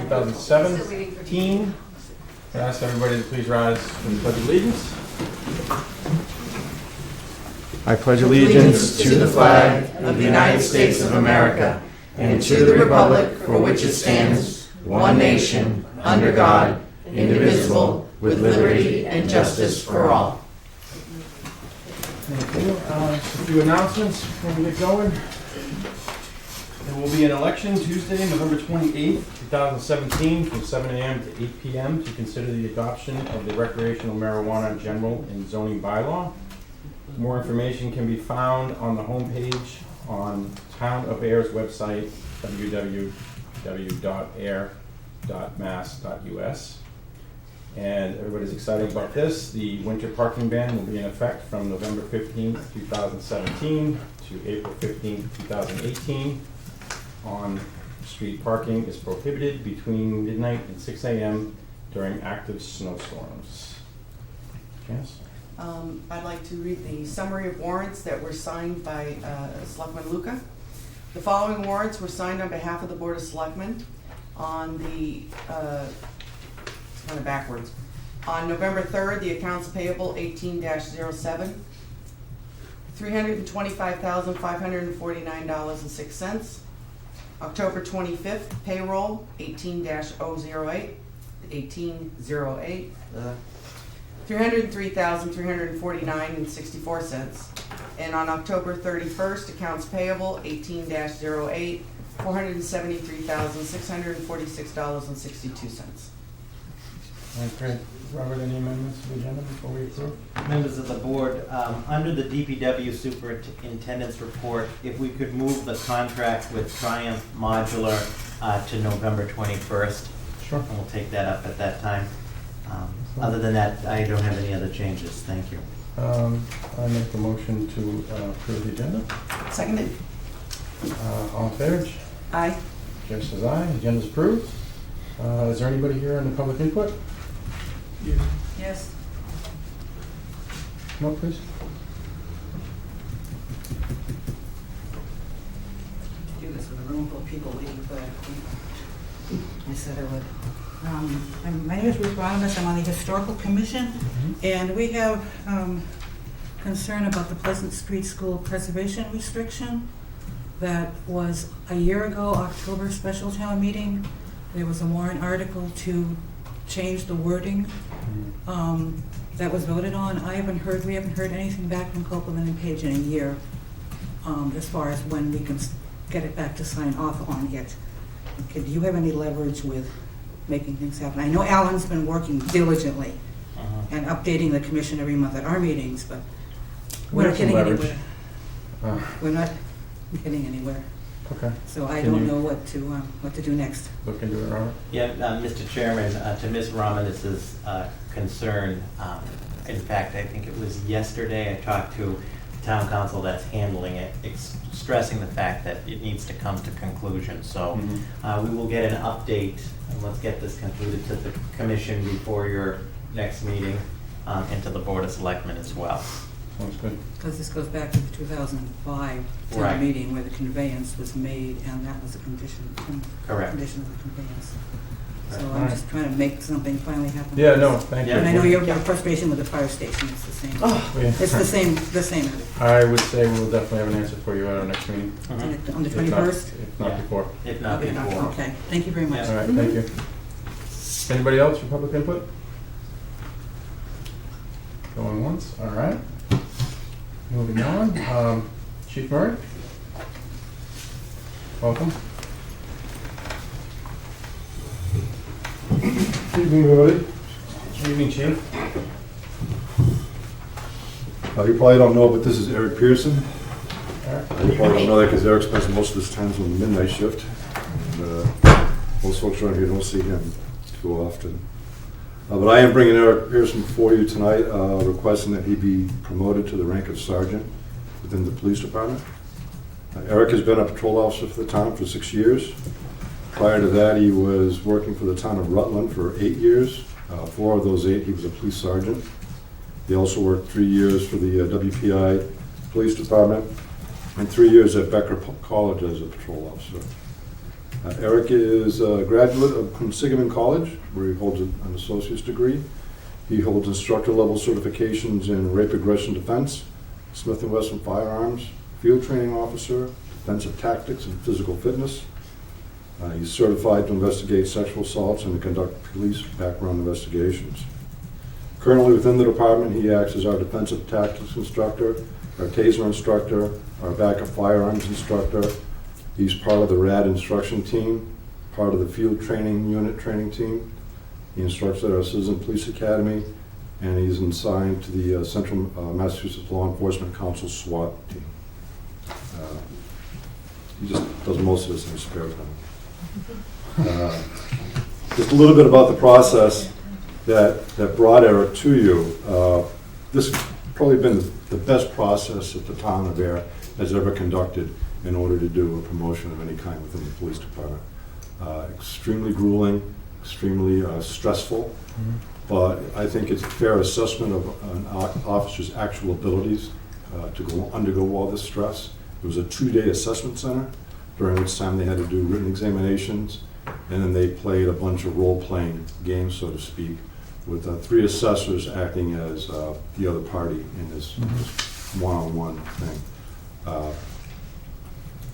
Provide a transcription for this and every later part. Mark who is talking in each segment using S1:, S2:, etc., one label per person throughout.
S1: 2017. I ask everybody to please rise for the Pledge of Allegiance. I pledge allegiance
S2: to the flag of the United States of America and to the republic for which it stands, one nation, under God, indivisible, with liberty and justice for all.
S1: Thank you. Just a few announcements before we get going. There will be an election Tuesday, November 28th, 2017, from 7 a.m. to 8 p.m. to consider the adoption of the recreational marijuana general and zoning bylaw. More information can be found on the homepage on Town of Ayer's website, www.ayer.mass.us. And everybody's excited about this. The winter parking ban will be in effect from November 15th, 2017 to April 15th, 2018. On-street parking is prohibited between midnight and 6 a.m. during active snowstorms. Yes?
S2: I'd like to read the summary of warrants that were signed by Selectman Luca. The following warrants were signed on behalf of the Board of Selectmen on the, it's kind of backwards. On November 3rd, the accounts payable 18-07, $325,549.06. October 25th, payroll 18-008, $303,349.64. And on October 31st, accounts payable 18-08, $473,646.62.
S1: Okay. Robert, any amendments to the agenda before we approve?
S3: Members of the board, under the DPW superintendent's report, if we could move the contract with Triumph Modular to November 21st.
S1: Sure.
S3: And we'll take that up at that time. Other than that, I don't have any other changes. Thank you.
S1: I make the motion to approve the agenda.
S2: Seconded.
S1: All in favor?
S2: Aye.
S1: Chair says aye. Agenda is approved. Is there anybody here in the public input?
S2: Yes.
S1: No, please.
S4: Do this with a room full of people waiting for that. I said I would. My name is Ruth Ronimus. I'm on the Historical Commission, and we have concern about the Pleasant Street School preservation restriction that was a year ago, October special town meeting. There was a warrant article to change the wording that was voted on. We haven't heard anything back from Copeland and Page in a year as far as when we can get it back to sign off on it. Okay, do you have any leverage with making things happen? I know Alan's been working diligently and updating the commission every month at our meetings, but we're not getting anywhere. We're not getting anywhere.
S1: Okay.
S4: So I don't know what to do next.
S1: Look into it, Robert.
S3: Yeah, Mr. Chairman, to Ms. Romanis's concern, in fact, I think it was yesterday I talked to the town council that's handling it, stressing the fact that it needs to come to conclusion. So we will get an update, and let's get this concluded to the commission before your next meeting, and to the Board of Selectmen as well.
S1: Sounds good.
S4: Because this goes back to the 2005 town
S3: Right.
S4: meeting where the conveyance was made, and that was a condition.
S3: Correct.
S4: Condition of the conveyance. So
S1: Right.
S4: I'm just trying to make something finally happen.
S1: Yeah, no, thank you.
S4: And I know your frustration with the fire station is the same. It's the same.
S1: I would say we'll definitely have an answer for you at our next meeting.
S4: On the
S1: If
S4: 21st?
S1: not
S3: Yeah.
S1: before.
S3: If not before.
S4: Okay, thank you very much.
S1: All right, thank you. Anybody else for public input? Going once, all right. Moving on, Chief Murray. Welcome.
S5: Good evening, everybody.
S1: Good evening, Chief.
S5: You probably don't know, but this is Eric Pearson.
S1: Eric.
S5: You probably don't know that because Eric spends most of his time on the midnight shift. And, most folks around here don't see him too often. But I am bringing Eric Pearson before you tonight, requesting that he be promoted to the rank of sergeant within the police department. Eric has been a patrol officer for the town for 6 years. Prior to that, he was working for the town of Rutland for 8 years. 4 of those 8, he was a police sergeant. He also worked 3 years for the WPI Police Department and 3 years at Becker College as a patrol officer. Eric is a graduate of Consiglin College, where he holds an associate's degree. He holds instructor level certifications in rape aggression defense, Smith & Wesson firearms, field training officer, defensive tactics, and physical fitness. He's certified to investigate sexual assaults and to conduct police background investigations. Currently within the department, he acts as our defensive tactics instructor, our taser instructor, our backup firearms instructor. He's part of the RAD instruction team, part of the field training unit training team. He instructs at our Citizen Police Academy, and he's assigned to the Central Massachusetts Law Enforcement Council SWAT team. He just does most of this in his spare time. Just a little bit about the process that brought Eric to you. This has probably been the best process that the town of Ayer has ever conducted in order to do a promotion of any kind within the police department. Extremely grueling, extremely stressful, but I think it's a fair assessment of an officer's actual abilities to undergo all this stress. It was a 2-day assessment center, during which time they had to do written examinations, and then they played a bunch of role-playing games, so to speak, with 3 assessors acting as the other party in this one-on-one thing.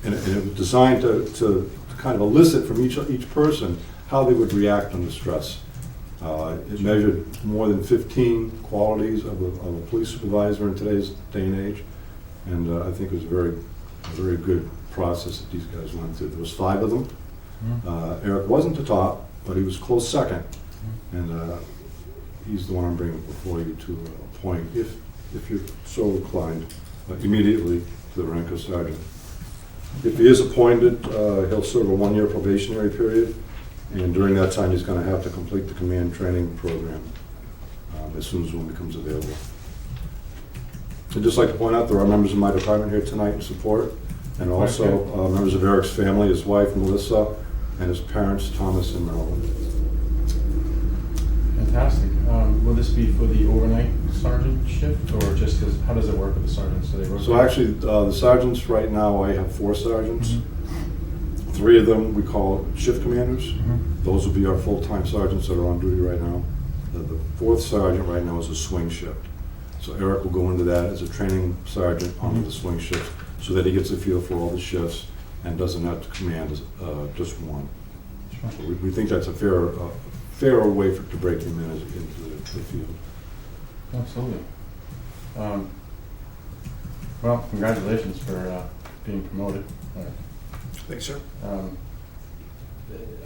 S5: And it was designed to kind of elicit from each person how they would react under stress. It measured more than 15 qualities of a police supervisor in today's day and age, and I think it was a very good process that these guys went through. There was 5 of them. Eric wasn't the top, but he was close second, and he's the one I'm bringing before you to appoint, if you're so inclined, immediately to the rank of sergeant. If he is appointed, he'll serve a 1-year probationary period, and during that time he's going to have to complete the command training program as soon as one becomes available. I'd just like to point out there are members of my department here tonight in support, and also members of Eric's family, his wife Melissa, and his parents Thomas and Marilyn.
S1: Fantastic. Will this be for the overnight sergeant shift, or just because, how does it work with the sergeants? Do they rotate?
S5: So actually, the sergeants right now, I have 4 sergeants. 3 of them we call shift commanders. Those will be our full-time sergeants that are on duty right now. The 4th sergeant right now is a swing shift. So Eric will go into that as a training sergeant onto the swing shift, so that he gets a feel for all the shifts and doesn't have to command just one.
S1: Sure.
S5: So we think that's a fairer way to break him into the field.
S1: Absolutely. Well, congratulations for being promoted.
S5: Thanks, sir.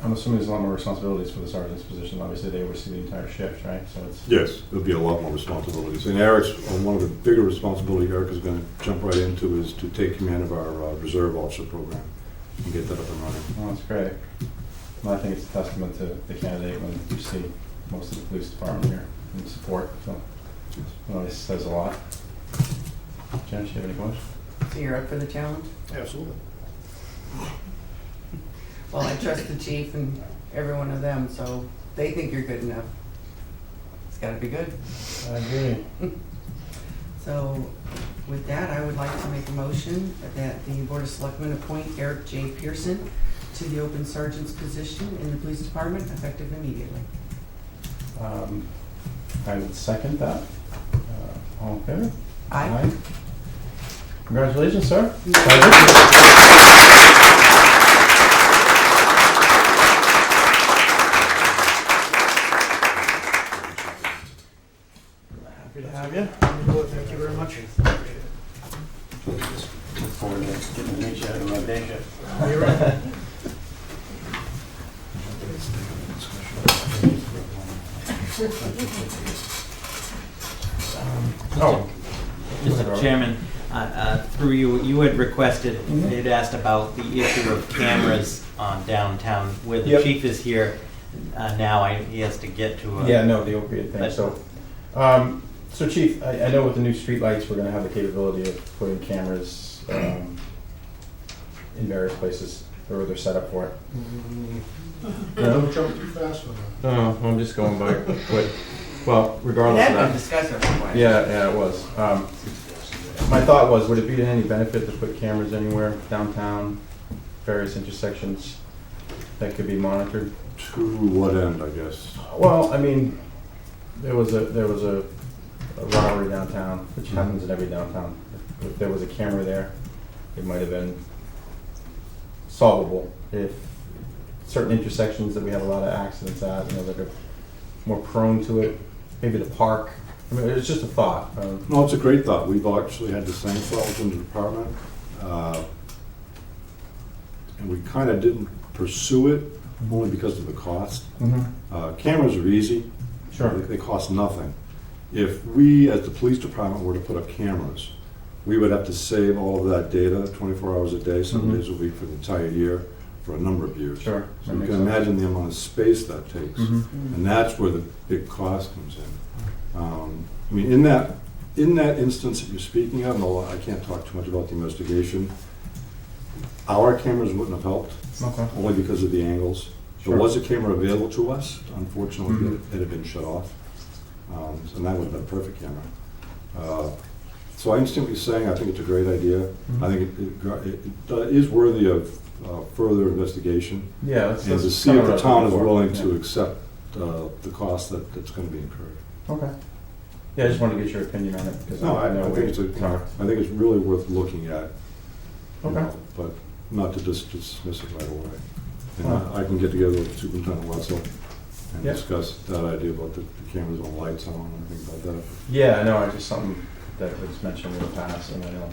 S1: I'm assuming there's a lot more responsibilities for the sergeant's position. Obviously, they oversee the entire shift, right? So it's
S5: Yes, there'll be a lot more responsibilities. And Eric's, one of the bigger responsibilities Eric is going to jump right into is to take command of our reserve officer program and get that up and running.
S1: Well, that's great. Well, I think it's a testament to the candidate when you see most of the police department here in support. So, well, this says a lot. Jen, do you have any questions?
S2: So you're up for the challenge?
S5: Absolutely.
S2: Well, I trust the chief and every one of them, so they think you're good enough. It's gotta be good.
S1: I agree.
S2: So with that, I would like to make a motion that the Board of Selectmen appoint Eric J. Pearson to the open sergeant's position in the police department effective immediately.
S1: I would second that. All in favor?
S2: Aye.
S1: Congratulations, sir. Happy to have you.
S6: Thank you very much.
S3: Look forward to getting to meet you on my day shift.
S6: You're right.
S3: Mr. Chairman, through you, you had requested, you had asked about the issue of cameras on downtown, where the
S1: Yep.
S3: chief is here now. He has to get to a...
S1: Yeah, no, the opiate thing.
S3: But-
S1: So Chief, I know with the new streetlights, we're gonna have the capability of putting cameras in various places, or they're set up for it.
S6: Don't jump too fast on that.
S1: No, I'm just going by what, well, regardless
S2: That
S1: of
S2: been
S1: that.
S2: discussed at one point.
S1: Yeah, it was. My thought was, would it be to any benefit to put cameras anywhere downtown, various intersections? that could be monitored?
S5: To what end, I guess?
S1: Well, I mean, there was a robbery downtown, which happens in every downtown. If there was a camera there, it might have been solvable. If certain intersections that we have a lot of accidents at, that are more prone to it, maybe the park. I mean, it's just a thought.
S5: No, it's a great thought. We've actually had the same thought within the department. And we kind of didn't pursue it only because of the cost. Cameras are easy.
S1: Sure.
S5: They cost nothing. If we, as the police department, were to put up cameras, we would have to save all of that data 24 hours a day, 7 days a week for the entire year, for a number of years.
S1: Sure.
S5: So you can imagine the amount of space that takes. And that's where the big cost comes in. I mean, in that instance that you're speaking of, and I can't talk too much about the investigation, our cameras wouldn't have helped, only because of the angles.
S1: Sure.
S5: There was a camera available to us. Unfortunately, it had been shut off. And that would have been a perfect camera. So I understand what you're saying. I think it's a great idea. I think it is worthy of further investigation.
S1: Yeah,
S5: and to see if the town is willing to accept the cost that's going to be incurred.
S1: Okay. Yeah, I just wanted to get your opinion on it. Because
S5: No, I
S1: know
S5: think it's really worth looking at.
S1: Okay.
S5: But not to just dismiss it right away. And I can get together with Superintendent Wetzel and discuss that idea about the cameras and lights on and things like that.
S1: Yeah, I know. It's just something that was mentioned in the past, and I know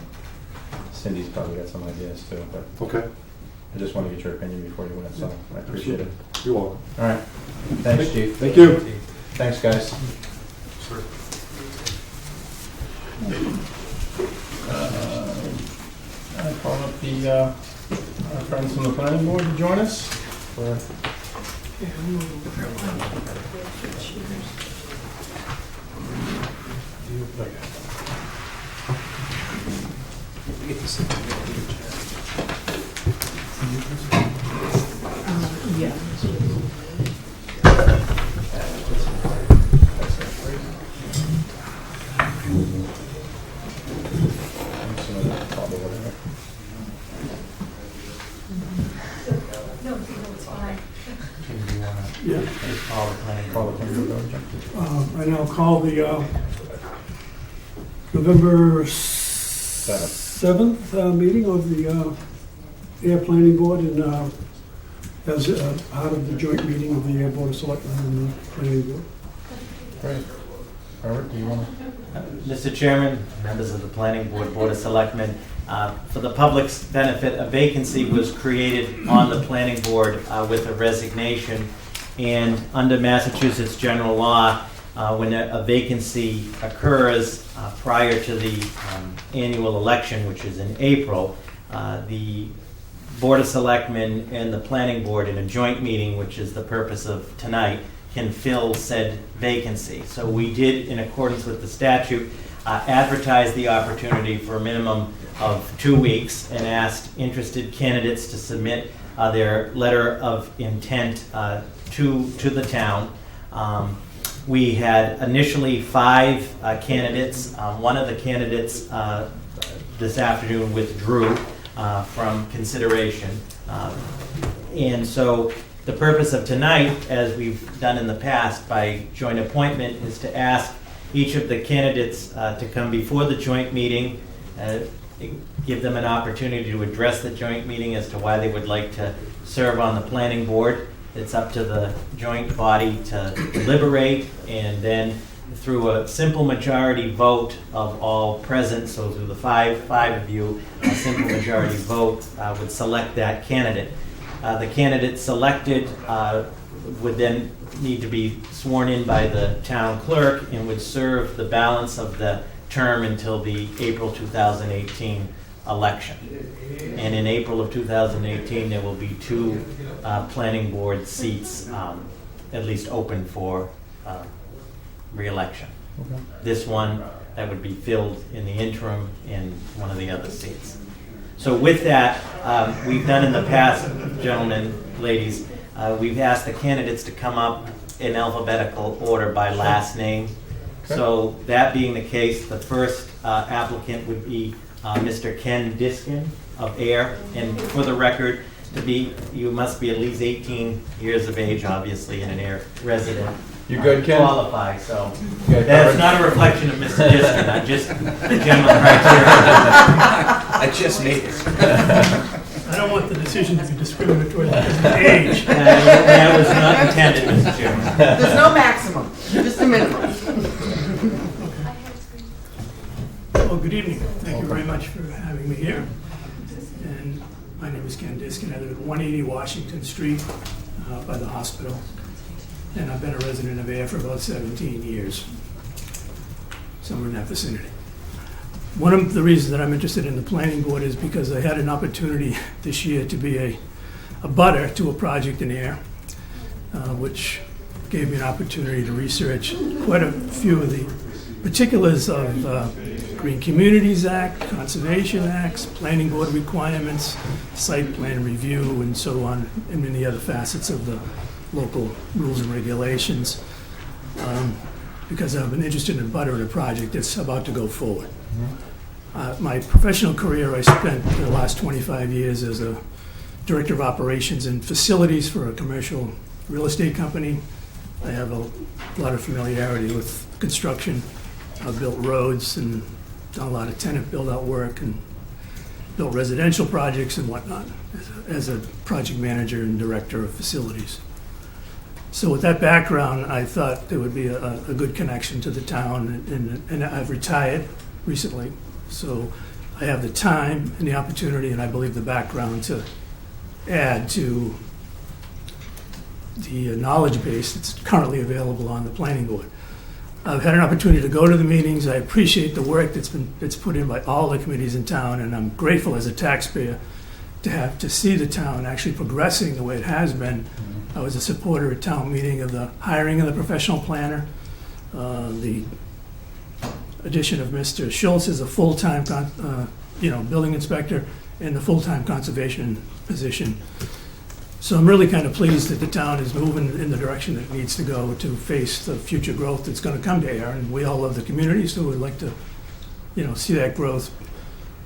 S1: Cindy's probably got some ideas too. But
S5: Okay.
S1: I just want to get your opinion before you went, so I appreciate it.
S5: You're welcome.
S1: All right. Thanks, Chief.
S5: Thank you.
S1: Thanks, guys. I call up our friends from the planning board to join us.
S7: I now call the November 7th meeting of the Ayer Planning Board, and as part of the joint meeting of the Ayer Board of Selectmen and the Planning Board.
S1: Great. Robert, do you want to?
S3: Mr. Chairman, members of the Planning Board, Board of Selectmen, for the public's benefit, a vacancy was created on the Planning Board with a resignation. And under Massachusetts general law, when a vacancy occurs prior to the annual election, which is in April, the Board of Selectmen and the Planning Board in a joint meeting, which is the purpose of tonight, can fill said vacancy. So we did, in accordance with the statute, advertise the opportunity for a minimum of 2 weeks and asked interested candidates to submit their letter of intent to the town. We had initially 5 candidates. One of the candidates this afternoon withdrew from consideration. And so the purpose of tonight, as we've done in the past by joint appointment, is to ask each of the candidates to come before the joint meeting, give them an opportunity to address the joint meeting as to why they would like to serve on the planning board. It's up to the joint body to deliberate, and then through a simple majority vote of all present, so through the five of you, a simple majority vote would select that candidate. The candidate selected would then need to be sworn in by the town clerk and would serve the balance of the term until the April 2018 election. And in April of 2018, there will be 2 planning board seats at least open for re-election.
S1: Okay.
S3: This one that would be filled in the interim in one of the other seats. So with that, we've done in the past, gentlemen, ladies, we've asked the candidates to come up in alphabetical order by last name.
S1: Okay.
S3: So that being the case, the first applicant would be Mr. Ken Diskin of Ayer. And for the record, You must be at least 18 years of age, obviously, and an Ayer resident.
S1: You good, Ken?
S3: Qualify, so.
S1: You got
S3: That's
S1: covered?
S3: not a reflection of Mr. Diskin, I just, the general criteria.
S1: I just made it.
S8: I don't want the decision to be discriminatory because of age.
S3: That was not intended, Mr. Chairman.
S2: There's no maximum, just a minimum.
S8: Well, good evening. Thank you very much for having me here. And my name is Ken Diskin. I live at 180 Washington Street by the hospital. And I've been a resident of Ayer for about 17 years, somewhere in that vicinity. One of the reasons that I'm interested in the planning board is because I had an opportunity this year to be a butter to a project in Ayer, which gave me an opportunity to research quite a few of the particulars of Green Communities Act, Conservation Acts, planning board requirements, site plan review, and so on, and many other facets of the local rules and regulations, because I've been interested in buttering a project that's about to go forward. My professional career, I spent the last 25 years as a director of operations and facilities for a commercial real estate company. I have a lot of familiarity with construction. I've built roads and done a lot of tenant build-out work and built residential projects and whatnot as a project manager and director of facilities. So with that background, I thought there would be a good connection to the town, and I've retired recently, so I have the time and the opportunity, and I believe the background to add to the knowledge base that's currently available on the planning board. I've had an opportunity to go to the meetings. I appreciate the work that's put in by all the committees in town, and I'm grateful as a taxpayer to see the town actually progressing the way it has been. I was a supporter at town meeting of the hiring of the professional planner, the addition of Mr. Schultz as a full-time, building inspector, and the full-time conservation position. So I'm really kind of pleased that the town is moving in the direction that it needs to go to face the future growth that's going to come to Ayer, and we all love the community, so we'd like to, see that growth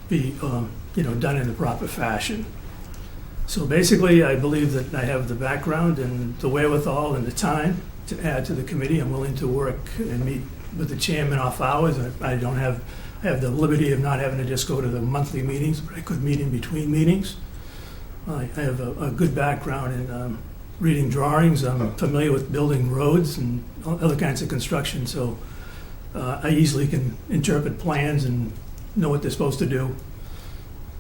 S8: be, done in the proper fashion. So basically, I believe that I have the background and the wherewithal and the time to add to the committee. I'm willing to work and meet with the chairman off hours. I have the liberty of not having to just go to the monthly meetings, but I could meet in between meetings. I have a good background in reading drawings. I'm familiar with building roads and other kinds of construction, so I easily can interpret plans and know what they're supposed to do.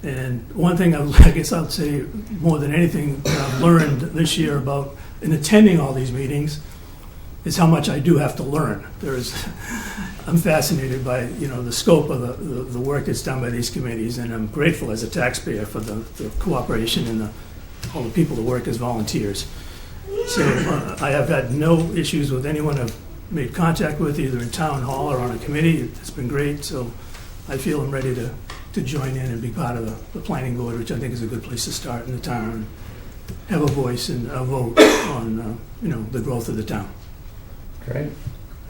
S8: And one thing I guess I'll say more than anything that I've learned this year about in attending all these meetings is how much I do have to learn. I'm fascinated by the scope of the work that's done by these committees, and I'm grateful as a taxpayer for the cooperation and all the people that work as volunteers. So I have had no issues with anyone I've made contact with, either in town hall or on a committee. It's been great, so I feel I'm ready to join in and be part of the planning board, which I think is a good place to start in the town and have a voice and a vote on the growth of the town.
S1: Great.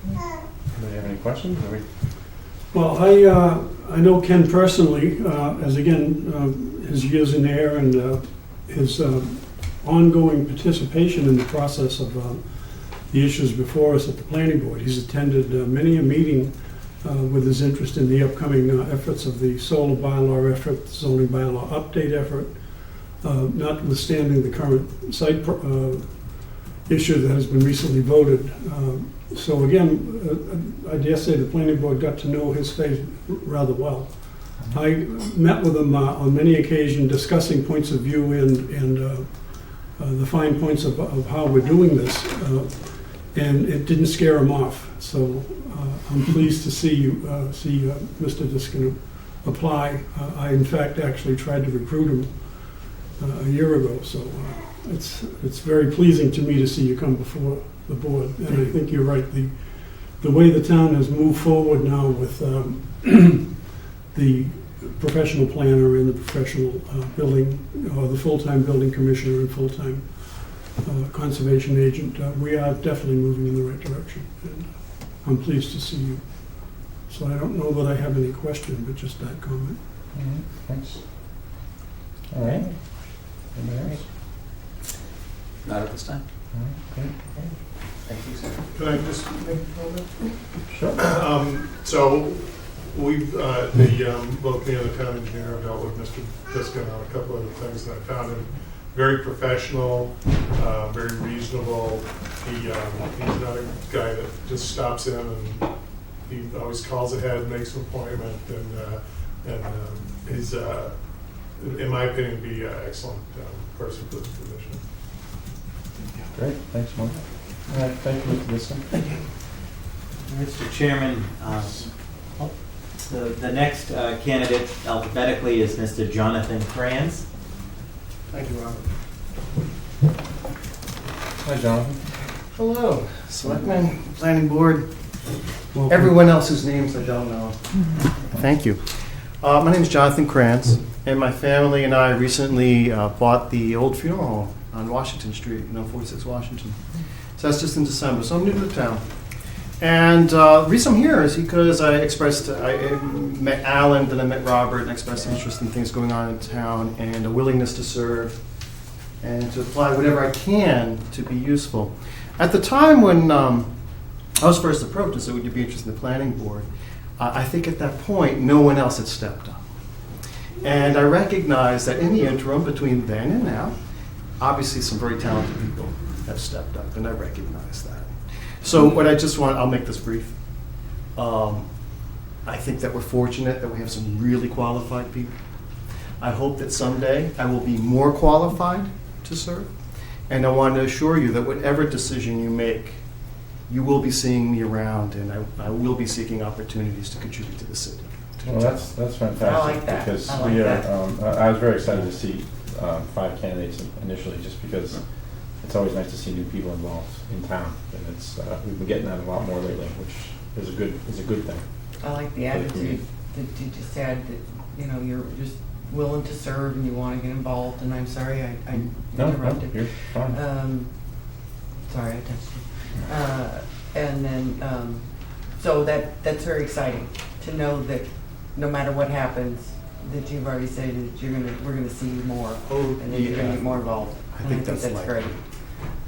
S1: Anybody have any questions?
S7: Well, I know Ken personally, as again, his years in Ayer and his ongoing participation in the process of the issues before us at the planning board. He's attended many a meeting with his interest in the upcoming efforts of the solar bylaw effort, the zoning bylaw update effort, notwithstanding the current site issue that has been recently voted. So again, I dare say the planning board got to know his face rather well. I met with him on many occasions discussing points of view and the fine points of how we're doing this, and it didn't scare him off. So I'm pleased to see Mr. Diskin apply. I in fact actually tried to recruit him a year ago, so it's very pleasing to me to see you come before the board. And I think you're right. The way the town has moved forward now with the professional planner and the professional building, or the full-time building commissioner and full-time conservation agent, we are definitely moving in the right direction. And I'm pleased to see you. So I don't know that I have any question, but just that comment.
S1: Thanks. All right. Anybody else?
S9: Not at this time.
S1: All right, great.
S9: Thank you, sir.
S6: Can I just make a comment?
S1: Sure.
S6: So we've, both me and the town engineer have dealt with Mr. Piskin on a couple of the things, and I found him very professional, very reasonable. He's not a guy that just stops in, and he always calls ahead, makes an appointment, and he's, in my opinion, be an excellent person for this position.
S1: Great, thanks, Mark. All right, thank you, Mr. Bisson.
S3: Mr. Chairman, the next candidate alphabetically is Mr. Jonathan Kranz.
S10: Thank you, Robert.
S1: Hi, Jonathan.
S10: Hello, Selectmen, Planning Board,
S7: Welcome.
S10: everyone else's names I don't know. Thank you. My name is Jonathan Krantz, and my family and I recently bought the old funeral home on Washington Street, 46 Washington. So that's just in December, so I'm new to the town. And the reason I'm here is because I met Alan, then I met Robert, and expressed interest in things going on in town and a willingness to serve and to apply whatever I can to be useful. At the time when I was first approached and said, would you be interested in the planning board? I think at that point, no one else had stepped up. And I recognized that in the interim between then and now, obviously some very talented people have stepped up, and I recognize that. So what I just want, I'll make this brief. I think that we're fortunate that we have some really qualified people. I hope that someday I will be more qualified to serve. And I want to assure you that whatever decision you make, you will be seeing me around, and I will be seeking opportunities to contribute to the city.
S1: Well, that's fantastic.
S2: I like that.
S1: Because
S2: I like
S1: we are,
S2: that.
S1: I was very excited to see 5 candidates initially, just because it's always nice to see new people involved in town, and it's we've been getting that a lot more lately, which is a good thing.
S2: I like the attitude that you just had, that, you're just willing to serve and you want to get involved, and I'm sorry I interrupted.
S1: No, you're fine.
S2: Sorry, I touched you. And then, so that's very exciting to know that no matter what happens, that you've already said that we're gonna see you more, and that you're gonna get more involved.
S10: I think that's
S2: great.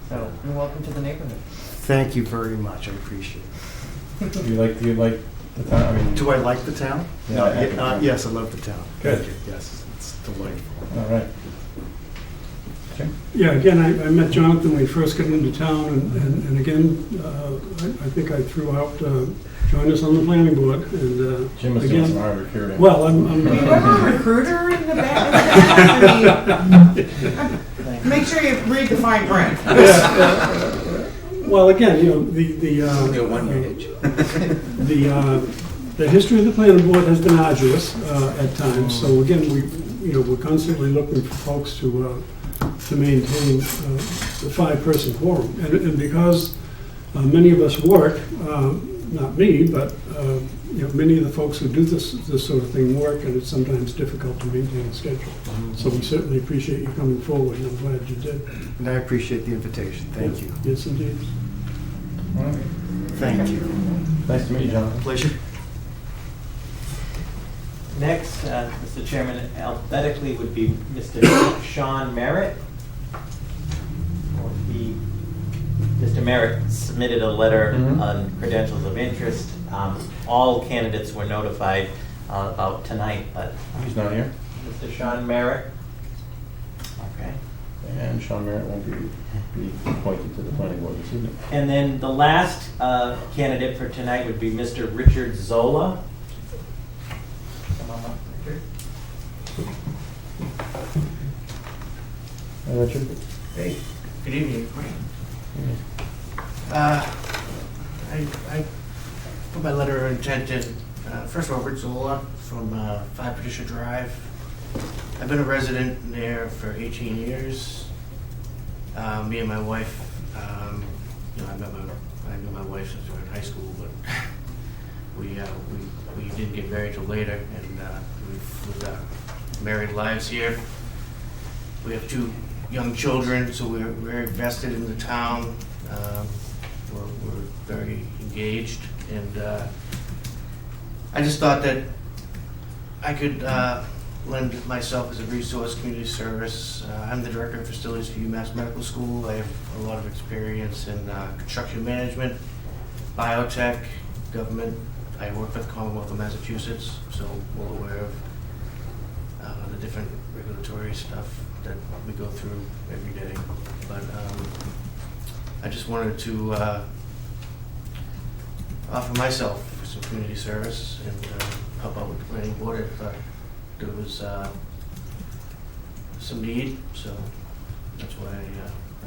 S2: So, and welcome to the neighborhood.
S10: Thank you very much. I appreciate it.
S1: Do you like the town? I mean,
S10: Do I like the town?
S1: Yeah,
S10: No,
S1: I like the town.
S10: yes, I love the town.
S1: Good.
S10: Thank you. Yes, it's delightful.
S1: all right. Jim?
S7: Yeah, again, I met Jonathan when he first got into town, and again, I think I threw out, join us on the planning board, and
S1: Jim was doing some hard recruiting.
S7: well, I'm
S2: Do you have a recruiter in the back? I mean, make sure you read the fine print.
S7: well, again,
S9: Only a one-year age.
S7: the history of the planning board has been arduous at times, so again, we're constantly looking for folks to maintain the 5-person quorum. And because many of us work, not me, but many of the folks who do this sort of thing work, and it's sometimes difficult to maintain a schedule. So we certainly appreciate you coming forward, and I'm glad you did.
S10: And I appreciate the invitation. Thank you.
S7: Yes, indeed.
S1: All right.
S10: Thank you.
S1: Nice to meet you, Jonathan.
S10: Pleasure.
S3: Next, Mr. Chairman, alphabetically would be Mr. Sean Merritt. Mr. Merritt submitted a letter on credentials of interest. All candidates were notified about tonight, but
S1: He's not here,
S3: Mr. Sean Merritt. Okay.
S1: and Sean Merritt won't be appointed to the planning board this evening.
S3: And then the last candidate for tonight would be Mr. Richard Zola. Come on up, Richard.
S1: Hi, Richard.
S11: Hey, good evening. I put my letter of intent in. First of all, Rich Zola from 5 Patricia Drive. I've been a resident there for 18 years. Me and my wife, I knew my wife since we were in high school, but we didn't get married till later, and we've lived our married lives here. We have 2 young children, so we're very vested in the town. We're very engaged, and I just thought that I could lend myself as a resource, community service. I'm the Director of Facilities for UMass Medical School. I have a lot of experience in construction management, biotech, government. I work for the Commonwealth of Massachusetts, so well aware of the different regulatory stuff that we go through every day. But I just wanted to offer myself some community service and help out with the planning board. I thought there was some need, so that's why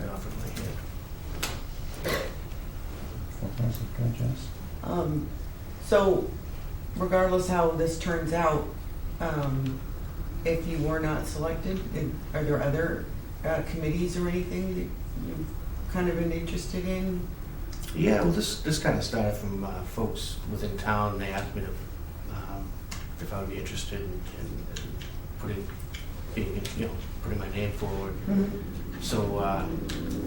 S11: I offered my hand.
S1: Fantastic, good, Jess.
S2: So regardless how this turns out, if you were not selected, are there other committees or anything that you've kind of been interested in?
S11: Yeah, well, this kind of started from folks within town. They asked me to if I would be interested in putting my name forward. So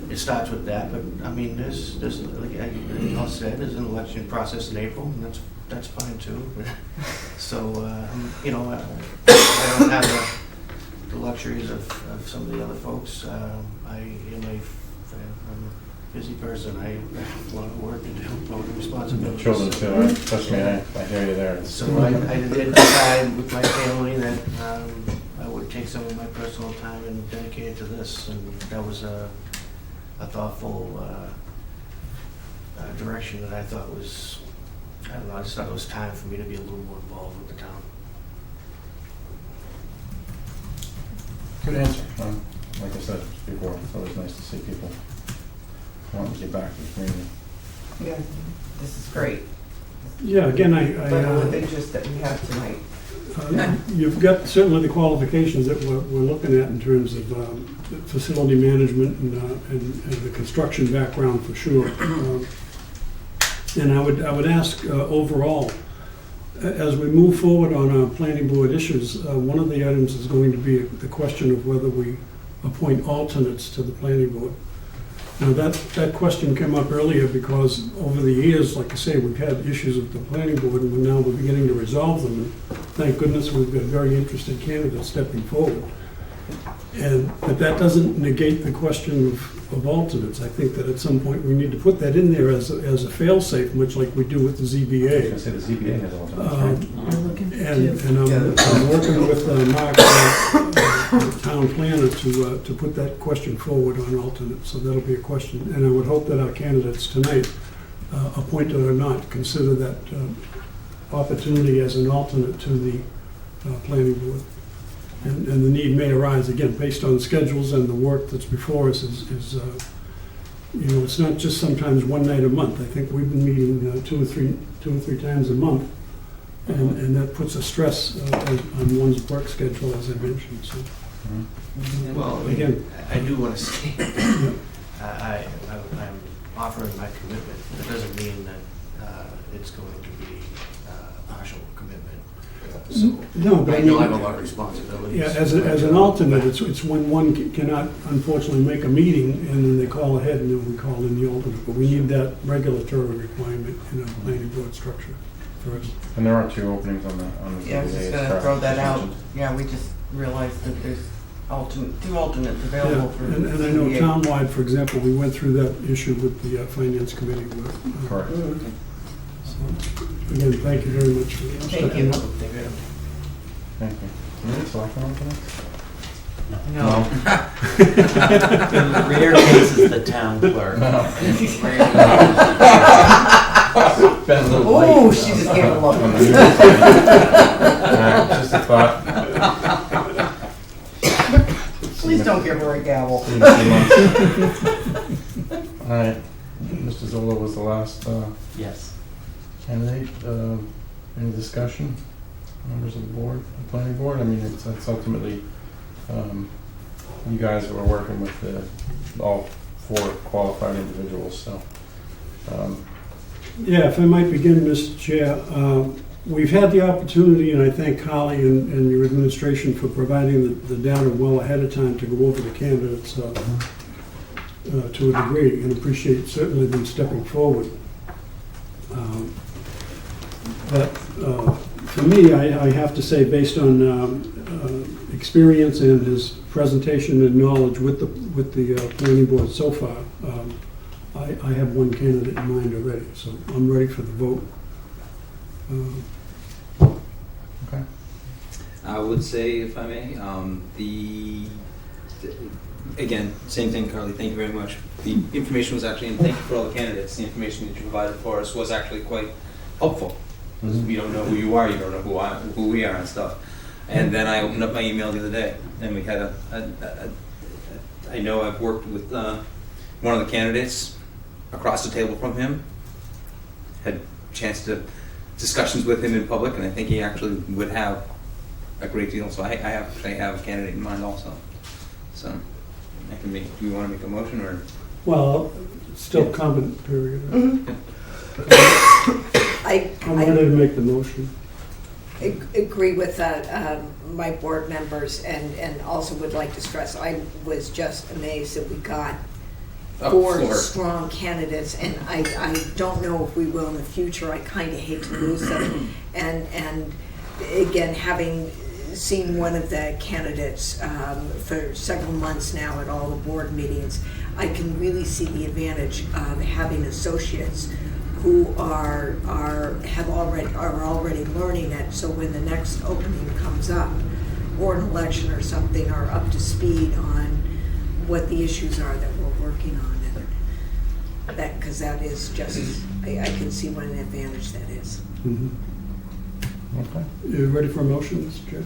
S11: it starts with that. But I mean, there's like y'all said, there's an election process in April, and that's fine too. So I don't have the luxuries of some of the other folks. I'm a busy person. I have a lot of work to do, a lot of responsibilities.
S1: Children too, trust me, I hear you there.
S11: So I did decide with my family that I would take some of my personal time and dedicate it to this, and that was a thoughtful direction that I thought was, I don't know, I just thought it was time for me to be a little more involved with the town.
S1: Good answer. Like I said before, it's always nice to see people wanting to get back to the community.
S2: Yeah, this is great.
S7: Yeah, again,
S2: But with interest that we have tonight.
S7: You've got certainly the qualifications that we're looking at in terms of facility management and the construction background for sure. And I would ask overall, as we move forward on our planning board issues, one of the items is going to be the question of whether we appoint alternates to the planning board. Now, that question came up earlier because over the years, like I say, we've had issues with the planning board, and we're beginning to resolve them. And thank goodness we've got very interested candidates stepping forward. But that doesn't negate the question of alternates. I think that at some point we need to put that in there as a fail-safe, much like we do with the ZBA.
S1: I was going to say the ZBA has alternates, right?
S7: And I'm working with Mark, the town planner, to put that question forward on alternates. So that'll be a question. And I would hope that our candidates tonight, appointed or not, consider that opportunity as an alternate to the planning board. And the need may arise, again, based on schedules and the work that's before us is it's not just sometimes one night a month. I think we've been meeting two or three times a month, and that puts a stress on one's work schedule, as I mentioned. So,
S11: Well,
S7: again,
S11: I do want to say, I'm offering my commitment. It doesn't mean that it's going to be a partial commitment. So
S7: no, but
S11: I know I have a lot of responsibilities.
S7: Yeah, as an alternate, it's when one cannot unfortunately make a meeting, and then they call ahead, and then we call in the alternate. But we need that regulatory requirement in a planning board structure first.
S1: And there are 2 openings on the
S2: Yeah, I was just gonna throw that out. Yeah, we just realized that there's 2 alternates available for
S7: And I know
S2: ZBA.
S7: townwide, for example, we went through that issue with the finance committee.
S1: Correct.
S7: So, again, thank you very much for
S2: Thank
S7: stepping
S2: you.
S7: up.
S1: Thank you. Do we need selectmen alternates?
S2: No.
S3: In rare cases, the town clerk.
S1: Been a little
S2: Oh,
S1: late.
S2: she just gave a look.
S1: Just a thought.
S2: Please don't give her a gavel.
S1: All right. Mr. Zola was the last
S3: Yes.
S1: candidate. Any discussion? Members of the board, the planning board? I mean, it's ultimately, you guys were working with all 4 qualified individuals, so.
S7: Yeah, if I might begin, Mr. Chair. We've had the opportunity, and I thank Holly and your administration for providing the data well ahead of time to go over the candidates to a degree, and appreciate certainly them stepping forward. But For me, I have to say, based on experience and his presentation and knowledge with the planning board so far, I have one candidate in mind already, so I'm ready for the vote.
S1: Okay.
S9: I would say, if I may, again, same thing, Carly, thank you very much. The information was actually, and thank you for all the candidates, the information that you provided for us was actually quite helpful. Because we don't know who you are, you don't know who we are and stuff. And then I opened up my email the other day, and we had I know I've worked with one of the candidates across the table from him, had a chance to discussions with him in public, and I think he actually would have a great deal. So I actually have a candidate in mind also. So I can make. Do you want to make a motion or?
S7: Well, still comment period. I'm ready to make the motion.
S12: Agree with my board members, and also would like to stress, I was just amazed that we got four strong candidates, and I don't know if we will in the future. I kind of hate to lose them. And again, having seen one of the candidates for several months now at all the board meetings, I can really see the advantage of having associates who are already learning it, so when the next opening comes up, or an election or something, are up to speed on what the issues are that we're working on, and that, because that is just, I can see what an advantage that is.
S1: Okay.
S7: You ready for a motion, Mr. Chair?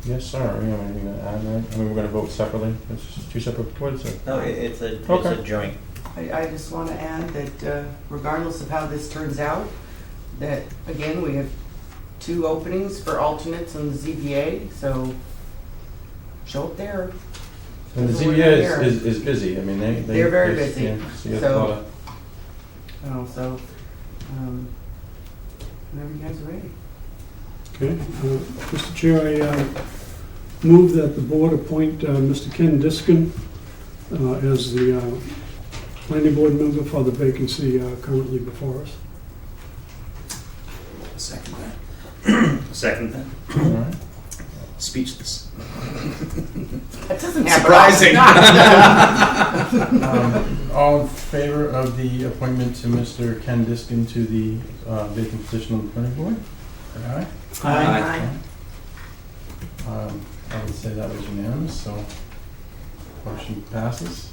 S1: Yes, sir. You have anything to add, right? I mean, we're going to vote separately. It's just two separate boards? Or?
S3: No, it's a joint.
S2: I just want to add that regardless of how this turns out, that again, we have 2 openings for alternates on the ZBA, so show up there.
S1: And the ZBA is busy. I mean,
S2: they're very busy.
S1: Yeah, so you have a lot of...
S2: So whenever you guys are ready.
S7: Okay. Mr. Chair, I move that the board appoint Mr. Ken Diskin as the planning board member for the vacancy currently before us.
S9: Second that. Second that.
S1: All right.
S9: Speechless.
S2: That doesn't happen.
S9: Surprising.
S1: All in favor of the appointment to Mr. Ken Diskin to the vacant position on the planning board? Aye.
S9: Aye.
S1: I would say that was unanimous, so motion passes.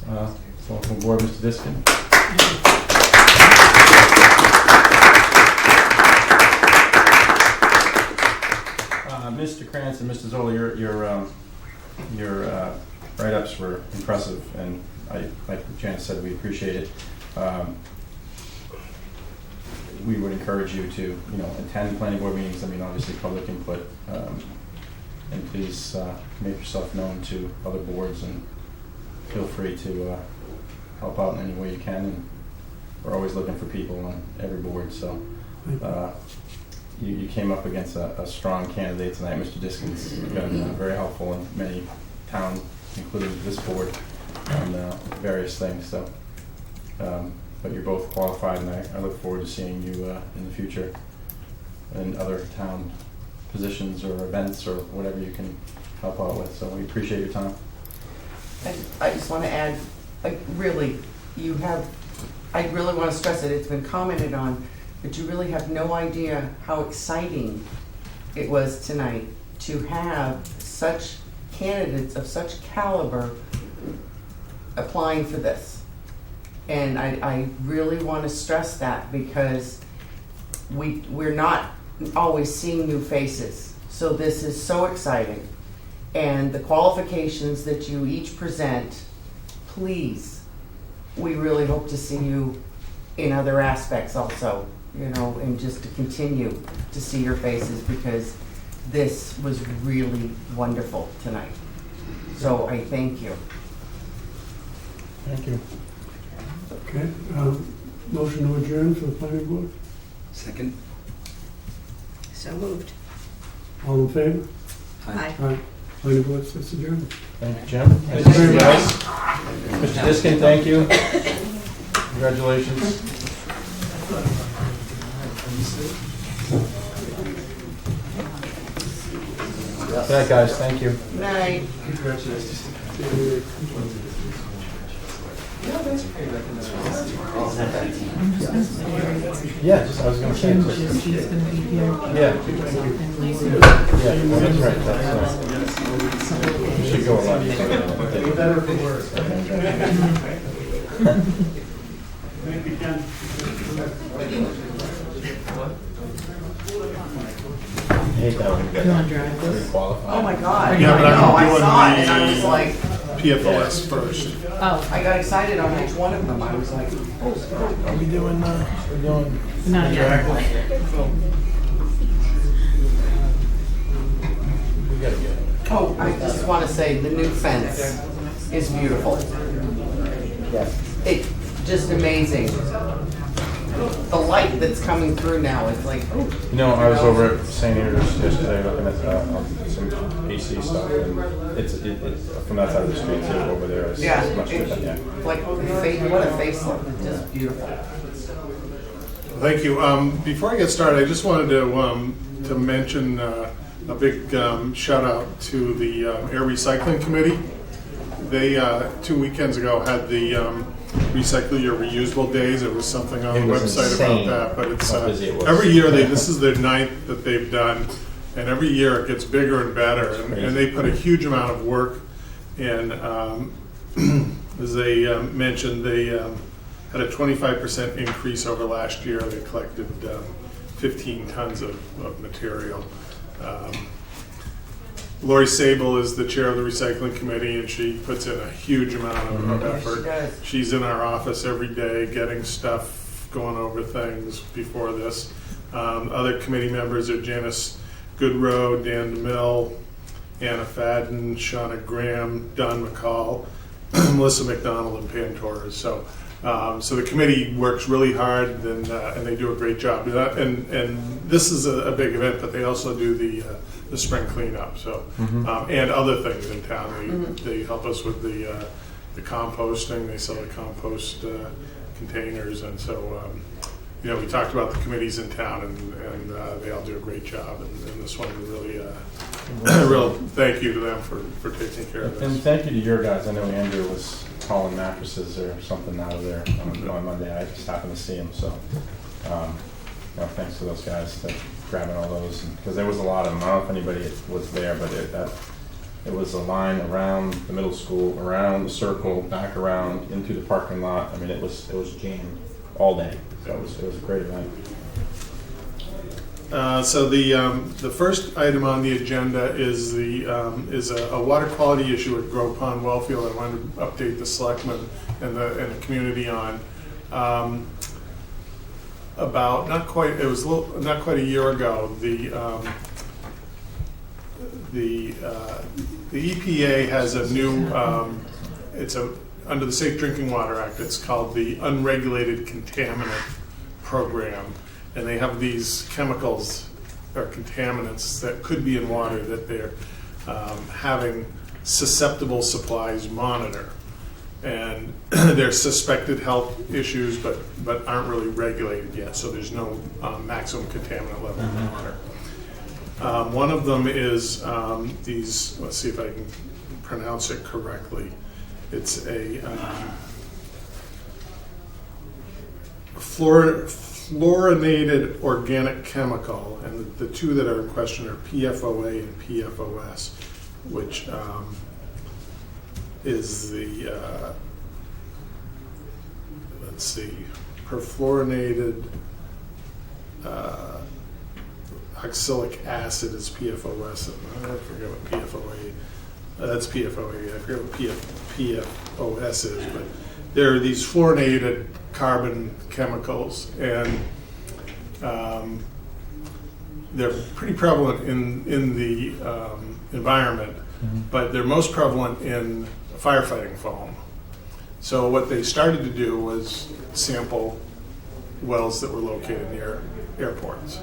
S1: Welcome aboard, Mr. Diskin. Mr. Krantz and Mr. Zola, your write-ups were impressive, and like Janice said, we appreciate it. We would encourage you to, attend planning board meetings. I mean, obviously, public input, and please make yourself known to other boards, and feel free to help out in any way you can. And we're always looking for people on every board. So you came up against a strong candidate tonight. Mr. Diskin's been very helpful in many towns, including this board, on various things. So. But you're both qualified, and I look forward to seeing you in the future in other town positions or events or whatever you can help out with. So we appreciate your time.
S2: I just want to add, I really want to stress it, it's been commented on, but you really have no idea how exciting it was tonight to have such candidates of such caliber applying for this. And I really want to stress that, because we're not always seeing new faces. So this is so exciting. And the qualifications that you each present, please, we really hope to see you in other aspects also, and just to continue to see your faces, because this was really wonderful tonight. So I thank you.
S1: Thank you.
S7: Okay. Motion to adjourn for the planning board.
S9: Second.
S12: So moved.
S7: All in favor?
S12: Aye.
S7: Aye. Planning board sits adjourned.
S1: Thank you, Jim. Thank you very much. Mr. Diskin, thank you. Congratulations. Good night, guys, thank you.
S2: Night.
S1: Yeah, I was gonna say.
S13: She's gonna be here.
S1: Yeah.
S13: And Lisa.
S1: Yeah, well, that's right, you should go a lot. I hate that when you get
S13: You wanna drive this?
S1: pre-qualified.
S2: Oh my God.
S6: Yeah, but
S2: I know, I
S6: I'm
S2: saw it,
S6: doing
S2: and I was like,
S6: PFOS first.
S13: Oh,
S2: I got excited on each one of them. I was like,
S1: Are we doing,
S13: not yet.
S1: We gotta get it.
S2: oh, I just want to say the new fence is beautiful. It's just amazing. The light that's coming through now is like, oh.
S1: You know, I was over at St. Andrews yesterday looking at some AC stuff, and it's from that side of the street too, over there, it's
S2: Yeah,
S1: much different, yeah.
S2: like what a facelift, it's just beautiful.
S6: Thank you. Before I get started, I just wanted to mention a big shout out to the Air Recycling Committee. They 2 weekends ago had the Recycle Your Reusable Days. It was something on
S1: It
S6: the
S1: was
S6: website
S1: insane
S6: about that. But it's
S1: how busy it was.
S6: every year this is their 9th that they've done, and every year it gets bigger and better. And they put a huge amount of work in. As they mentioned, they had a 25% increase over last year. They collected 15 tons of material. Lori Sable is the chair of the recycling committee, and she puts in a huge amount of effort.
S2: She does.
S6: She's in our office every day getting stuff, going over things before this. Other committee members are Janice Goodrow, Dan DeMille, Anna Fadden, Shauna Graham, Don McCall, Melissa McDonald, and Pam Torres. So the committee works really hard, and they do a great job. And this is a big event, but they also do the spring cleanup. So and other things in town. They help us with the composting. They sell the compost containers, and so we talked about the committees in town, and they all do a great job. And this one really a real thank you to them for taking care of this.
S1: And thank you to your guys. I know Andrew was hauling mattresses or something out of there on Monday. I just happened to see him, so thanks to those guys for grabbing all those, because there was a lot of them. I don't know if anybody was there, but it was a line around the middle school, around the circle, back around into the parking lot. I mean, it was jammed all day. So it was a great event.
S6: So the first item on the agenda is a water quality issue at Grove Pond Wellfield. I wanted to update the selectmen and the community on. Not quite a year ago, the EPA has a new under the Safe Drinking Water Act. It's called the Unregulated Contaminant Program. And they have these chemicals or contaminants that could be in water that they're having susceptible supplies monitor. And there's suspected health issues, but aren't really regulated yet. So there's no maximum contaminant level in water. One of them is these. Let's see if I can pronounce it correctly. It's a fluorinated organic chemical, and the two that are in question are PFOA and PFOS, which is the perfluorinated oxalic acid is PFOS. I forget what PFOA. That's PFOA. I forget what PFOS is, but there are these fluorinated carbon chemicals, and they're pretty prevalent in the environment, but they're most prevalent in firefighting foam. So what they started to do was sample wells that were located near airports.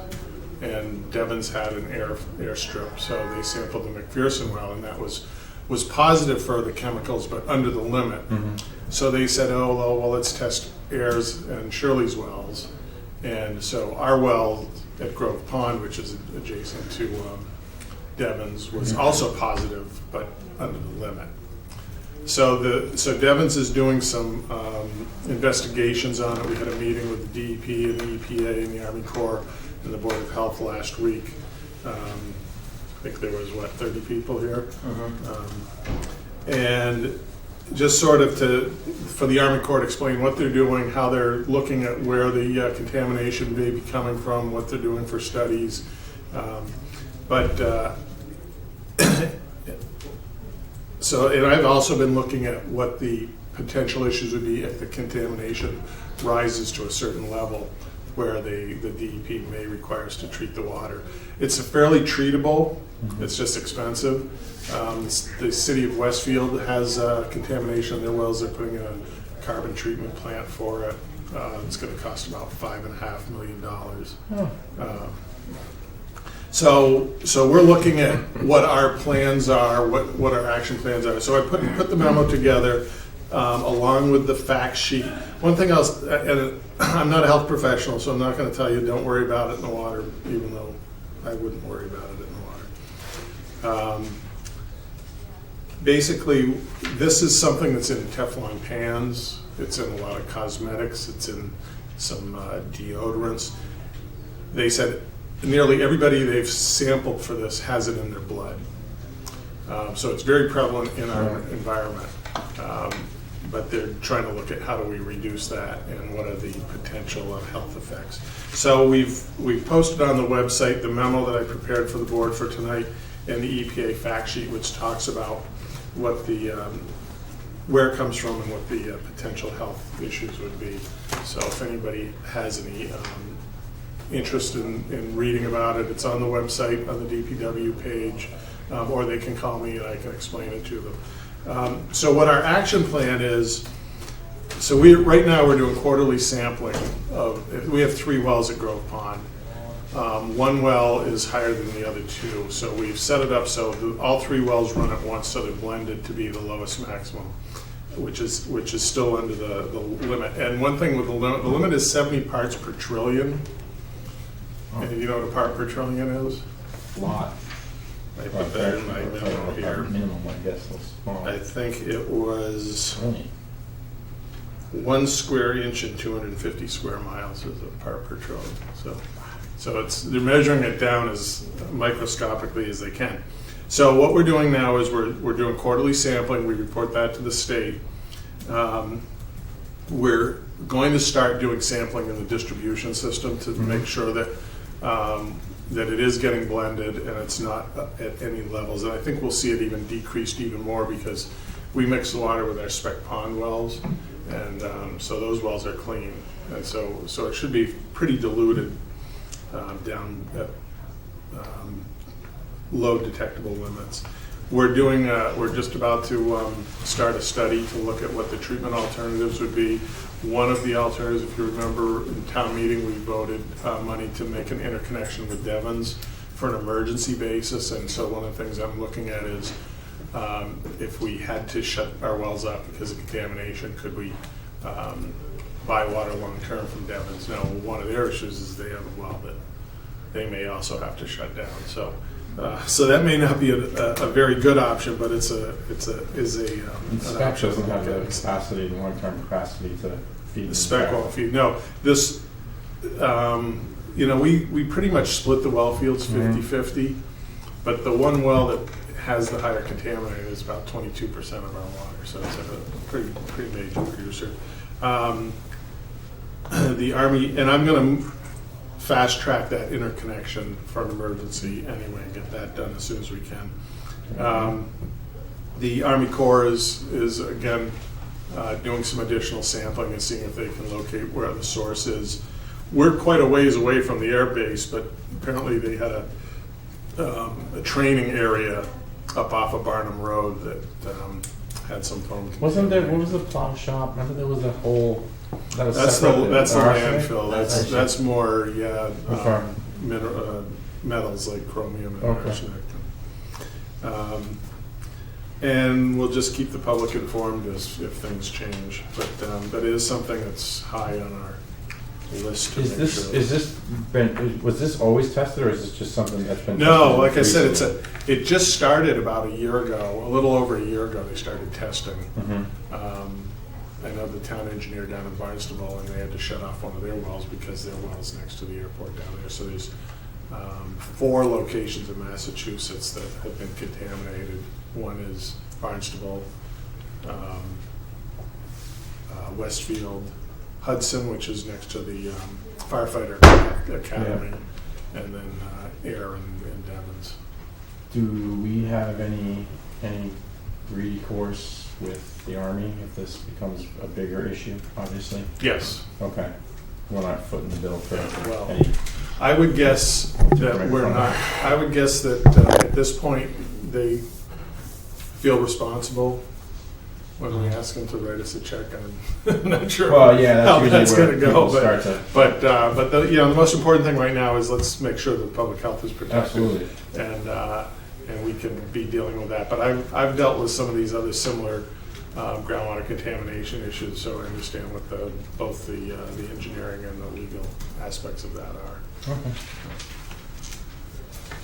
S6: And Devon's had an airstrip, so they sampled the McPherson well, and that was positive for the chemicals, but under the limit. So they said, well, let's test Ayers and Shirley's wells. And so our well at Grove Pond, which is adjacent to Devon's was also positive, but under the limit. So Devon's is doing some investigations on it. We had a meeting with the DEP and the EPA and the Army Corps and the Board of Health last week. I think there was, 30 people here? And just sort of for the Army Corps to explain what they're doing, how they're looking at where the contamination may be coming from, what they're doing for studies. And I've also been looking at what the potential issues would be if the contamination rises to a certain level where the DEP may require us to treat the water. It's fairly treatable, it's just expensive. The city of Westfield has contamination in their wells. They're putting in a carbon treatment plant for it. It's going to cost about $5.5 million. So we're looking at what our plans are, what our action plans are. So I put the memo together along with the fact sheet. One thing else, and I'm not a health professional, so I'm not going to tell you don't worry about it in the water, even though I wouldn't worry about it in the water. Basically, this is something that's in Teflon pans. It's in a lot of cosmetics. It's in some deodorants. They said nearly everybody they've sampled for this has it in their blood. So it's very prevalent in our environment. But they're trying to look at how do we reduce that and what are the potential health effects. So we've posted on the website the memo that I prepared for the board for tonight and the EPA fact sheet, which talks about what the where it comes from and what the potential health issues would be. So if anybody has any interest in reading about it, it's on the website on the DPW page, or they can call me and I can explain it to them. So what our action plan is, so right now we're doing quarterly sampling we have 3 wells at Grove Pond. One well is higher than the other 2, so we've set it up so all 3 wells run at once, so they're blended to be the lowest maximum, which is still under the limit. And one thing with the limit is 70 parts per trillion. And you know what a part per trillion is?
S1: A lot.
S6: I put that in my memo here.
S1: Minimum, I guess.
S6: I think it was 1 square inch and 250 square miles is a part per trillion. So they're measuring it down as microscopically as they can. So what we're doing now is we're doing quarterly sampling. We report that to the state. We're going to start doing sampling in the distribution system to make sure that that it is getting blended and it's not at any levels. And I think we'll see it even decreased even more because we mix the water with our spec pond wells, and so those wells are clean. And so it should be pretty diluted down at low detectable limits. We're just about to start a study to look at what the treatment alternatives would be. One of the alternatives, if you remember, in town meeting, we voted money to make an interconnection with Devon's for an emergency basis. And so one of the things I'm looking at is if we had to shut our wells up because of contamination, could we buy water long-term from Devon's? Now, one of their issues is they have a well that they may also have to shut down. So that may not be a very good option, but it's a
S1: spec doesn't have the capacity, the long-term capacity to feed.
S6: The spec won't feed. No, this, we pretty much split the well fields 50-50, but the one well that has the higher contaminant is about 22% of our water, so it's a pretty major producer. The Army, and I'm going to fast track that interconnection for an emergency anyway and get that done as soon as we can. The Army Corps is again doing some additional sampling and seeing if they can locate where the source is. We're quite a ways away from the air base, but apparently they had a training area up off of Barnum Road that had some foam.
S1: Wasn't there? What was the plow shop? Remember there was a whole.
S6: That's the landfill. That's more metals like chromium and arsenic. And we'll just keep the public informed if things change. But that is something that's high on our list to
S1: Is
S6: make
S1: this,
S6: sure.
S1: was this always tested, or is this just something that's been?
S6: No,
S1: tested
S6: like I said,
S1: recently?
S6: it just started about a year ago, a little over a year ago, they started testing.
S1: Mhm.
S6: I know the town engineer down in Barnstable, and they had to shut off one of their wells because their well's next to the airport down there. So there's 4 locations in Massachusetts that have been contaminated. One is Barnstable, Westfield, Hudson, which is next to the firefighter academy, and then Ayer and Devon's.
S1: Do we have any recourse with the Army if this becomes a bigger issue, obviously?
S6: Yes.
S1: Okay. We're not footing the bill for
S6: Well,
S1: any.
S6: I would guess that we're not, I would guess that at this point, they feel responsible when we ask them to write us a check. I'm not sure
S1: Well, yeah,
S6: how
S1: that's
S6: that's
S1: usually
S6: going
S1: where
S6: to go.
S1: people start to.
S6: But the, the most important thing right now is let's make sure that public health is protected.
S1: Absolutely.
S6: And we can be dealing with that. But I've dealt with some of these other similar groundwater contamination issues, so I understand what both the engineering and the legal aspects of that are.
S1: Okay.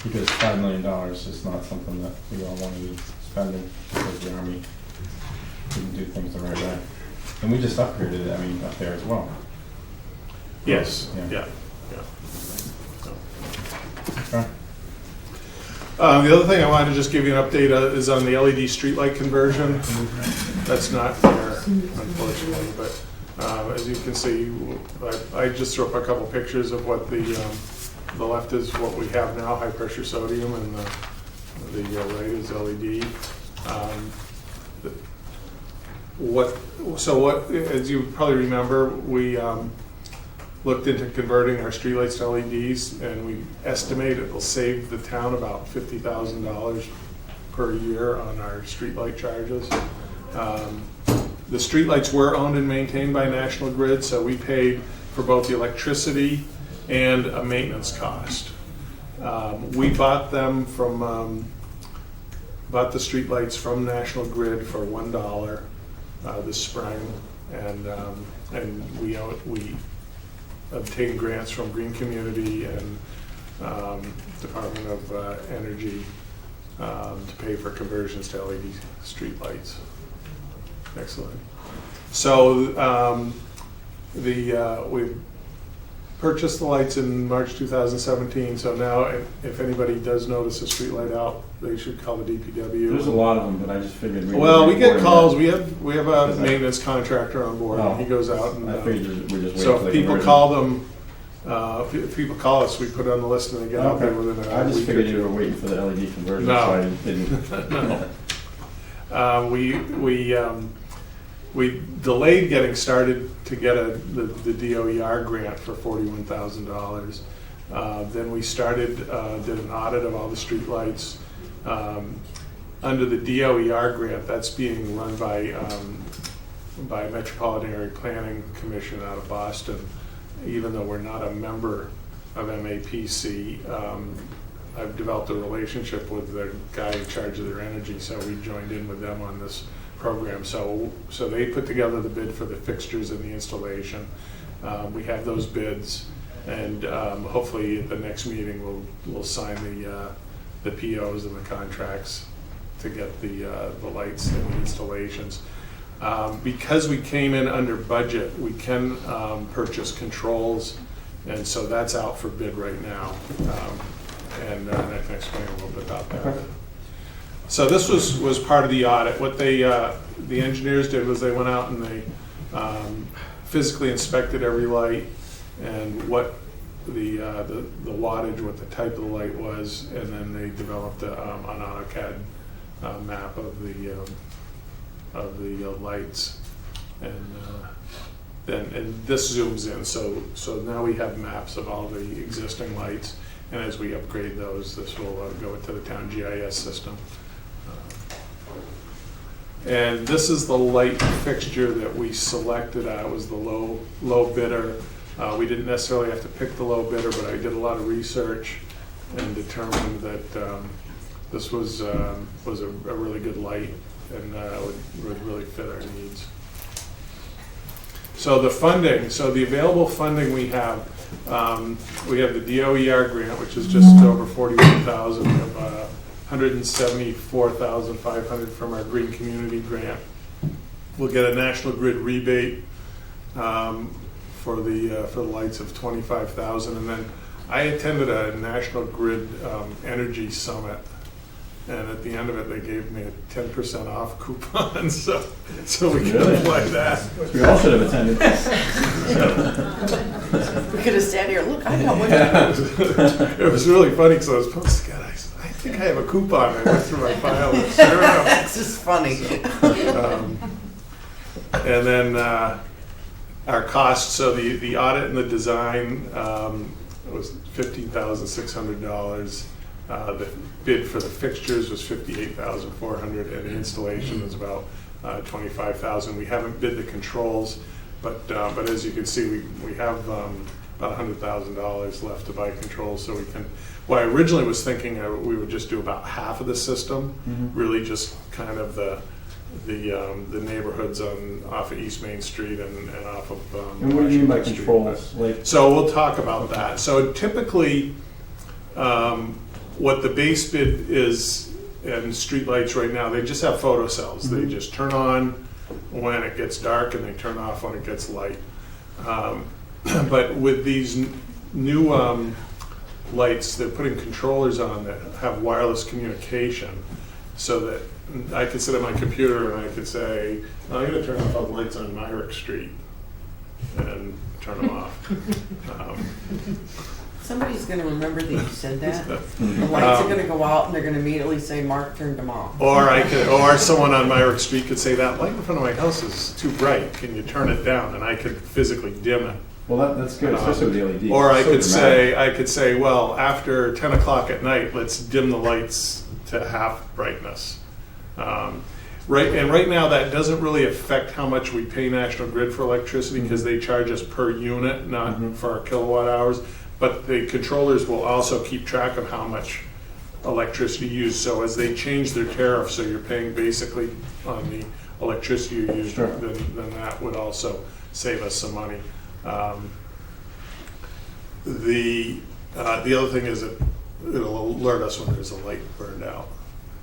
S1: Because $5 million is not something that we all want to be spending because the Army didn't do things the right way. And we just upgraded it, I mean, up there as well.
S6: Yes,
S1: Yeah.
S6: yeah. So.
S1: Okay.
S6: The other thing I wanted to just give you an update is on the LED streetlight conversion. That's not there, unfortunately, but as you can see, I just threw up a couple pictures of what the left is what we have now, high pressure sodium, and the right is LED. As you probably remember, we looked into converting our streetlights to LEDs, and we estimate it will save the town about $50,000 per year on our streetlight charges. The streetlights were owned and maintained by National Grid, so we paid for both the electricity and a maintenance cost. We bought them from bought the streetlights from National Grid for $1 this spring, and we obtained grants from Green Community and Department of Energy to pay for conversions to LED streetlights. Excellent. So we purchased the lights in March 2017. So now, if anybody does notice a street light out, they should call the DPW.
S1: There's a lot of them, but I just figured.
S6: Well, we get calls. We have a maintenance contractor on board.
S1: Oh.
S6: And he goes out and.
S1: I figured we're just waiting
S6: So
S1: for the
S6: if people
S1: conversion.
S6: call them, if people call us, we put it on the list and they get out there within a
S1: I just
S6: week or
S1: figured you were
S6: two.
S1: waiting for the LED conversion,
S6: No.
S1: so I didn't.
S6: No. We delayed getting started to get the DOER grant for $41,000. Then we started, did an audit of all the streetlights. Under the DOER grant, that's being run by Metropolitan Area Planning Commission out of Boston. Even though we're not a member of MAPC, I've developed a relationship with the guy in charge of their energy, so we joined in with them on this program. So they put together the bid for the fixtures and the installation. We have those bids, and hopefully at the next meeting we'll sign the POs and the contracts to get the lights and the installations. Because we came in under budget, we can purchase controls, and so that's out for bid right now. And I can explain a little bit about that.
S1: Okay.
S6: So this was part of the audit. What the engineers did was they went out and they physically inspected every light and what the wattage, what the type of the light was, and then they developed an AutoCAD map of the lights, and this zooms in. So now we have maps of all the existing lights, and as we upgrade those, this will go into the town GIS system. And this is the light fixture that we selected. It was the low bidder. We didn't necessarily have to pick the low bidder, but I did a lot of research and determined that this was a really good light and would really fit our needs. So the funding, so the available funding we have the DOER grant, which is just over 41,000. We have 174,500 from our Green Community Grant. We'll get a National Grid rebate for the lights of 25,000, and then I attended a National Grid Energy Summit, and at the end of it, they gave me a 10% off coupon, so we could apply that.
S1: We all should have attended.
S2: We could have sat here, look, I know what.
S6: It was really funny because I was posting it. I think I have a coupon. I went through my file. And sure enough.
S2: That's just funny.
S6: And then our costs, so the audit and the design was $15,600. The bid for the fixtures was $58,400, and the installation was about $25,000. We haven't bid the controls, but as you can see, we have about $100,000 left to buy controls, so we can. What I originally was thinking, we would just do about half of the system, really just kind of the neighborhoods off of East Main Street and off of.
S1: And what do you mean by
S6: Washington
S1: controls?
S6: Street. So we'll talk about that. So typically, what the base bid is, and streetlights right now, they just have photocells. They just turn on when it gets dark and they turn off when it gets light. But with these new lights, they're putting controllers on that have wireless communication, so that I could sit at my computer and I could say, I'm going to turn off all the lights on Myrick Street and turn them off.
S2: Somebody's gonna remember that you said that. The lights are gonna go out and they're gonna immediately say, Mark turned them off.
S6: Or someone on Myrick Street could say, that light in front of my house is too bright, can you turn it down? And I could physically dim it.
S1: Well, that's good, especially with the LED.
S6: Or I could say, well, after 10 o'clock at night, let's dim the lights to half brightness. Right now, that doesn't really affect how much we pay National Grid for electricity, because they charge us per unit, not for our kilowatt hours. But the controllers will also keep track of how much electricity used. So as they change their tariff, so you're paying basically on the electricity you use, then that would also save us some money. The other thing is that it'll alert us when there's a light burned out.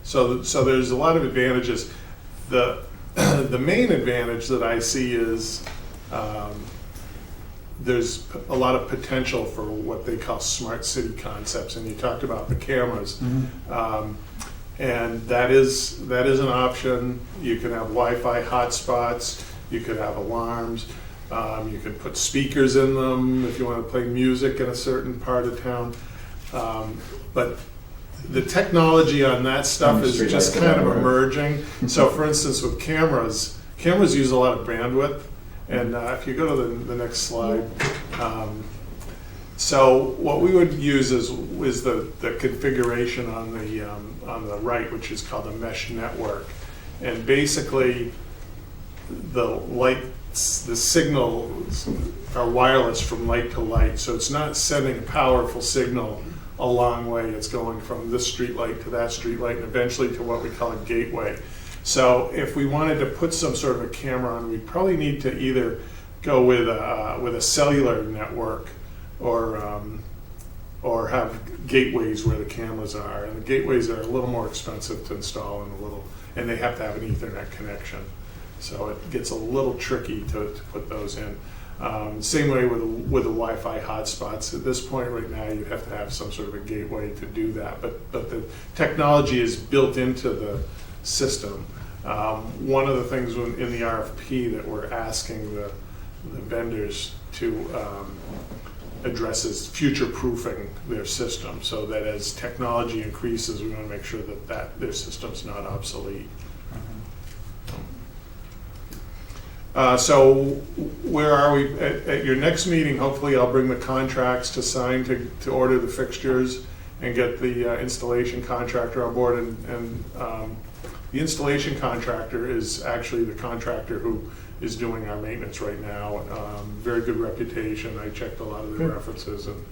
S6: So there's a lot of advantages. The main advantage that I see is there's a lot of potential for what they call smart city concepts, and you talked about the cameras, and that is an option. You can have Wi-Fi hotspots, you could have alarms, you could put speakers in them if you want to play music in a certain part of town, but the technology on that stuff is just kind of emerging. So for instance, with cameras use a lot of bandwidth. And if you go to the next slide, so what we would use is the configuration on the right, which is called a mesh network, and basically the signals are wireless from light to light, so it's not sending a powerful signal a long way. It's going from this street light to that street light, and eventually to what we call a gateway. So if we wanted to put some sort of a camera on, we'd probably need to either go with a cellular network, or have gateways where the cameras are. And the gateways are a little more expensive to install and they have to have an Ethernet connection. So it gets a little tricky to put those in. Same way with the Wi-Fi hotspots. At this point right now, you have to have some sort of a gateway to do that. But the technology is built into the system. One of the things in the RFP that we're asking the vendors to address is future-proofing their system, so that as technology increases, we want to make sure that their system's not obsolete. So where are we? At your next meeting, hopefully I'll bring the contracts to sign to order the fixtures and get the installation contractor on board. And the installation contractor is actually the contractor who is doing our maintenance right now. Very good reputation. I checked a lot of their references, and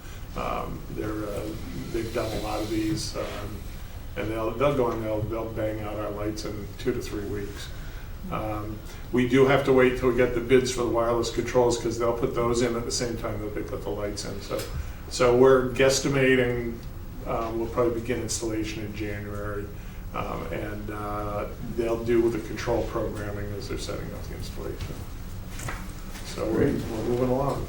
S6: they've done a lot of these. And they'll go and they'll bang out our lights in 2 to 3 weeks. We do have to wait till we get the bids for the wireless controls, because they'll put those in at the same time that they put the lights in. So we're guesstimating we'll probably begin installation in January, and they'll do the control programming as they're setting up the installation. So we're moving along.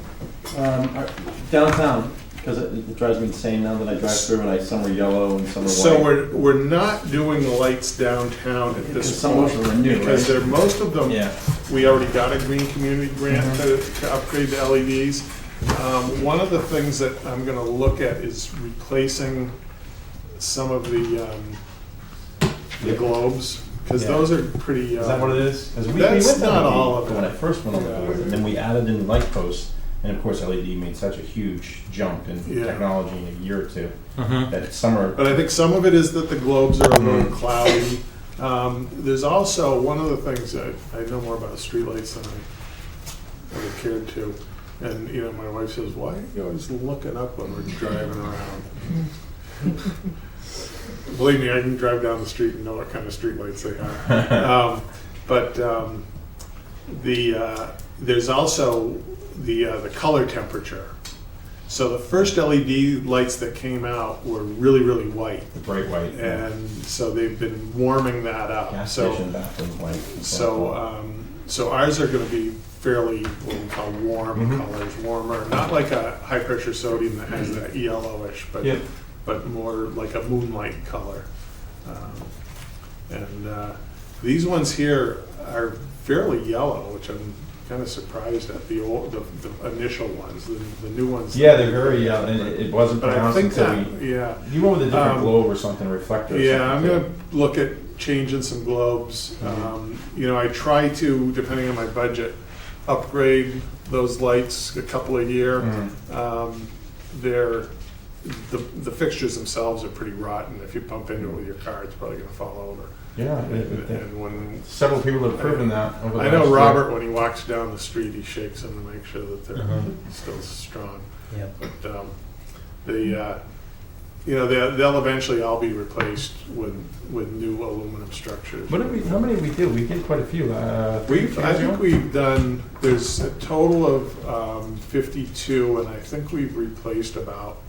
S1: Downtown, because it drives me insane now that I drive through and some are yellow and some are white.
S6: So we're not doing the lights downtown at this
S1: Some
S6: point.
S1: of them are new,
S6: Because
S1: right?
S6: they're, most of them,
S1: Yeah.
S6: we already got a green community grant to upgrade to LEDs. One of the things that I'm gonna look at is replacing some of the globes, because
S1: Yeah.
S6: those are pretty.
S1: Is that what it is? 'Cause we
S6: That's
S1: went
S6: not
S1: LED
S6: all of it.
S1: when I first went on the board, and then we added in light posts, and of course LED made such a huge jump in
S6: Yeah.
S1: technology in a year or two that some are.
S6: But I think some of it is that the globes are a little cloudy. There's also, one of the things that I know more about streetlights than I ever cared to. And, you know, my wife says, why are you always looking up when we're driving around? Believe me, I can drive down the street and know what kind of streetlights they are. There's also the color temperature. So the first LED lights that came out were really, really white.
S1: The bright white.
S6: And so they've been warming that up.
S1: Gas
S6: So,
S1: station bathroom light.
S6: so ours are going to be fairly what we call warm colors, warmer, not like a high pressure sodium that has that yellowish, but
S1: Yep.
S6: but more like a moonlight color. These ones here are fairly yellow, which I'm kind of surprised at. The initial ones, the new ones.
S1: Yeah, they're very, and it wasn't
S6: But I
S1: pronounced
S6: think
S1: until
S6: that, yeah.
S1: you went with a different globe or something, reflector or
S6: Yeah,
S1: something.
S6: I'm
S1: too.
S6: gonna look at changing some globes. You know, I try to, depending on my budget, upgrade those lights a couple a year. The fixtures themselves are pretty rotten. If you bump into it with your car, it's probably gonna fall over.
S1: Yeah,
S6: And when
S1: several people have proven that. Over the
S6: I know
S1: last year.
S6: Robert, when he walks down the street, he shakes them to make sure that they're still strong.
S3: Yep.
S6: But you know, they'll eventually all be replaced with new aluminum structures.
S1: How many did we do? We did quite a few.
S6: I think we've done, there's a total of 52, and I think we've replaced about,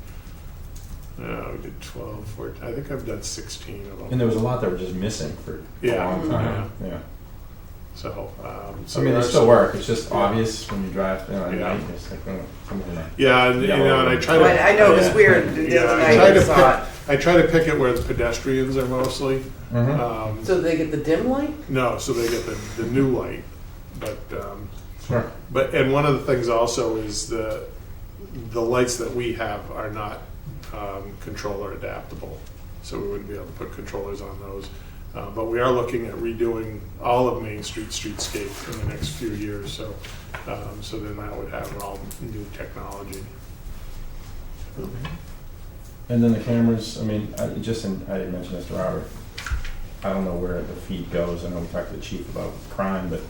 S6: we did 12, 14, I think I've done 16 of them.
S1: And there was a lot that were just missing for a long time. Yeah.
S6: So,
S1: I mean, they still work. It's just obvious when you drive at night. It's like, something like
S6: yeah, and, you know, and I try to.
S2: I know, it was weird the other night, I saw it.
S6: I try to pick it where the pedestrians are mostly.
S2: So they get the dim light?
S6: No, so they get the new light, but
S1: Sure.
S6: and one of the things also is the lights that we have are not controller adaptable, so we wouldn't be able to put controllers on those. But we are looking at redoing all of Main Street streetscape in the next few years, so then that would have all new technology.
S1: And then the cameras, I mean, I didn't mention this to Robert. I don't know where the feed goes. I know we talked to the chief about crime, but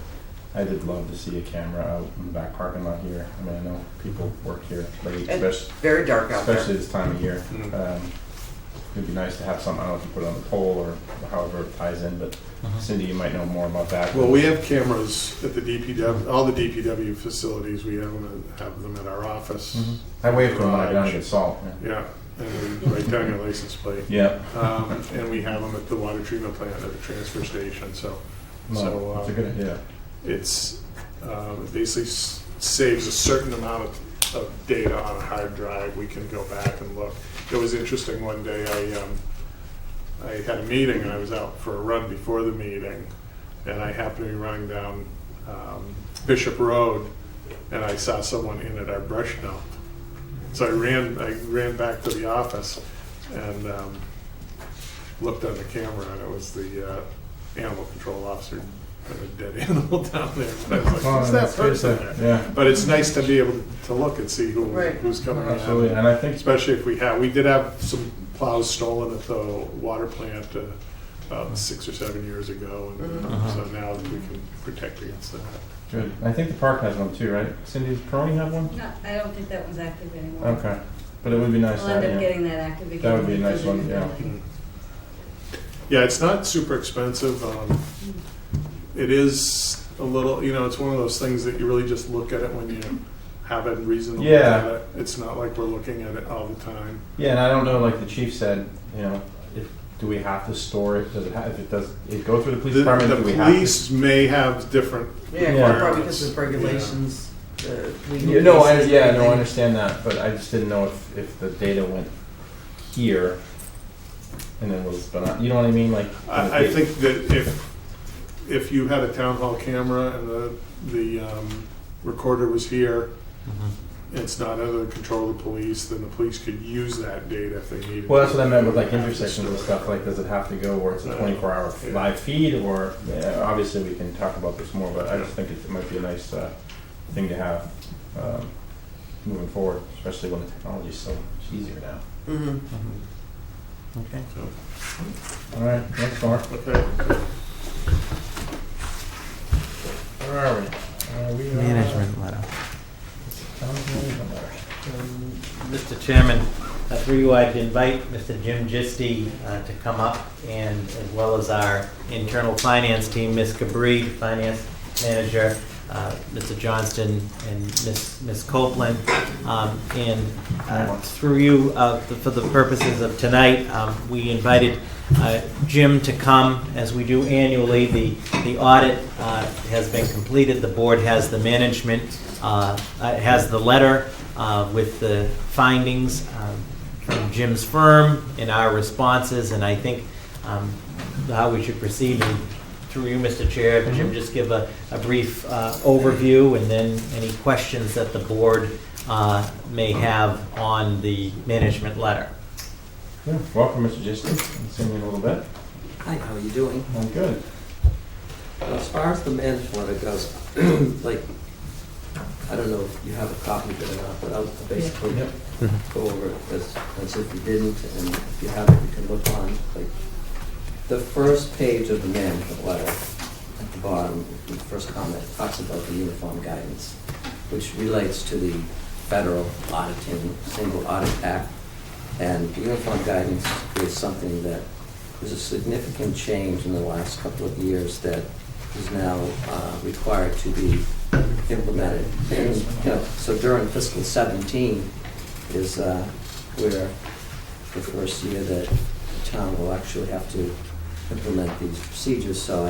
S1: I did love to see a camera out in the back parking lot here. I mean, I know people work here late,
S2: It's very dark out there.
S1: especially this time of year. It'd be nice to have something, I don't know if you put it on the pole or however it ties in, but Cindy, you might know more about that.
S6: Well, we have cameras at the DPW, all the DPW facilities. We have them at our office.
S1: I waved to them when I got to get salt.
S6: Yeah, and we write down your license plate.
S1: Yeah.
S6: And we have them at the water treatment plant at the transfer station, so.
S1: That's a good idea.
S6: It's, it basically saves a certain amount of data on a hard drive. We can go back and look. It was interesting, one day I had a meeting and I was out for a run before the meeting, and I happened to be running down Bishop Road, and I saw someone in at our brush dump. So I ran back to the office and looked on the camera, and it was the animal control officer. A dead animal down there. But I was like, who's that person there?
S1: Yeah.
S6: But it's nice to be able to look and see who's coming in.
S1: Absolutely, and I think
S6: Especially if we did have some plows stolen at the water plant 6 or 7 years ago, and so now we can protect against that.
S1: good. I think the park has one too, right? Cindy, does Peroni have one?
S14: No, I don't think that one's active anymore.
S1: Okay, but it would be nice
S14: We'll
S1: to
S14: end
S1: have,
S14: up
S1: yeah.
S14: getting that active again.
S1: That would be a nice one, yeah.
S6: Yeah, it's not super expensive. it is a little, it's one of those things that you really just look at it when you have a reason to look at it. It's not like we're looking at it all the time.
S1: Yeah, and I don't know, like the chief said, do we have to store it? Does it have, if it does, it go through the police department?
S6: The
S1: Do we have to?
S6: police may have different
S2: Yeah, probably because
S6: requirements.
S2: of regulations.
S1: I understand that, but I just didn't know if the data went here and then was, but you know what I mean? Like,
S6: I think that if you had a town hall camera and the recorder was here, it's not under the control of the police, then the police could use that data if they needed.
S1: well, that's what I meant with like intersections and stuff. Like, does it have to go where it's a 24-hour live feed, or obviously we can talk about this more, but I just think it might be a nice thing to have moving forward, especially when the technology is so much easier now.
S3: Okay.
S1: All right, next one.
S6: Okay.
S1: Where are we?
S3: Management letter.
S1: Management letter.
S3: Mr. Chairman, through you, I'd invite Mr. Jim Gisti to come up, and as well as our internal finance team, Ms. Cabri, finance manager, Mr. Johnston, and Ms. Copeland. And through you, for the purposes of tonight, we invited Jim to come, as we do annually. The audit has been completed. The board has the management, has the letter with the findings from Jim's firm and our responses, and I think how we should proceed. And through you, Mr. Chair, Jim, just give a brief overview, and then any questions that the board may have on the management letter.
S1: Yeah, welcome, Mr. Gisti. I've seen you in a little bit.
S15: Hi, how are you doing?
S1: I'm good.
S15: As far as the management letter goes, like, I don't know if you have a copy of it or not, but I'll basically go over it as if you didn't, and if you have it, you can look on. Like, the first page of the management letter, at the bottom, the first comment, talks about the Uniform Guidance, which relates to the federal auditing, Single Audit Act. And the Uniform Guidance is something that is a significant change in the last couple of years that is now required to be implemented. And, so during fiscal 17 is where the first year that the town will actually have to implement these procedures. So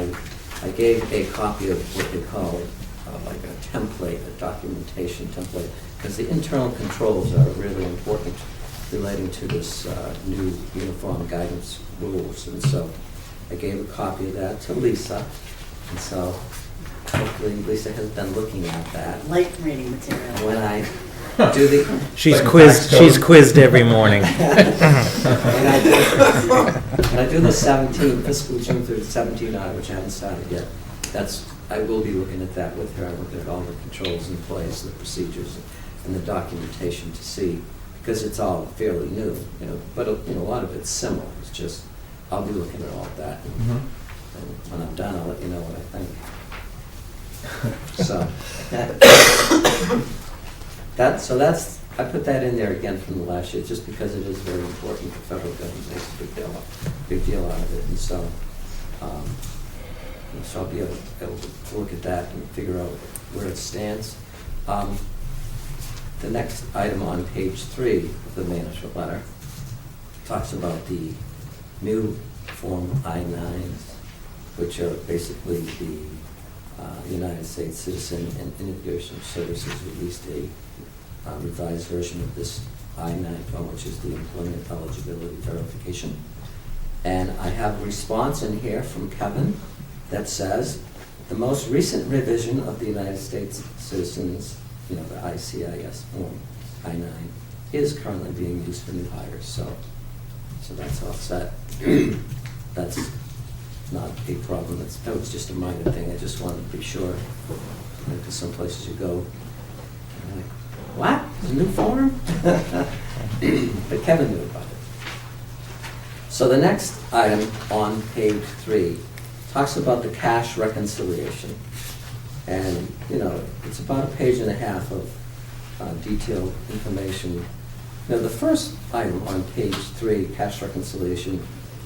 S15: I gave a copy of what they call like a template, a documentation template, because the internal controls are really important relating to this new uniform guidance rules. And so I gave a copy of that to Lisa. And so hopefully Lisa has been looking at that.
S14: Light reading material.
S15: When I do the...
S3: She's quizzed every morning.
S15: When I do the 17, fiscal June 30, 17 audit, which I haven't started yet, I will be looking at that with her. I'm looking at all the controls in place, the procedures, and the documentation to see, because it's all fairly new, but a lot of it's similar. It's just, I'll be looking at all of that. And when I'm done, I'll let you know what I think. So I put that in there again from the last year, just because it is very important. The federal government makes a big deal out of it, and so I'll be able to look at that and figure out where it stands. The next item on page 3 of the management letter talks about the new Form I-9s, which are basically the United States Citizen and Immigration Services released a revised version of this I-9 form, which is the Employment Eligibility Verification. And I have a response in here from Kevin that says, the most recent revision of the United States Citizens, the ICIS form, I-9, is currently being used for new hires. So that's all set. That's not a big problem. That was just a minor thing. I just wanted to be sure, because some places you go, and like, what? There's a new form? But Kevin knew about it. So the next item on page 3 talks about the cash reconciliation. And, it's about a page and a half of detailed information. Now, the first item on page 3, cash reconciliation,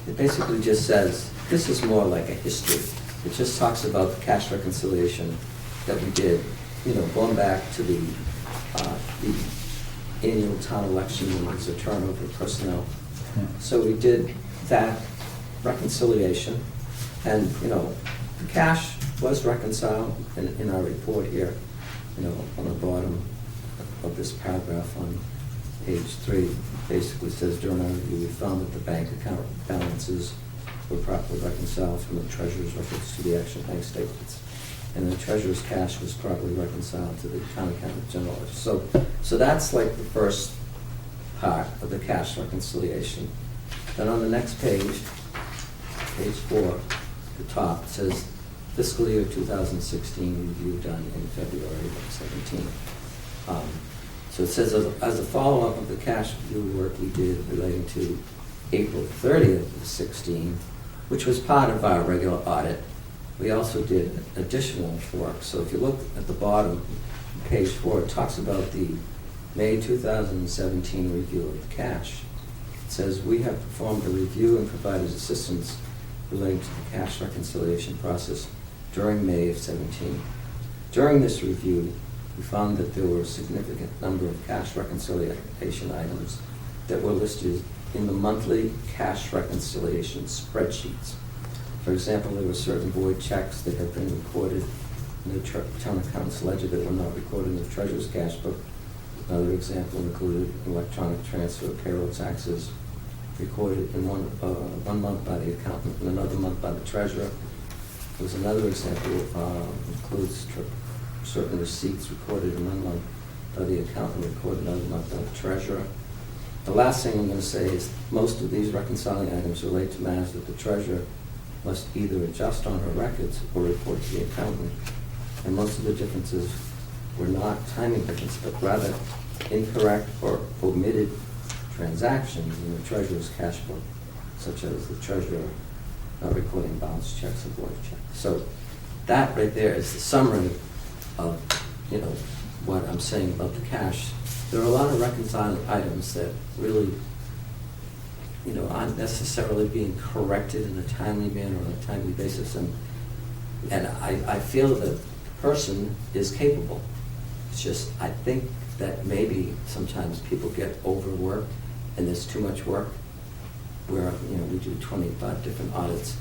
S15: it basically just says, this is more like a history It just talks about the cash reconciliation that we did, going back to the annual town election when there was a turnover of personnel. So we did that reconciliation, and, the cash was reconciled in our report here, on the bottom of this paragraph on page 3. Basically says, during our review, we found that the bank account balances were properly reconciled from the treasurer's records to the actual bank statements, and the treasurer's cash was properly reconciled to the town accountant general. So that's like the first part of the cash reconciliation. Then on the next page, page 4, the top, it says fiscal year 2016 review done in February of 17. So it says, as a follow-up of the cash review work we did relating to April 30th of 16, which was part of our regular audit, we also did additional work. So if you look at the bottom, page 4, it talks about the May 2017 review of the cash. It says, we have performed a review and provided assistance relating to the cash reconciliation process during May of 17. During this review, we found that there were a significant number of cash reconciliation items that were listed in the monthly cash reconciliation spreadsheets. For example, there were certain void checks that had been recorded in the town accountant's ledger that were not recorded in the treasurer's cash book. Another example included electronic transfer of payroll taxes recorded in one month by the accountant and another month by the treasurer. There was another example includes certain receipts recorded in one month by the accountant, recorded another month by the treasurer. The last thing I'm going to say is most of these reconciling items relate to matters that the treasurer must either adjust on her records or report to the accountant. And most of the differences were not timing differences, but rather incorrect or omitted transactions in the treasurer's cash book, such as the treasurer not recording balance checks or void checks. So that right there is the summary of what I'm saying about the cash. There are a lot of reconciling items that really aren't necessarily being corrected in a timely manner on a timely basis, and I feel that the person is capable. It's just I think that maybe sometimes people get overworked and there's too much work where we do 25 different audits,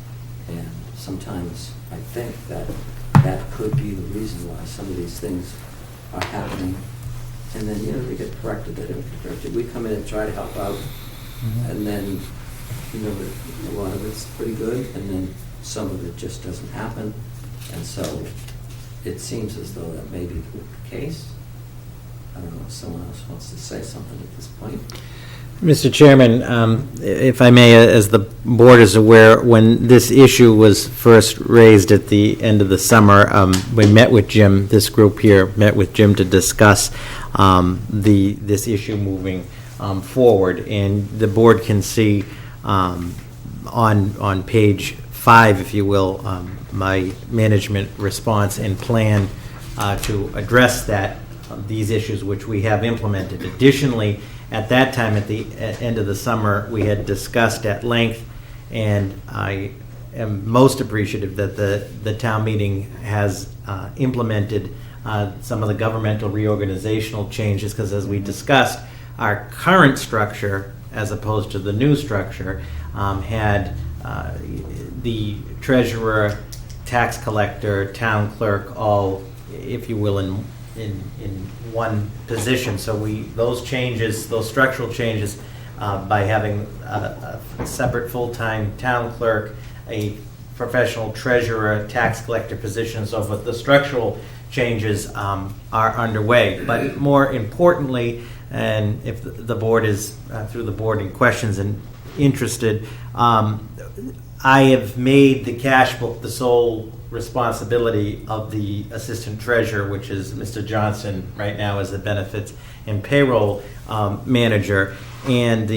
S15: and sometimes I think that could be the reason why some of these things are happening, and then they get corrected, they don't get corrected. We come in and try to help out, and then a lot of it's pretty good, and then some of it just doesn't happen, and so it seems as though that may be the case. I don't know if someone else wants to say something at this point.
S3: Mr. Chairman, if I may, as the board is aware, when this issue was first raised at the end of the summer, we met with Jim, this group here met with Jim to discuss this issue moving forward. And the board can see on page 5, if you will, my management response and plan to address these issues which we have implemented. Additionally, at that time, at the end of the summer, we had discussed at length, and I am most appreciative that the town meeting has implemented some of the governmental reorganizational changes, because as we discussed, our current structure, as opposed to the new structure, had the treasurer, tax collector, town clerk, all, if you will, in one position. So those structural changes, by having a separate full-time town clerk, a professional treasurer, tax collector position, and so forth, the structural changes are underway. But more importantly, and if the board is, through the board in questions and interested, I have made the cash book the sole responsibility of the assistant treasurer, which is Mr. Johnson right now as the benefits and payroll manager. And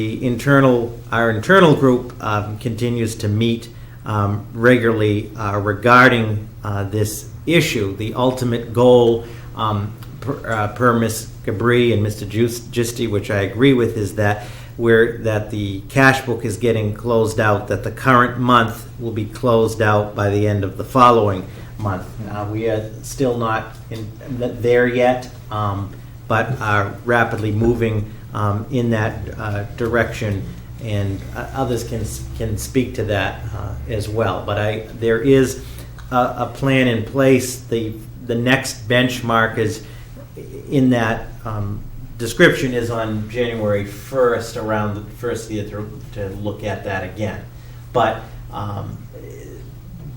S3: our internal group continues to meet regularly regarding this issue. The ultimate goal per Gabri and Mr. Gisti, which I agree with, is that that the cash book is getting closed out, that the current month will be closed out by the end of the following month. We are still not there yet, but are rapidly moving in that direction, and others can speak to that as well. But there is a plan in place. The next benchmark is in that description is on January 1st, around the first year to look at that again. But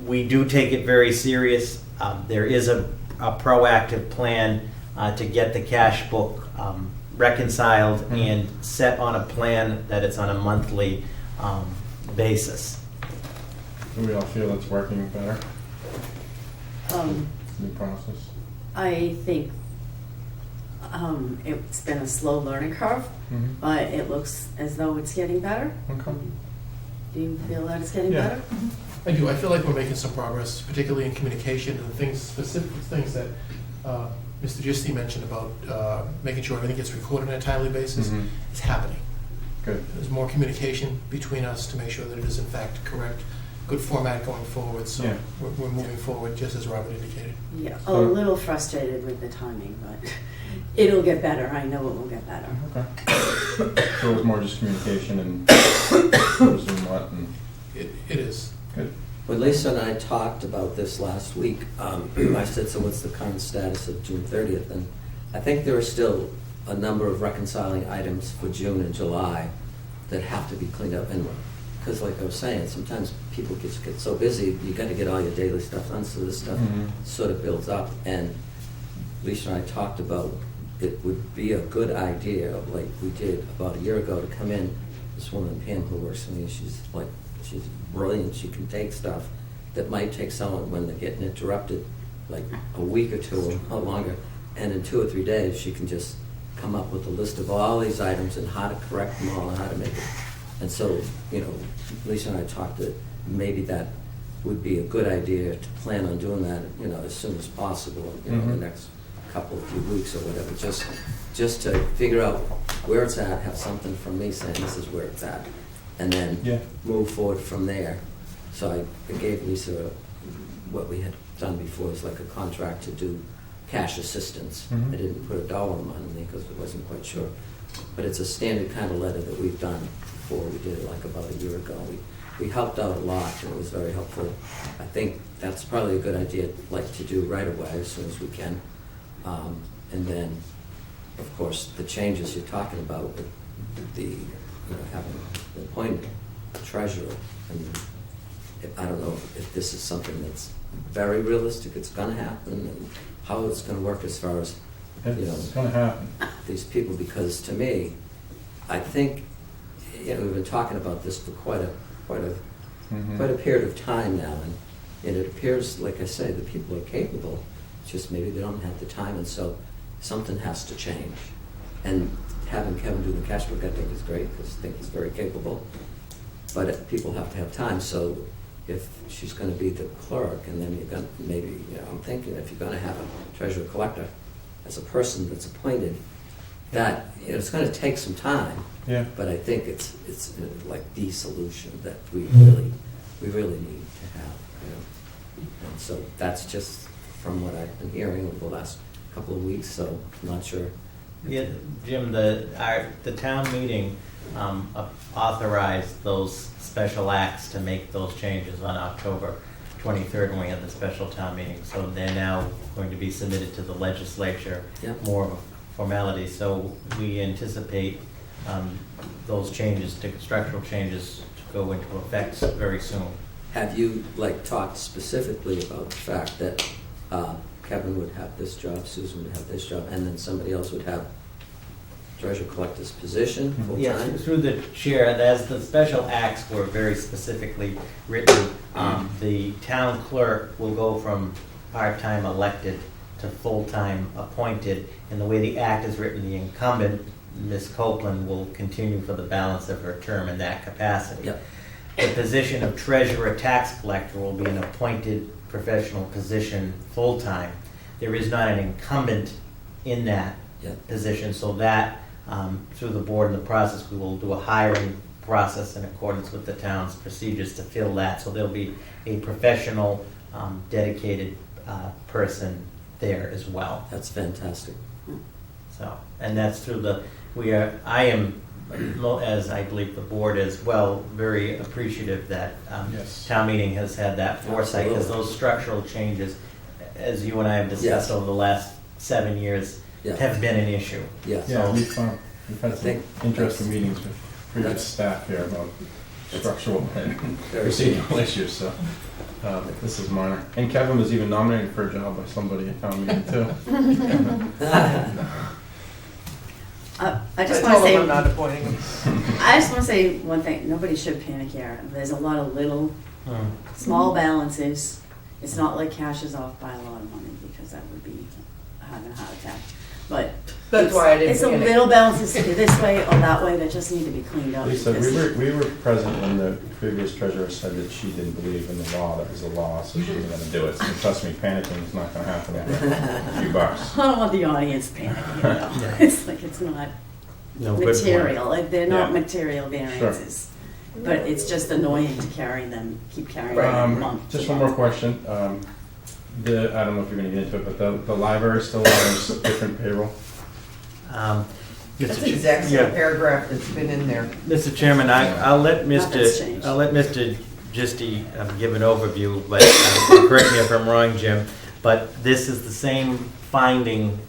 S3: we do take it very serious. There is a proactive plan to get the cash book reconciled and set on a plan that it's on a monthly basis.
S1: Do we all feel it's working better? New process?
S16: I think it's been a slow learning curve, but it looks as though it's getting better.
S1: Okay.
S16: Do you feel that it's getting
S1: Yeah.
S16: better?
S11: I do. I feel like we're making some progress, particularly in communication and things, specific things that Mr. Gisti mentioned about making sure everything gets recorded on a timely basis is happening.
S1: Good.
S11: There's more communication between us to make sure that it is in fact correct, good format going forward. So
S1: Yeah.
S11: we're moving forward, just as Robert indicated.
S16: Yeah, a little frustrated with the timing, but it'll get better. I know it will get better.
S1: Okay. So it was more just communication and who's and what and
S11: It is.
S1: good.
S15: When Lisa and I talked about this last week, I said, so what's the current status of June 30th? And I think there are still a number of reconciling items for June and July that have to be cleaned up. And because like I was saying, sometimes people get so busy, you got to get all your daily stuff done, so this stuff sort of builds up. And Lisa and I talked about it would be a good idea, like we did about a year ago, to come in. This woman, Pam, who works for me, she's brilliant. She can take stuff that might take someone, when they're getting interrupted, like a week or two or longer, and in 2 or 3 days she can just come up with a list of all these items and how to correct them all and how to make it. And so, Lisa and I talked that maybe that would be a good idea to plan on doing that, as soon as possible, in the next few weeks or whatever, just to figure out where it's at, have something from me saying this is where it's at, and then move forward from there. So I gave Lisa what we had done before, is like a contract to do cash assistance. I didn't put a dollar amount in there because I wasn't quite sure. But it's a standard kind of letter that we've done before. We did it like about a year ago. We helped out a lot, and it was very helpful. I think that's probably a good idea, like to do right away as soon as we can. And then, of course, the changes you're talking about with the, having the appointed treasurer. And I don't know if this is something that's very realistic, it's going to happen, and how it's going to work as far as,
S1: It's going to happen.
S15: these people. Because to me, I think, we've been talking about this for quite a period of time now, and it appears, like I say, that people are capable. Just maybe they don't have the time, and so something has to change. And having Kevin do the cash book, I think, is great, because I think he's very capable. But people have to have time. So if she's going to be the clerk, and then you're going to maybe, I'm thinking if you're going to have a treasurer collector as a person that's appointed, that it's going to take some time.
S1: Yeah.
S15: But I think it's like the solution that we really need to have. And so that's just from what I've been hearing over the last couple of weeks, so I'm not sure.
S3: Yeah, Jim, the town meeting authorized those special acts to make those changes on October 23rd when we had the special town meeting. So they're now going to be submitted to the legislature, more of a formality. So we anticipate those changes, structural changes, to go into effect very soon.
S15: Have you talked specifically about the fact that Kevin would have this job, Susan would have this job, and then somebody else would have treasurer collector's position full-time?
S3: Yes, through the chair, as the special acts were very specifically written, the town clerk will go from part-time elected to full-time appointed, and the way the act is written, the incumbent, Ms. Copeland, will continue for the balance of her term in that capacity.
S15: Yep.
S3: The position of treasurer tax collector will be an appointed professional position full-time. There is not an incumbent in that position, so that through the board and the process, we will do a hiring process in accordance with the town's procedures to fill that. So there'll be a professional, dedicated person there as well.
S15: That's fantastic.
S3: So, and that's through I am, as I believe the board is well, very appreciative that
S1: Yes.
S3: town meeting has had that foresight, because
S15: Absolutely.
S3: those structural changes, as you and I have discussed
S15: Yes.
S3: over the last 7 years,
S15: Yeah.
S3: have been an issue.
S15: Yes.
S1: Yeah, we've had some
S15: think
S1: interesting
S15: that's-
S1: meetings with previous
S15: that's-
S1: staff here about
S15: that's
S1: structural and
S15: very
S1: procedural issues, so this is minor. And Kevin was even nominated for a job by somebody at town meeting too.
S16: I just
S2: I
S16: want to
S2: told him I'm
S16: say,
S2: not appointing him.
S16: I just want to say one thing. Nobody should panic here. There's a lot of little, small balances. It's not like cash is off by a lot of money, because that would be having a heart attack. But
S2: That's why I didn't
S16: it's a
S2: panic.
S16: little balances this way or that way that just need to be cleaned up.
S1: Lisa,
S16: because-
S1: we were present when the previous treasurer said that she didn't believe in the law, that was the law, so she wasn't gonna do it. So trust me, panicking is not gonna happen over a few bucks.
S16: I don't want the audience panicking, though. It's like it's not
S3: No, good point.
S16: material. Like, they're not
S1: Yeah.
S16: material variances. But it's just annoying to carry them, keep carrying them month to
S1: Just one more
S16: month.
S1: question. I don't know if you're gonna get into it, but the library still has different payroll?
S2: That's the exact same paragraph that's been in there.
S3: Mr. Chairman, I'll let
S16: Nothing's changed.
S3: Mr. Gisti give an overview, but correct me if I'm wrong, Jim, but this is the same finding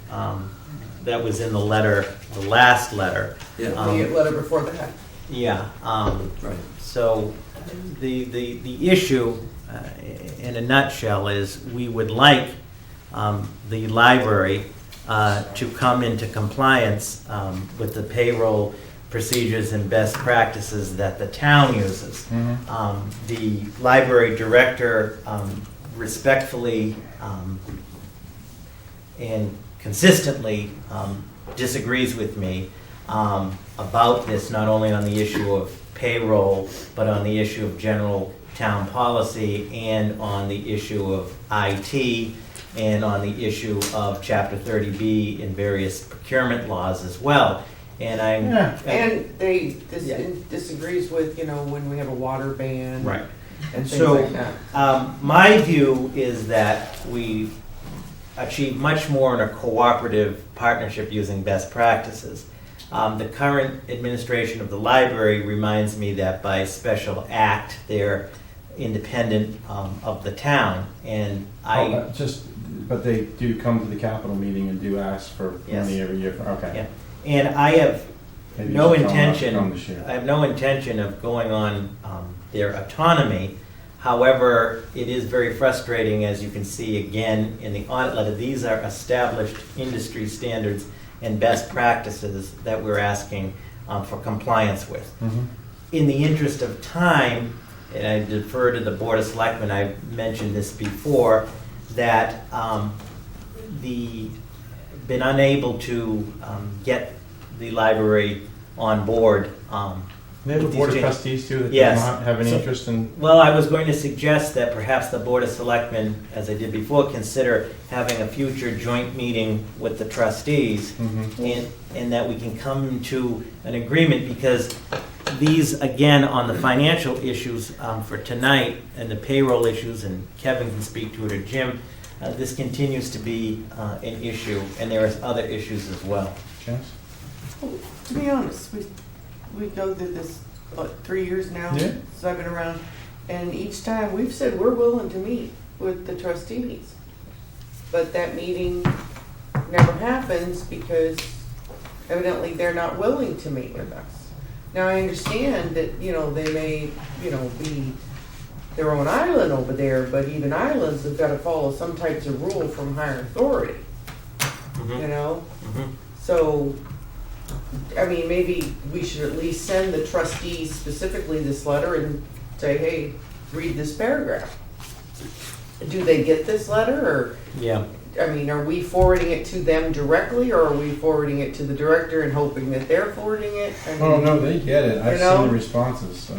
S3: that was in the letter, the last letter.
S15: Yeah.
S2: The letter before that.
S3: Yeah.
S15: Right.
S3: So the issue, in a nutshell, is we would like the library to come into compliance with the payroll procedures and best practices that the town uses. The library director respectfully and consistently disagrees with me about this, not only on the issue of payroll, but on the issue of general town policy, and on the issue of IT, and on the issue of Chapter 30B in various procurement laws as well. And
S2: And they
S3: Yeah.
S2: disagrees with, when we have a water ban.
S3: Right.
S2: And things
S3: So,
S2: like that.
S3: my view is that we achieve much more in a cooperative partnership using best practices. The current administration of the library reminds me that by special act, they're independent of the town, and
S1: But they do come to the Capitol meeting and do ask for money
S3: Yes.
S1: every year. Okay.
S3: Yeah. And I have
S1: Maybe
S3: no
S1: you should come
S3: intention,
S1: this year.
S3: I have no intention of going on their autonomy. However, it is very frustrating, as you can see again in the audit letter. These are established industry standards and best practices that we're asking for compliance with. In the interest of time, and I defer to the Board of Selectmen, I've mentioned this before, that been unable to get the library on board.
S1: They have a
S3: with these
S1: board of
S3: changes.
S1: trustees too that
S3: Yes.
S1: does not have any
S3: So-
S1: interest in.
S3: Well, I was going to suggest that perhaps the Board of Selectmen, as I did before, consider having a future joint meeting with the trustees, and that we can come to an agreement, because these, again, on the financial issues for tonight, and the payroll issues, and Kevin can speak to it, or Jim, this continues to be an issue, and there are other issues as well.
S1: Chance?
S2: To be honest, we go through this, 3 years now?
S1: Yeah.
S2: Since I've been around, and each time we've said we're willing to meet with the trustees. But that meeting never happens because evidently they're not willing to meet with us. Now, I understand that, they may, be their own island over there, but even islands have got to follow some types of rule from higher authority, So, I mean, maybe we should at least send the trustees specifically this letter and say, hey, read this paragraph. Do they get this letter, or,
S3: Yeah.
S2: I mean, are we forwarding it to them directly, or are we forwarding it to the director and hoping that they're forwarding it? I mean,
S1: Oh, no, they get it. I've
S2: You know?
S1: seen the responses.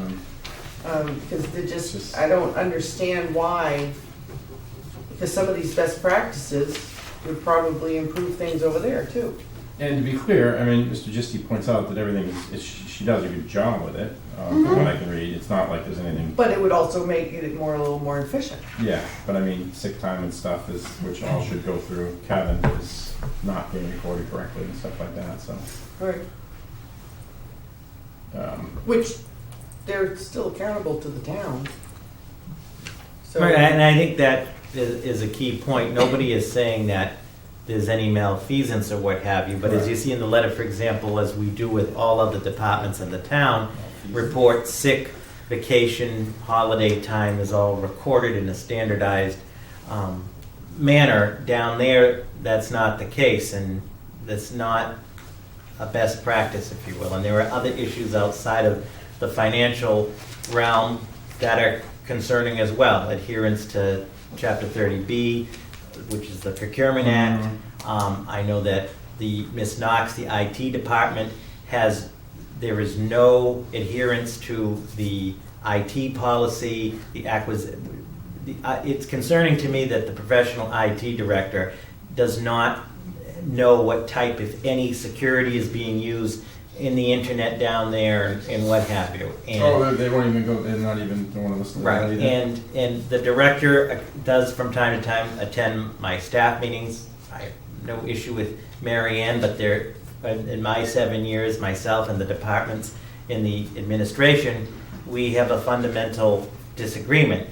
S2: because I don't understand why, because some of these best practices would probably improve things over there too.
S1: And to be clear, I mean, Mr. Gisti points out that everything she does a good job with it, from what I can read. It's not like there's anything.
S2: But it would also make it a little more efficient.
S1: Yeah, but I mean, sick time and stuff is, which all should go through Kevin, is not being recorded correctly and stuff like that, so.
S2: Right. Which, they're still accountable to the town. So.
S3: Right, and I think that is a key point. Nobody is saying that there's any malfeasance or what have you, but as you see in the letter, for example, as we do with all other departments in the town, report sick, vacation, holiday time is all recorded in a standardized manner. Down there, that's not the case, and that's not a best practice, if you will. And there are other issues outside of the financial realm that are concerning as well. Adherence to Chapter 30B, which is the Procurement Act. I know that Ms. Knox, the IT department, there is no adherence to the IT policy, it's concerning to me that the professional IT director does not know what type, if any, security is being used in the internet down there and what have you. And
S1: they won't even go, they're not even, don't want to listen to
S3: right,
S1: that either.
S3: and the director does from time to time attend my staff meetings. I have no issue with Mary Ann, but there, in my 7 years, myself and the departments in the administration, we have a fundamental disagreement.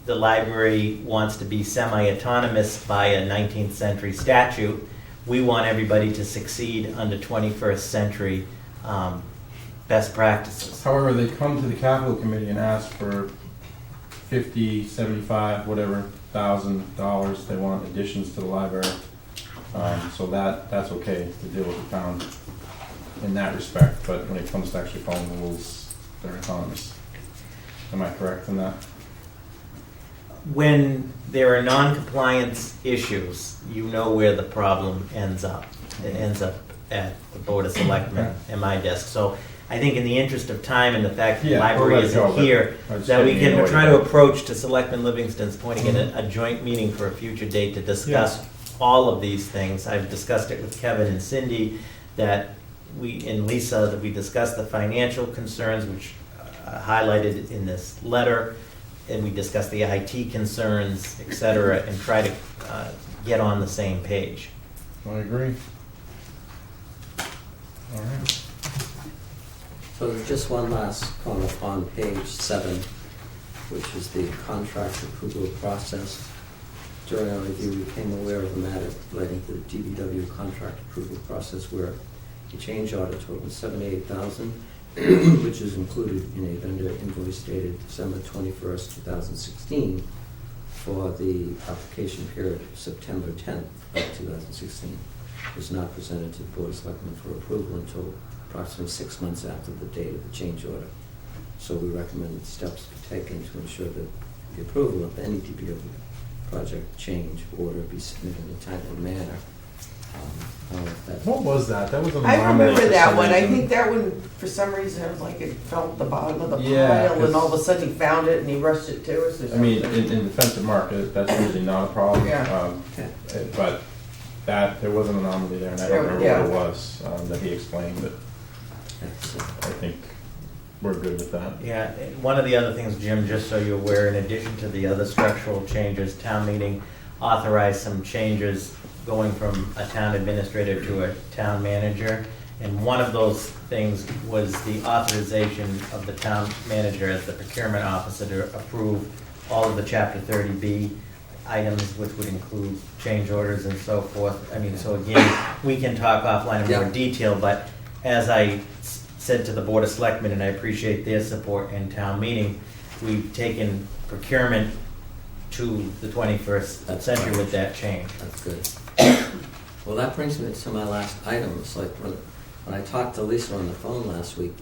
S3: The library wants to be semi-autonomous by a 19th century statute. We want everybody to succeed under 21st century best practices.
S1: However, they come to the capital committee and ask for $50, $75, whatever, $1,000 they want additions to the library. So that's okay to deal with the town in that respect, but when it comes to actually following the rules, they're autonomous. Am I correct in that?
S3: When there are non-compliance issues, you know where the problem ends up. It ends up at the Board of Selectmen and my desk. So I think in the interest of time and the fact that the library isn't here, that we can try to approach, to Selectman Livingston's point, and get a joint meeting for a future date to discuss all of these things. I've discussed it with Kevin and Cindy, that and Lisa, that we discussed the financial concerns, which highlighted in this letter, and we discussed the IT concerns, et cetera, and try to get on the same page.
S1: I agree. All right.
S15: So there's just one last comment on page 7, which is the contract approval process. During our review, we became aware of a matter relating to the DBW contract approval process where a change order totaled $78,000, which is included in a vendor invoice dated December 21st, 2016 for the application period of September 10th of 2016. Was not presented to the Board of Selectmen for approval until approximately 6 months after the date of the change order. So we recommend that steps be taken to ensure that the approval of any DBW project change order be submitted in a timely manner.
S1: What was that? That was an
S2: I
S1: anomaly
S2: remember
S1: for
S2: that
S1: some
S2: one. I
S1: reason.
S2: think that one, for some reason, it was like it fell at the bottom of the
S1: Yeah,
S2: pile, and all of a sudden he found it and he rushed it to us or something.
S1: I mean, in defense of Mark, that's usually not a problem.
S2: Yeah.
S1: But there was an anomaly there, and I don't remember what it was that he explained, but I think we're good with that.
S3: Yeah, one of the other things, Jim, just so you're aware, in addition to the other structural changes, town meeting authorized some changes going from a town administrator to a town manager. And one of those things was the authorization of the town manager as the procurement officer to approve all of the Chapter 30B items, which would include change orders and so forth. I mean, so again, we can talk offline in more detail, but as I said to the Board of Selectmen, and I appreciate their support in town meeting, we've taken procurement to the 21st century with that change.
S15: That's good. Well, that brings me to my last item. It's like when I talked to Lisa on the phone last week,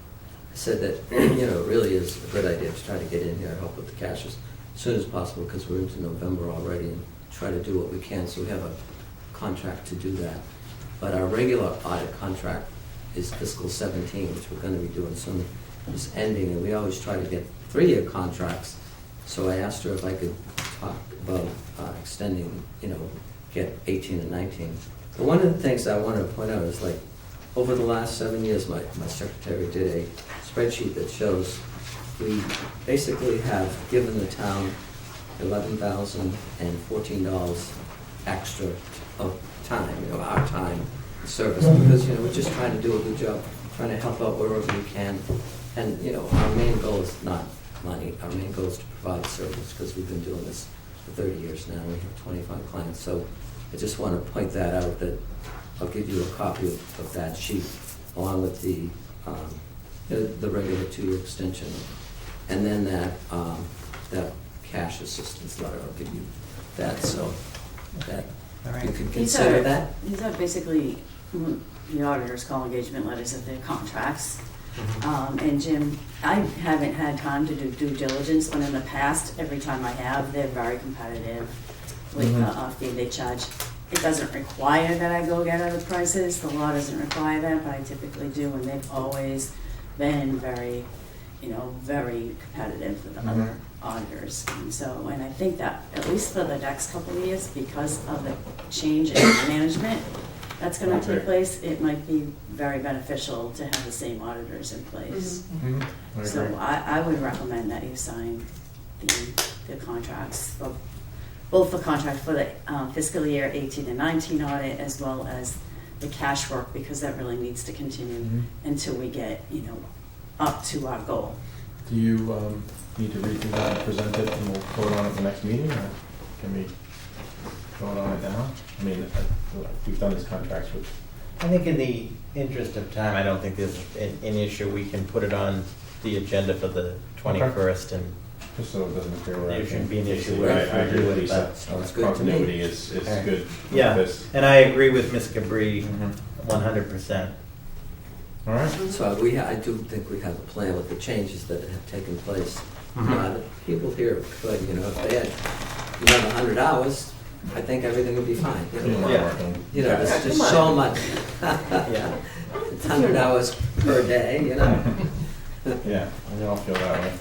S15: I said that, it really is a good idea to try to get in here and help with the cash as soon as possible, because we're into November already, and try to do what we can, so we have a contract to do that. But our regular audit contract is fiscal 17, which we're going to be doing soon, is ending, and we always try to get 3-year contracts. So I asked her if I could talk about extending, get 18 and 19 But one of the things I wanted to point out is like, over the last 7 years, my secretary did a spreadsheet that shows we basically have given the town $11,014 extra of time, our time, service, because, we're just trying to do a good job, trying to help out wherever we can. And, our main goal is not money. Our main goal is to provide service, because we've been doing this for 30 years now. We have 25 clients. So I just want to point that out, that I'll give you a copy of that sheet, along with the regular 2-year extension. And then that cash assistance letter, I'll give you that, so that you can consider that.
S16: These are basically the auditors call engagement letters of their contracts. And Jim, I haven't had time to do due diligence, but in the past, every time I have, they're very competitive with the fee they charge. It doesn't require that I go get other prices. The law doesn't require that, but I typically do, and they've always been very, very competitive with the other auditors. And I think that, at least for the next couple of years, because of the change in management that's going to take place, it might be very beneficial to have the same auditors in place. So I would recommend that you sign the contracts, both the contract for the fiscal year 18 and 19 audit, as well as the cash work, because that really needs to continue until we get, up to our goal.
S1: Do you need to read through that and present it, and we'll vote on it at the next meeting, or can we vote on it now? I mean, we've done these contracts with...
S3: I think in the interest of time, I don't think there's an issue. We can put it on the agenda for the 21st, and
S1: just so it doesn't appear where
S3: there shouldn't be an issue.
S1: I agree with Lisa.
S15: Sounds good to me.
S1: Continuity is good.
S3: Yeah, and I agree with Ms. Cabri 100%.
S1: All right.
S15: So I do think we have a plan with the changes that have taken place. The people here could, if they had 100 hours, I think everything would be fine. There's just so much. It's 100 hours per day,
S1: Yeah, we all feel that way.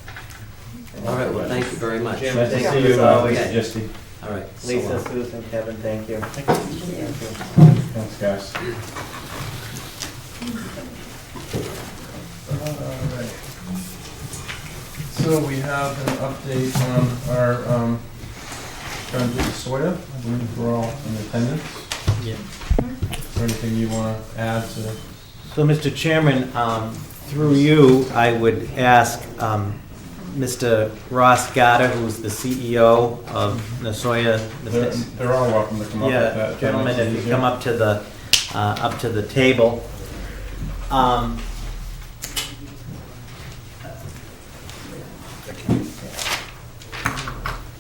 S15: All right, well, thank you very much.
S3: Jim,
S1: Nice to
S3: thank
S1: see
S3: you
S1: you,
S3: as always.
S1: Jesse.
S15: All right.
S3: Lisa, Susan, Kevin, thank you.
S1: Thanks, guys. All right. So we have an update on our friends with Soya. I believe we're all in attendance.
S3: Yeah.
S1: Is there anything you want to add to?
S3: So, Mr. Chairman, through you, I would ask Mr. Ross Gatter, who's the CEO of Nasoya.
S1: They're all welcome to come up.
S3: Yeah, gentlemen, if you come up to the table.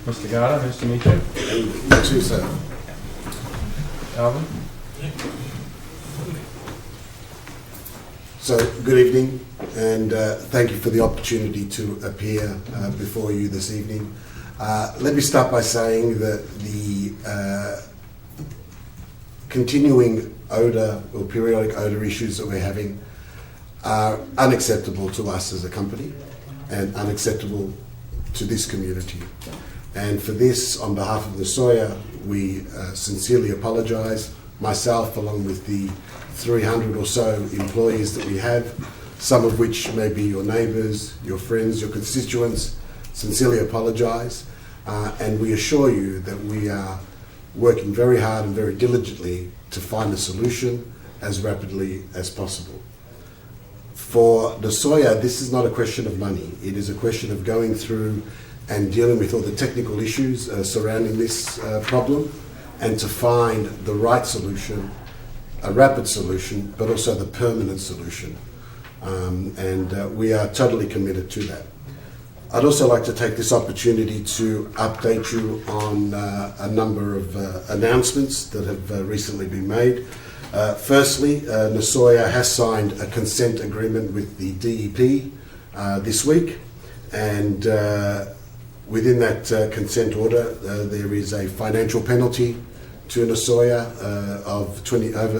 S1: Mr. Gatta, nice to meet you.
S17: You too, sir.
S1: Alvin?
S17: So, good evening, and thank you for the opportunity to appear before you this evening. Let me start by saying that the continuing odor or periodic odor issues that we're having are unacceptable to us as a company and unacceptable to this community. And for this, on behalf of the Soya, we sincerely apologise. Myself, along with the 300 or so employees that we have, some of which may be your neighbours, your friends, your constituents, sincerely apologise. And we assure you that we are working very hard and very diligently to find a solution as rapidly as possible. For the Soya, this is not a question of money. It is a question of going through and dealing with all the technical issues surrounding this problem, and to find the right solution, a rapid solution, but also the permanent solution. And we are totally committed to that. I'd also like to take this opportunity to update you on a number of announcements that have recently been made. Firstly, Nasoya has signed a consent agreement with the DEP this week, and within that consent order, there is a financial penalty to Nasoya of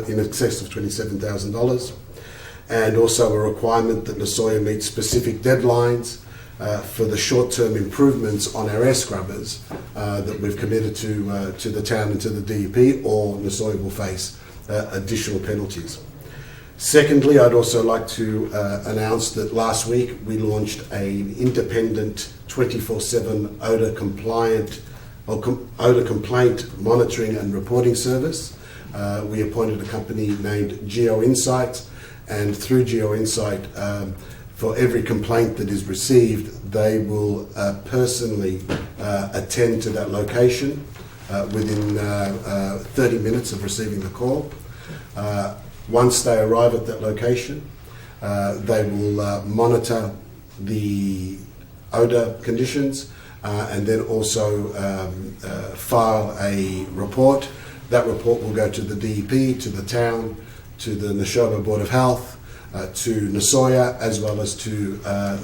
S17: in excess of $27,000, and also a requirement that Nasoya meet specific deadlines for the short-term improvements on our air scrubbers that we've committed to the town and to the DEP, or Nasoya will face additional penalties. Secondly, I'd also like to announce that last week we launched an independent 24/7 odour complaint monitoring and reporting service. We appointed a company named GeoInsight, and through GeoInsight, for every complaint that is received, they will personally attend to that location within 30 minutes of receiving the call. Once they arrive at that location, they will monitor the odour conditions and then also file a report. That report will go to the DEP, to the town, to the Neshoba Board of Health, to Nasoya, as well as to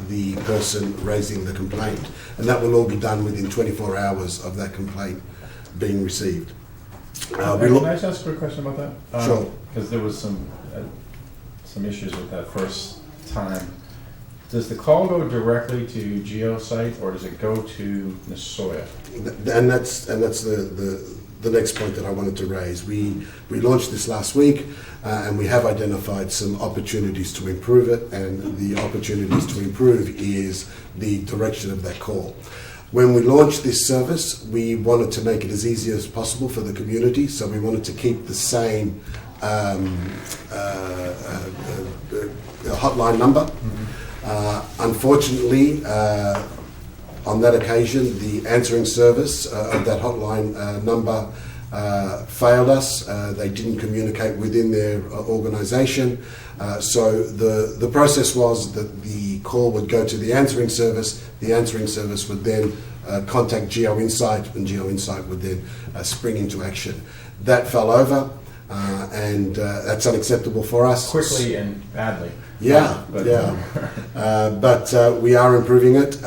S17: the person raising the complaint. And that will all be done within 24 hours of that complaint being received.
S1: Can I just ask a quick question about that?
S17: Sure.
S1: Because there was some issues with that first time. Does the call go directly to GeoSite, or does it go to Nasoya?
S17: And that's the next point that I wanted to raise. We launched this last week, and we have identified some opportunities to improve it, and the opportunities to improve is the direction of that call. When we launched this service, we wanted to make it as easy as possible for the community, so we wanted to keep the same hotline number. Unfortunately, on that occasion, the answering service of that hotline number failed us. They didn't communicate within their organisation. So the process was that the call would go to the answering service. The answering service would then contact GeoInsight, and GeoInsight would then spring into action. That fell over, and that's unacceptable for us.
S1: Quickly and badly.
S17: Yeah,
S1: but
S17: we are improving it.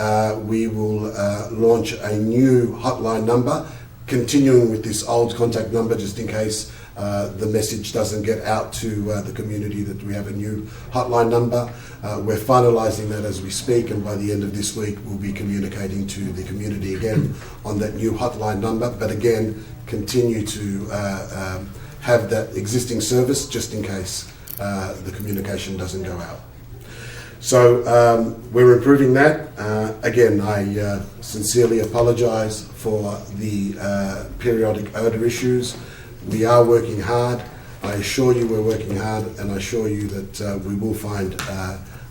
S17: We will launch a new hotline number, continuing with this old contact number just in case the message doesn't get out to the community that we have a new hotline number. We're finalising that as we speak, and by the end of this week we'll be communicating to the community again on that new hotline number, but again continue to have that existing service just in case the communication doesn't go out. So we're improving that. Again, I sincerely apologise for the periodic odour issues. We are working hard. I assure you we're working hard, and I assure you that we will find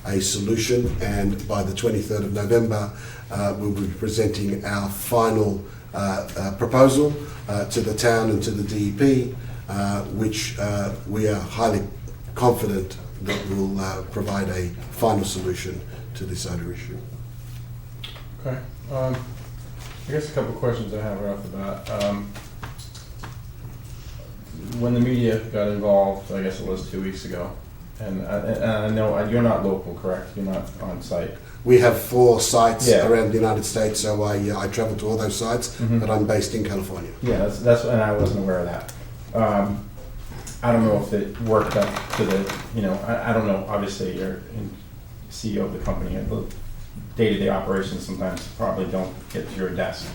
S17: a solution, and by the 23rd of November we'll be presenting our final proposal to the town and to the DEP, which we are highly confident that will provide a final solution to this odour issue.
S1: Okay. I guess a couple of questions I have right off the bat. When the media got involved, I guess it was 2 weeks ago, and I know you're not local, correct? You're not on site.
S17: We have 4 sites around the United States, so I travel to all those sites, but I'm based in California.
S1: Yeah, that's and I wasn't aware of that. I don't know if it worked up to the, I don't know, obviously you're CEO of the company, and the day-to-day operations sometimes probably don't get to your desk.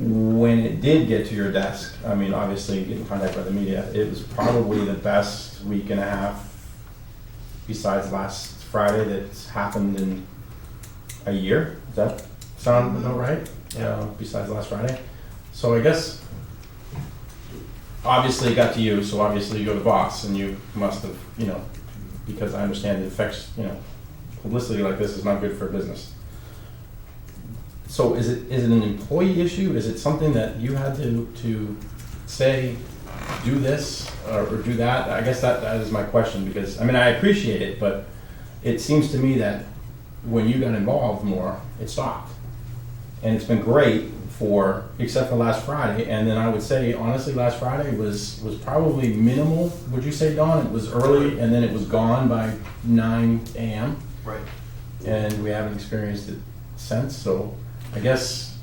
S1: When it did get to your desk, I mean, obviously getting contacted by the media, it was probably the best week and a half, besides last Friday, that's happened in a year. Does that sound about right? Besides last Friday. So I guess, obviously it got to you, so obviously you're the boss, and you must have, because I understand it affects, publicity like this is not good for business. So is it an employee issue? Is it something that you had to say, do this or do that? I guess that is my question, because, I mean, I appreciate it, but it seems to me that when you got involved more, it stopped. And it's been great except for last Friday, and then I would say, honestly, last Friday was probably minimal. Would you say, Dawn? It was early, and then it was gone by 9 a.m.
S3: Right.
S1: And we haven't experienced it since, so I guess,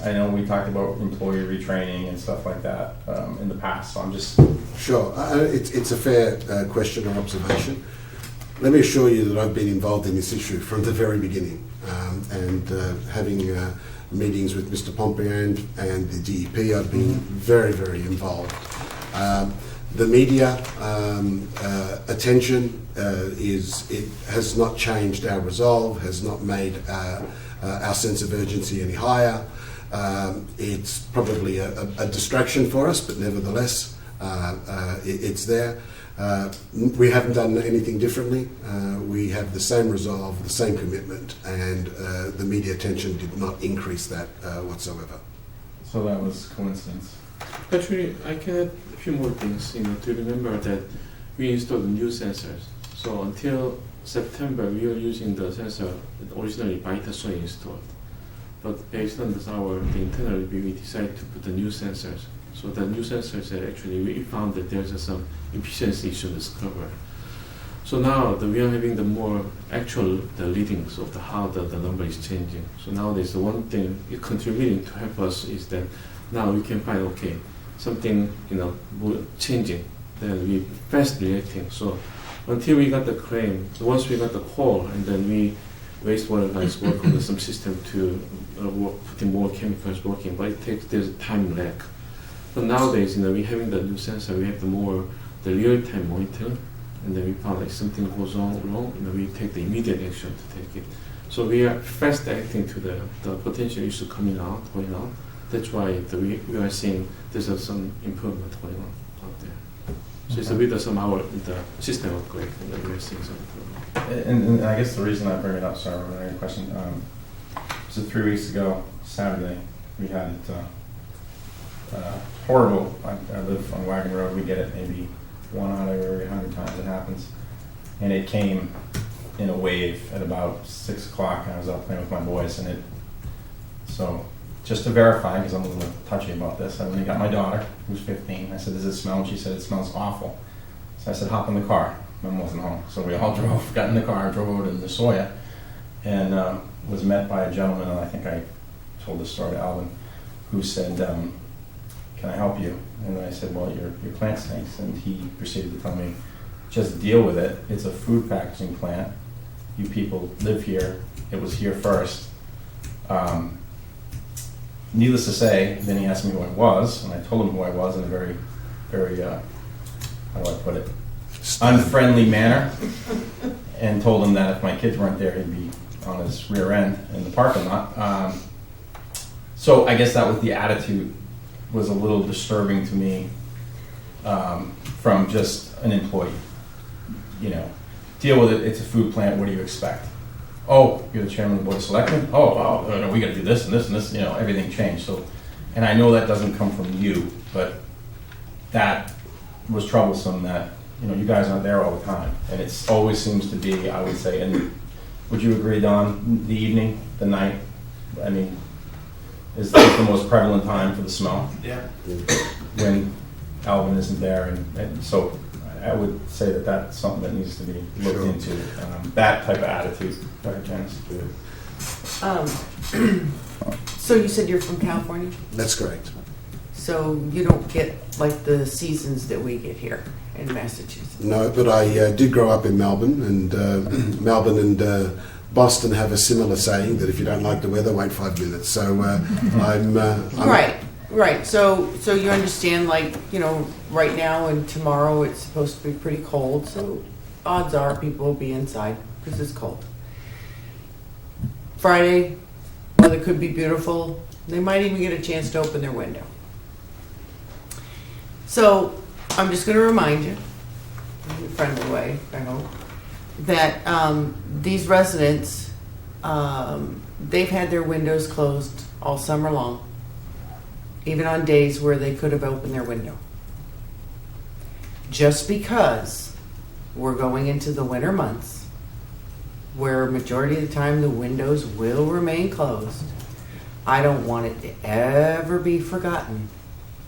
S1: I know we talked about employee retraining and stuff like that in the past, so I'm just...
S17: Sure, it's a fair question or observation. Let me assure you that I've been involved in this issue from the very beginning, and having meetings with Mr. Pompian and the DEP. I've been very, very involved. The media attention has not changed our resolve, has not made our sense of urgency any higher. It's probably a distraction for us, but nevertheless, it's there. We haven't done anything differently. We have the same resolve, the same commitment, and the media attention did not increase that whatsoever.
S1: So that was coincidence.
S18: Actually, I can add a few more things. To remember that we installed new sensors. So until September, we were using the sensor that originally Vitasoy installed. But based on the internal review, we decided to put the new sensors. So the new sensors actually we found that there's some efficiency issue discovered. So now we are having the more actual readings of how the number is changing. So nowadays the one thing contributing to help us is that now we can find something changing. Then we fast reacting. So until we got the claim, so once we got the call, and then we wastewater guys work on some system to putting more chemicals working, but there's a time lag. But nowadays, we having the new sensor, we have the real-time monitoring, and then we found something goes wrong, we take the immediate action to take it. So we are fast acting to the potential issue going out. That's why we are seeing there's some improvement going on out there. So it's with the system upgrade, and we are seeing some improvement.
S1: And I guess the reason I bring it up, sorry, I had a question. So 3 weeks ago, Saturday, we had it horrible. I live on Wagon Road. We get it maybe 1 out of every 100 times it happens. And it came in a wave at about 6 o'clock. I was out playing with my boys, so just to verify, because I'm a little touchy about this, I went and got my daughter, who's 15. I said, "Does it smell?" And she said, "It smells awful." So I said, "Hop in the car." Mom wasn't home, so we all got in the car, drove over to the Soya, and was met by a gentleman, and I think I told this story to Alvin, who said, "Can I help you?" And I said, "Well, your plant stinks." And he proceeded to tell me, "Just deal with it. It's a food packaging plant. You people live here. It was here first." Needless to say, then he asked me who I was, and I told him who I was in a very, very, how do I put it, unfriendly manner, and told him that if my kids weren't there, he'd be on his rear end in the parking lot. So I guess that was the attitude was a little disturbing to me from just an employee. Deal with it. It's a food plant. What do you expect? Oh, you're the chairman of the board of selectmen? Oh, no, we got to do this and this and this. Everything changed. So, and I know that doesn't come from you, but that was troublesome. That you guys aren't there all the time, and it always seems to be. I would say, and would you agree, Don? The evening, the night. I mean, is the most prevalent time for the smell.
S11: Yeah.
S1: When Alvin isn't there, and so I would say that that's something that needs to be looked into. That type of attitude. Janice.
S2: So you said you're from California?
S17: That's correct.
S2: So you don't get like the seasons that we get here in Massachusetts?
S17: No, but I did grow up in Melbourne, and Melbourne and Boston have a similar saying that if you don't like the weather, wait 5 minutes. So I'm
S2: right. So you understand, right now and tomorrow it's supposed to be pretty cold. So odds are people will be inside because it's cold. Friday, weather could be beautiful. They might even get a chance to open their window. So I'm just going to remind you, in a friendly way, I hope, that these residents, they've had their windows closed all summer long, even on days where they could have opened their window. Just because we're going into the winter months, where majority of the time the windows will remain closed, I don't want it to ever be forgotten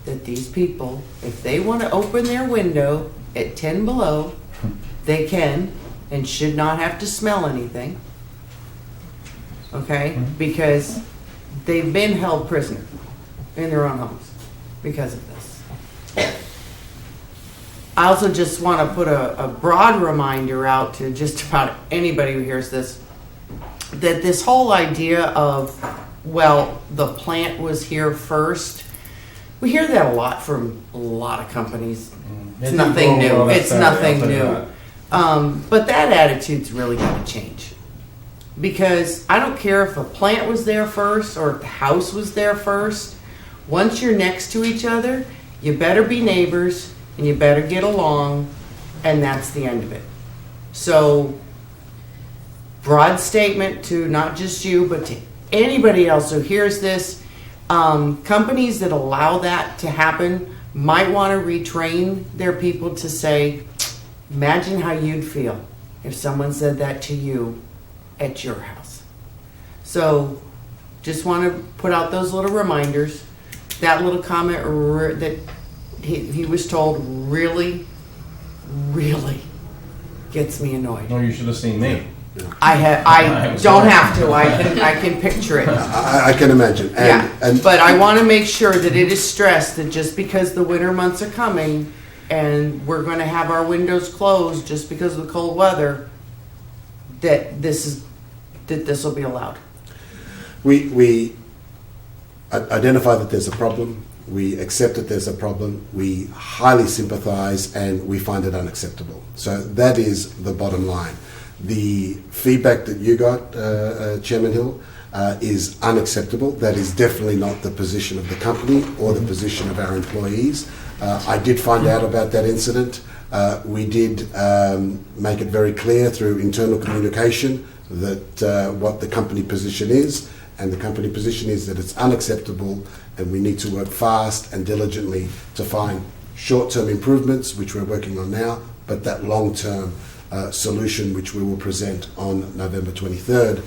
S2: that these people, if they want to open their window at 10 below, they can and should not have to smell anything. Okay? Because they've been held prisoner in their own homes because of this. I also just want to put a broad reminder out to just about anybody who hears this, that this whole idea of well, the plant was here first. We hear that a lot from a lot of companies. It's
S1: It
S2: nothing
S1: didn't go
S2: new.
S1: well
S2: It's
S1: Saturday, I'll
S2: nothing
S1: tell you
S2: new.
S1: that.
S2: But that attitude's really got to change. Because I don't care if a plant was there first or if the house was there first. Once you're next to each other, you better be neighbors and you better get along, and that's the end of it. So, broad statement to not just you, but to anybody else who hears this. Companies that allow that to happen might want to retrain their people to say, imagine how you'd feel if someone said that to you at your house. So just want to put out those little reminders. That little comment that he was told really gets me annoyed.
S1: No, you should have seen me.
S2: I don't have to. I can picture it.
S17: I can imagine.
S2: But I want to make sure that it is stressed that just because the winter months are coming and we're going to have our windows closed just because of the cold weather, that this will be allowed.
S17: We identify that there's a problem. We accept that there's a problem. We highly sympathise and we find it unacceptable. So that is the bottom line. The feedback that you got, Chairman Hill, is unacceptable. That is definitely not the position of the company or the position of our employees. I did find out about that incident. We did make it very clear through internal communication that what the company position is, and the company position is that it's unacceptable and we need to work fast and diligently to find short-term improvements, which we're working on now, but that long-term solution which we will present on November 23rd.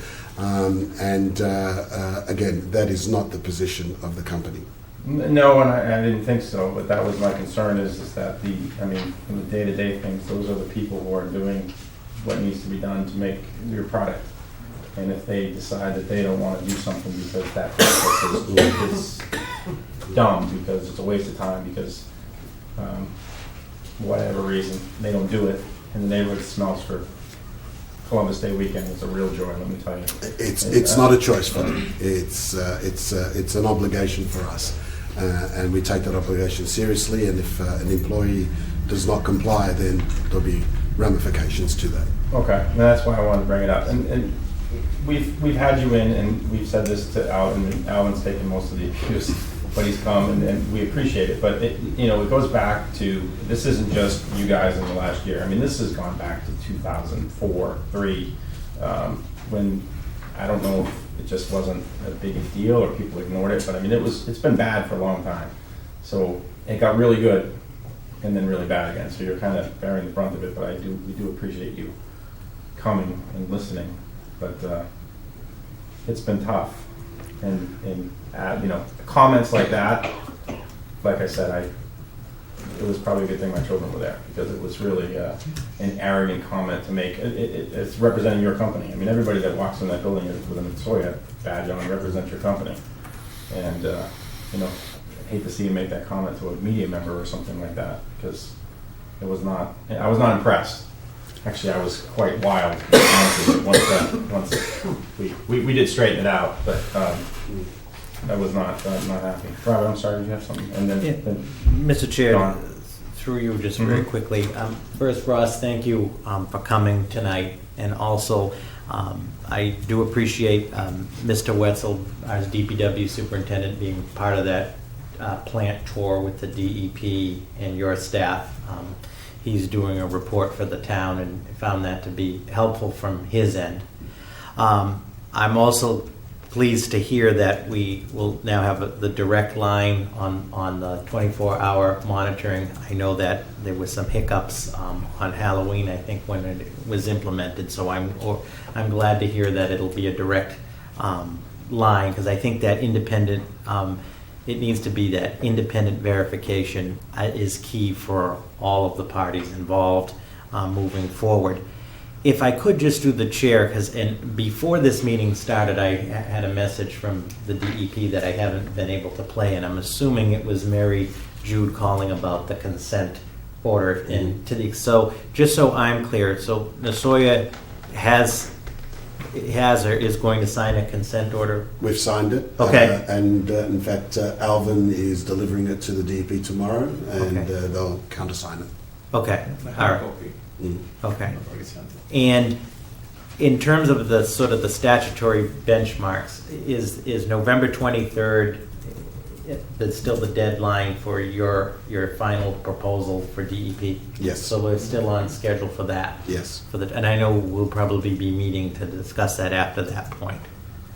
S17: Again, that is not the position of the company.
S1: No, and I didn't think so, but that was my concern is that from the day-to-day things, those are the people who are doing what needs to be done to make your product. And if they decide that they don't want to do something because that process is dumb, because it's a waste of time, because whatever reason, they don't do it, and the neighborhood smells for Columbus Day weekend, it's a real joy, let me tell you.
S17: It's not a choice for them. It's an obligation for us. And we take that obligation seriously, and if an employee does not comply, then there'll be ramifications to that.
S1: Okay, and that's why I wanted to bring it up. And we've had you in, and we've said this to Alvin, and Alvin's taken most of the abuse, but he's come, and we appreciate it. But it goes back to, this isn't just you guys in the last year. I mean, this has gone back to 2004, 3, when I don't know if it just wasn't a big a deal or people ignored it, but I mean, it's been bad for a long time. So it got really good and then really bad again. So you're kind of bearing the brunt of it, but we do appreciate you coming and listening. But it's been tough, and comments like that. Like I said, it was probably a good thing my children were there, because it was really an arrogant comment to make. It's representing your company. I mean, everybody that walks in that building with a Soya badge on represents your company, and I hate to see you make that comment to a media member or something like that, because I was not impressed. Actually, I was quite wild, to be honest with you, once we did straighten it out, but I was not happy. Robert, I'm sorry, did you have something? And then
S3: Mr. Chair,
S1: Don.
S3: through you just very quickly. First, Ross, thank you for coming tonight, and also I do appreciate Mr. Wetzel, our DPW superintendent, being part of that plant tour with the DEP and your staff. He's doing a report for the town and found that to be helpful from his end. I'm also pleased to hear that we will now have the direct line on the 24-hour monitoring. I know that there was some hiccups on Halloween, I think, when it was implemented, so I'm glad to hear that it'll be a direct line, because I think that independent, it needs to be that independent verification is key for all of the parties involved moving forward. If I could just do the chair, and before this meeting started, I had a message from the DEP that I haven't been able to play, and I'm assuming it was Mary Jude calling about the consent order. And so just so I'm clear, so Nasoya has has or is going to sign a consent order?
S17: We've signed it.
S3: Okay.
S17: And in fact, Alvin is delivering it to the DP tomorrow, and they'll countersign it.
S3: Okay, all right.
S17: Mm.
S3: Okay. And in terms of the sort of the statutory benchmarks, is November 23rd that's still the deadline for your final proposal for DEP?
S17: Yes.
S3: So we're still on schedule for that?
S17: Yes.
S3: And I know we'll probably be meeting to discuss that after that point.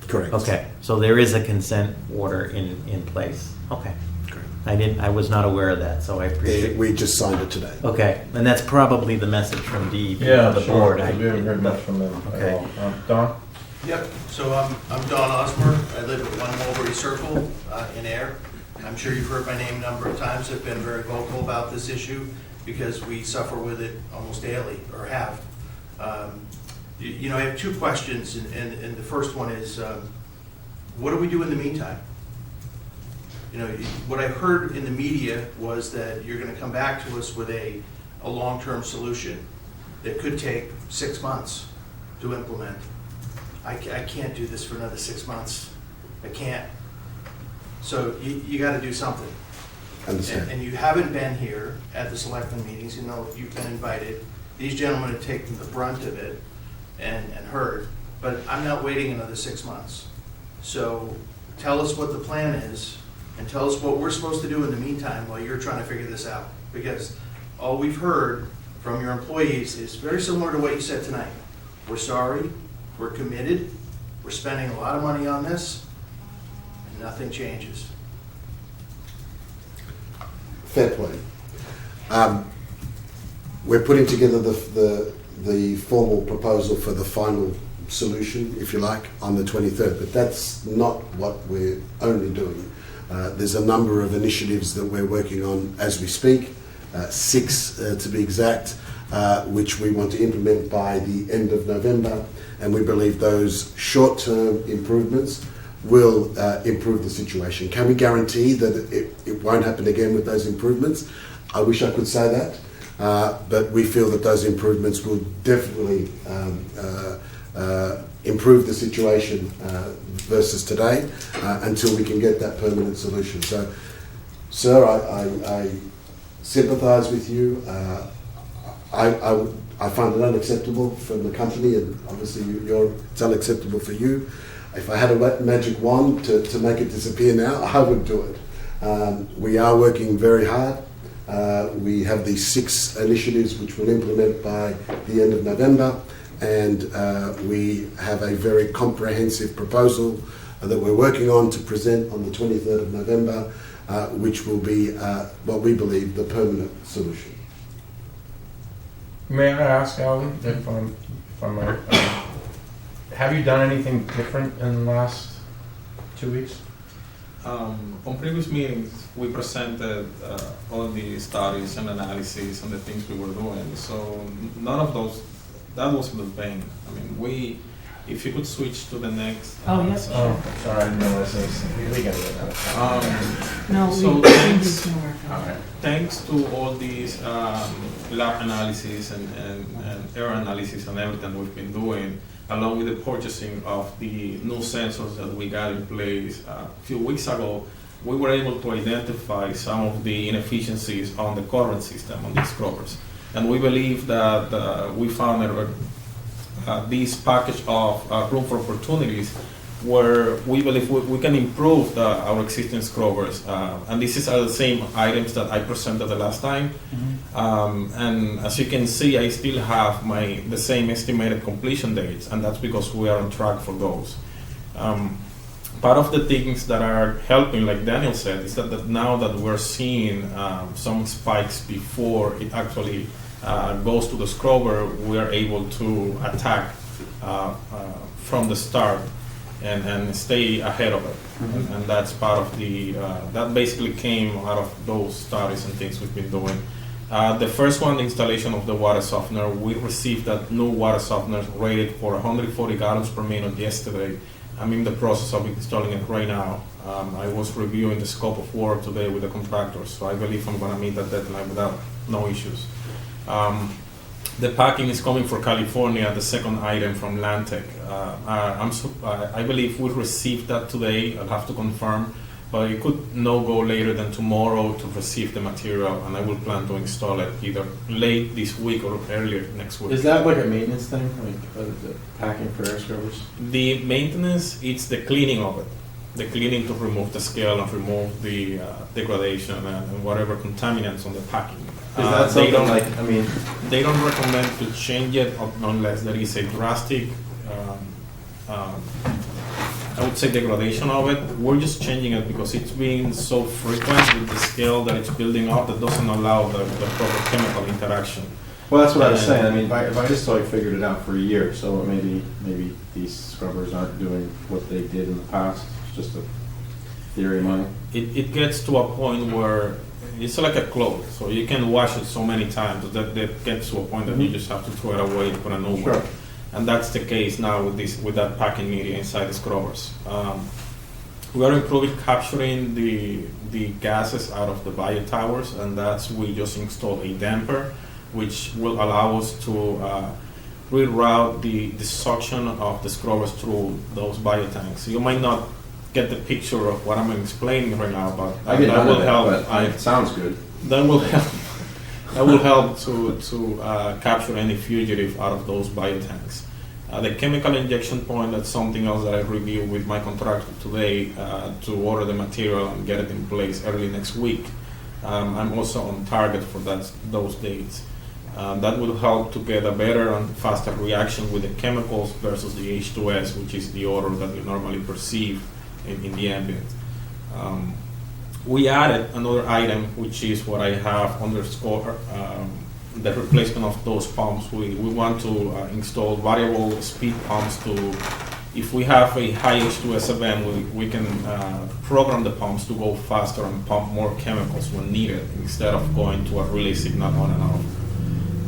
S17: Correct.
S3: Okay, so there is a consent order in place. Okay.
S17: Correct.
S3: I was not aware of that, so I appreciate.
S17: We just signed it today.
S3: Okay, and that's probably the message from DEP.
S1: Yeah,
S3: the
S1: sure,
S3: board.
S1: 'cause we haven't heard much from them at
S3: Okay.
S1: all. Don?
S11: Yep, so I'm Don Osborne. I live at 1 Mulberry Circle in Ayer. I'm sure you've heard my name a number of times. I've been very vocal about this issue because we suffer with it almost daily, or have. You know, I have two questions, and the first one is, what do we do in the meantime? You know, what I heard in the media was that you're going to come back to us with a long-term solution that could take 6 months to implement. I can't do this for another 6 months. I can't. So you got to do something.
S17: Understand.
S11: And you haven't been here at the selectmen meetings, you know, you've been invited. These gentlemen have taken the brunt of it and heard, but I'm not waiting another 6 months. So tell us what the plan is, and tell us what we're supposed to do in the meantime while you're trying to figure this out. Because all we've heard from your employees is very similar to what you said tonight. We're sorry, we're committed, we're spending a lot of money on this, and nothing changes.
S17: Fair play. We're putting together the formal proposal for the final solution, if you like, on the 23rd, but that's not what we're only doing. There's a number of initiatives that we're working on as we speak, 6 to be exact, which we want to implement by the end of November, and we believe those short-term improvements will improve the situation. Can we guarantee that it won't happen again with those improvements? I wish I could say that, but we feel that those improvements will definitely improve the situation versus today until we can get that permanent solution. So, sir, I sympathise with you. I find it unacceptable from the company, and obviously it's unacceptable for you. If I had a magic wand to make it disappear now, I would do it. We are working very hard. We have these 6 initiatives which we'll implement by the end of November, and we have a very comprehensive proposal that we're working on to present on the 23rd of November, which will be what we believe the permanent solution.
S1: May I ask, Alvin, if I might, have you done anything different in the last 2 weeks?
S19: On previous meetings, we presented all the studies and analysis and the things we were doing. So none of those, that was in vain. I mean, if you could switch to the next.
S13: Oh, yes.
S1: Oh, sorry, I didn't realize this. We got it.
S13: No,
S19: so
S13: we
S19: thanks,
S13: need to work on it.
S19: thanks to all these lab analysis and air analysis and everything we've been doing, along with the purchasing of the new sensors that we got in place a few weeks ago, we were able to identify some of the inefficiencies on the current system, on these scrubbers. And we believe that we found this package of room for opportunities where we believe we can improve our existing scrubbers. And these are the same items that I presented the last time. Mm-hmm. And as you can see, I still have the same estimated completion dates, and that's because we are on track for those. Part of the things that are helping, like Daniel said, is that now that we're seeing some spikes before it actually goes to the scrubber, we are able to attack from the start and stay ahead of it. Mm-hmm. And that's part of that basically came out of those studies and things we've been doing. The first one, the installation of the water softener, we received that new water softener rated for 140 gallons per minute yesterday. I'm in the process of installing it right now. I was reviewing the scope of work today with the contractors, so I believe I'm going to meet that deadline without no issues. The packing is coming from California, the second item from Lantec. I believe we received that today. I'll have to confirm, but it could no go later than tomorrow to receive the material, and I will plan to install it either late this week or earlier next week.
S1: Is that like a maintenance thing, like the packing for air scrubbers?
S19: The maintenance, it's the cleaning of it. The cleaning to remove the scale and remove the degradation and whatever contaminants on the packing.
S1: Is that something like, I mean...
S19: They don't recommend to change it unless there is a drastic, I would say, degradation of it. We're just changing it because it's being so frequent with the scale that it's building up that doesn't allow the proper chemical interaction.
S1: Well, that's what I was saying. I mean, if I just figured it out for a year, so maybe these scrubbers aren't doing what they did in the past. It's just a theory of mine.
S19: It gets to a point where it's like a clothes, so you can wash it so many times that gets to a point that you just have to throw it away and put a new one. And that's the case now with that packing media inside the scrubbers. We are improving capturing the gases out of the bio towers, and we just installed a damper, which will allow us to reroute the suction of the scrubbers through those bio tanks. You might not get the picture of what I'm explaining right now, but
S1: I get
S19: that will help.
S1: It sounds good.
S19: That will help. That will help to capture any fugitive out of those bio tanks. The chemical injection point, that's something else that I reviewed with my contractor today to order the material and get it in place early next week. I'm also on target for those dates. That will help to get a better and faster reaction with the chemicals versus the H2S, which is the odor that we normally perceive in the ambient. We added another item, which is what I have underscore, the replacement of those pumps. We want to install variable speed pumps to, if we have a high H2S event, we can program the pumps to go faster and pump more chemicals when needed instead of going to a relay signal on and off.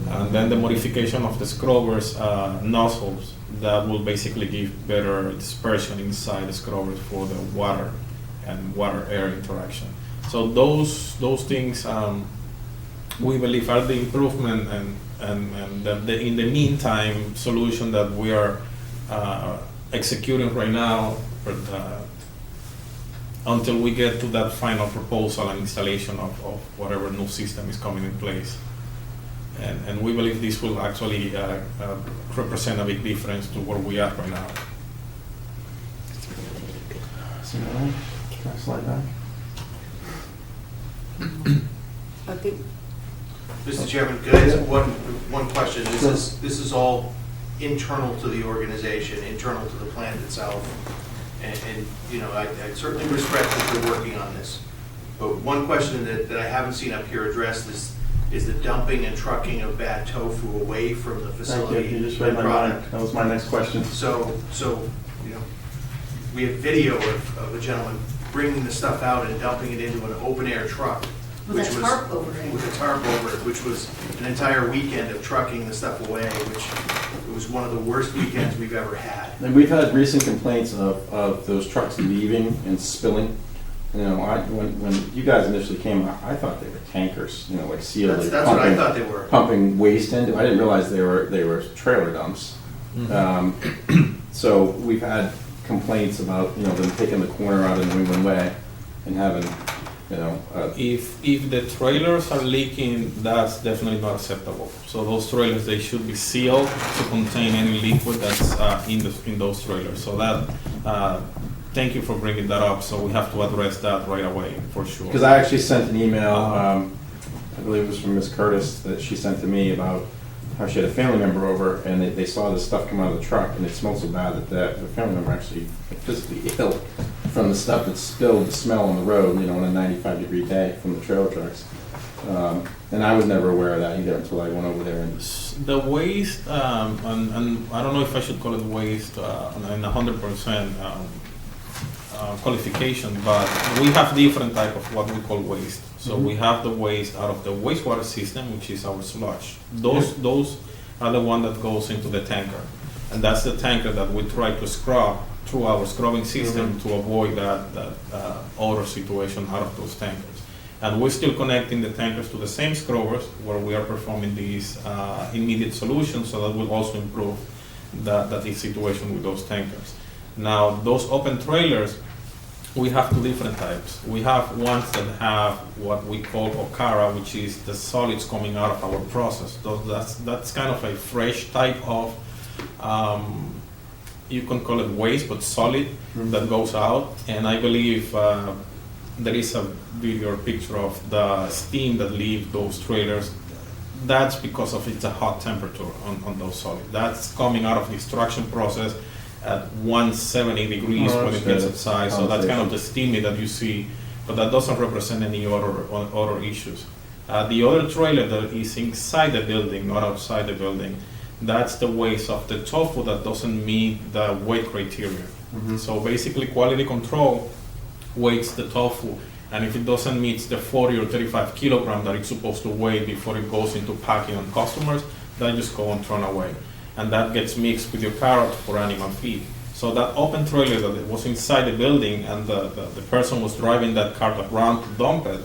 S19: And then the modification of the scrubbers nozzles that will basically give better dispersion inside the scrubbers for the water and water-air interaction. So those things we believe are the improvement and in the meantime solution that we are executing right now until we get to that final proposal and installation of whatever new system is coming in place. And we believe this will actually represent a big difference to where we are right now.
S1: Can I slide back?
S2: Okay.
S11: Mr. Chairman, could I ask one question? This is all internal to the organization, internal to the plant itself. And you know, I certainly respect that you're working on this. But one question that I haven't seen up here addressed is the dumping and trucking of bad tofu away from the facility.
S1: Thank you. You just read my mind. That was my next question.
S11: So you know, we have video of a gentleman bringing the stuff out and dumping it into an open air truck.
S14: With a tarp over it.
S11: With a tarp over it, which was an entire weekend of trucking the stuff away, which it was one of the worst weekends we've ever had.
S1: And we've had recent complaints of those trucks leaving and spilling. You know, when you guys initially came, I thought they were tankers. You know, like sealed.
S11: That's what I thought they were.
S1: Pumping waste into. I didn't realize they were trailer dumps. Mm-hmm. So we've had complaints about them taking the corner out of New England Way and having.
S19: If the trailers are leaking, that's definitely not acceptable. So those trailers, they should be sealed to contain any liquid that's in those trailers. So that, thank you for bringing that up. So we have to address that right away for sure.
S1: Because I actually sent an email, I believe it was from Ms. Curtis, that she sent to me about how she had a family member over and they saw this stuff come out of the truck and it smelled so bad that the family member actually physically ill from the stuff that spilled, the smell on the road, on a 95-degree day from the trailer trucks. And I was never aware of that either until I went over there. And
S19: the waste, and I don't know if I should call it waste and 100% qualification, but we have different type of what we call waste. So we have the waste out of the wastewater system, which is our sludge. Those are the one that goes into the tanker. And that's the tanker that we try to scrub through our scrubbing system to avoid that odor situation out of those tankers. And we're still connecting the tankers to the same scrubbers where we are performing these immediate solutions, so that will also improve the situation with those tankers. Now, those open trailers, we have two different types. We have ones that have what we call okara, which is the solids coming out of our process. That's kind of a fresh type of, you can call it waste, but solid that goes out. And I believe there is a video or picture of the steam that leaves those trailers. That's because of it's a hot temperature on those solids. That's coming out of the extraction process at 170 degrees when it gets outside. So that's kind of the steamy that you see, but that doesn't represent any other issues. The other trailer that is inside the building, not outside the building, that's the waste of the tofu that doesn't meet the weight criteria. So basically quality control weights the tofu, and if it doesn't meet the 40 or 35 kilogram that it's supposed to weigh before it goes into packing on customers, then just go and thrown away. And that gets mixed with your carrot for animal feed. So that open trailer that was inside the building and the person was driving that cart around to dump it,